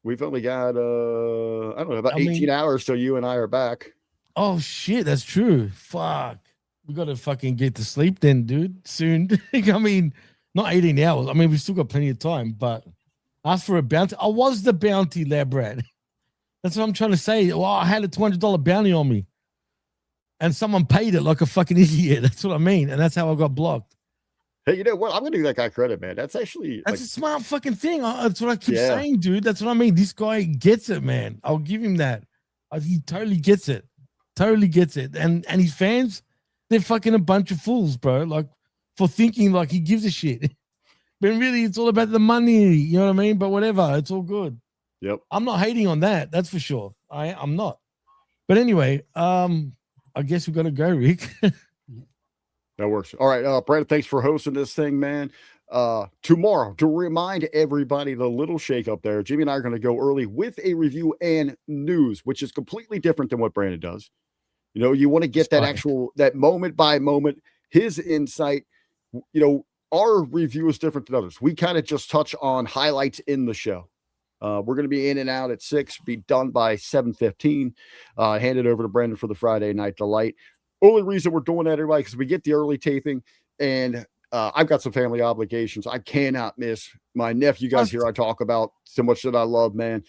we've only got, I don't know, about 18 hours till you and I are back. Oh, shit. That's true. Fuck. We got to fucking get to sleep then, dude, soon. I mean, not 18 hours. I mean, we've still got plenty of time, but ask for a bounty. I was the bounty, lab rat. That's what I'm trying to say. Well, I had a $200 bounty on me. And someone paid it like a fucking idiot. That's what I mean. And that's how I got blocked. Hey, you know what? I'm going to give that guy credit, man. That's actually... That's a smart fucking thing. That's what I keep saying, dude. That's what I mean. This guy gets it, man. I'll give him that. He totally gets it. Totally gets it. And his fans, they're fucking a bunch of fools, bro. Like, for thinking like he gives a shit. But really, it's all about the money. You know what I mean? But whatever. It's all good. Yep. I'm not hating on that. That's for sure. I'm not. But anyway, I guess we got to go, Rick. That works. All right, Brandon, thanks for hosting this thing, man. Tomorrow, to remind everybody, the little shake up there, Jimmy and I are going to go early with a review and news, which is completely different than what Brandon does. You know, you want to get that moment by moment, his insight. You know, our review is different than others. We kind of just touch on highlights in the show. We're going to be in and out at 6, be done by 7:15. Hand it over to Brandon for the Friday Night Delight. Only reason we're doing that, everybody, because we get the early taping, and I've got some family obligations. I cannot miss my nephew. You guys hear I talk about so much that I love, man.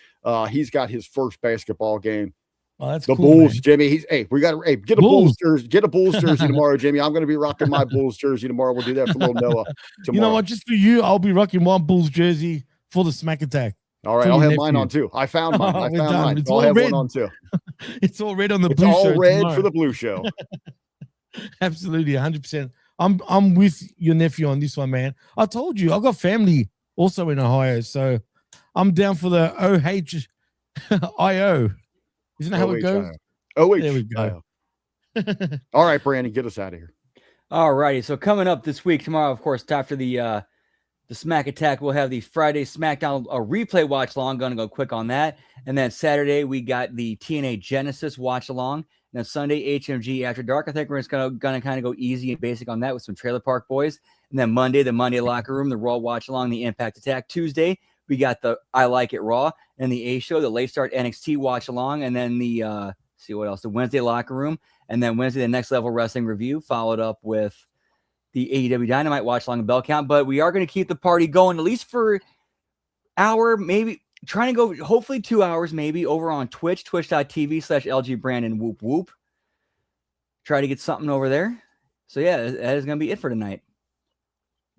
He's got his first basketball game. Oh, that's the cool, Bulls, man. Jimmy. We got to get a Bulls jersey. Get a Bulls jersey tomorrow, Jimmy. I'm going to be rocking my Bulls jersey tomorrow. We'll do that for little Noah tomorrow. You know what? Just for you, I'll be rocking one Bulls jersey for the Smack Attack. All right, I'll have mine on too. I found mine. I found mine. I'll have one on too. It's all red on the blue show. It's all red tomorrow. for the blue show. Absolutely, 100%. I'm with your nephew on this one, man. I told you, I got family also in Ohio, so I'm down for the OHIO. Isn't that how it goes? Oh, there we go. All right, Brandon, get us out of here. All righty. So coming up this week, tomorrow, of course, after the Smack Attack, we'll have the Friday SmackDown a replay watch along. Going to go quick on that. And then Saturday, we got the TNA Genesis watch along. And then Sunday, HMG After Dark. I think we're just gonna kind of go easy and basic on that with some Trailer Park Boys. And then Monday, the Monday Locker Room, the Raw watch along, the Impact Attack. Tuesday, we got the I Like It Raw and the A Show, the Late Start NXT watch along. And then the see what else? The Wednesday Locker Room. And then Wednesday, the Next Level Wrestling Review, followed up with the AEW Dynamite watch along and bell count. But we are going to keep the party going at least for hour, maybe trying to go hopefully 2 hours, maybe over on Twitch, twitch.tv/LG Brandon whoop whoop. Try to get something over there. So yeah, that is going to be it for tonight.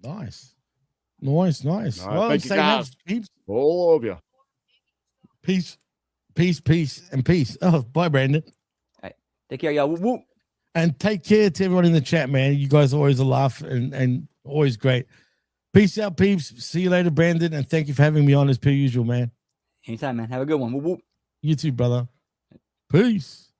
Nice. Nice. All right, Well, thank you, guys. peace. All of you. Peace, and peace. Oh, bye, Brandon. All right. Take care, y'all. Whoop, whoop. And take care to everyone in the chat, man. You guys are always a laugh and always great. Peace out, peeps. See you later, Brandon. And thank you for having me on as per usual, man. Anytime, man. Have a good one. Whoop, whoop. You too, brother. Peace.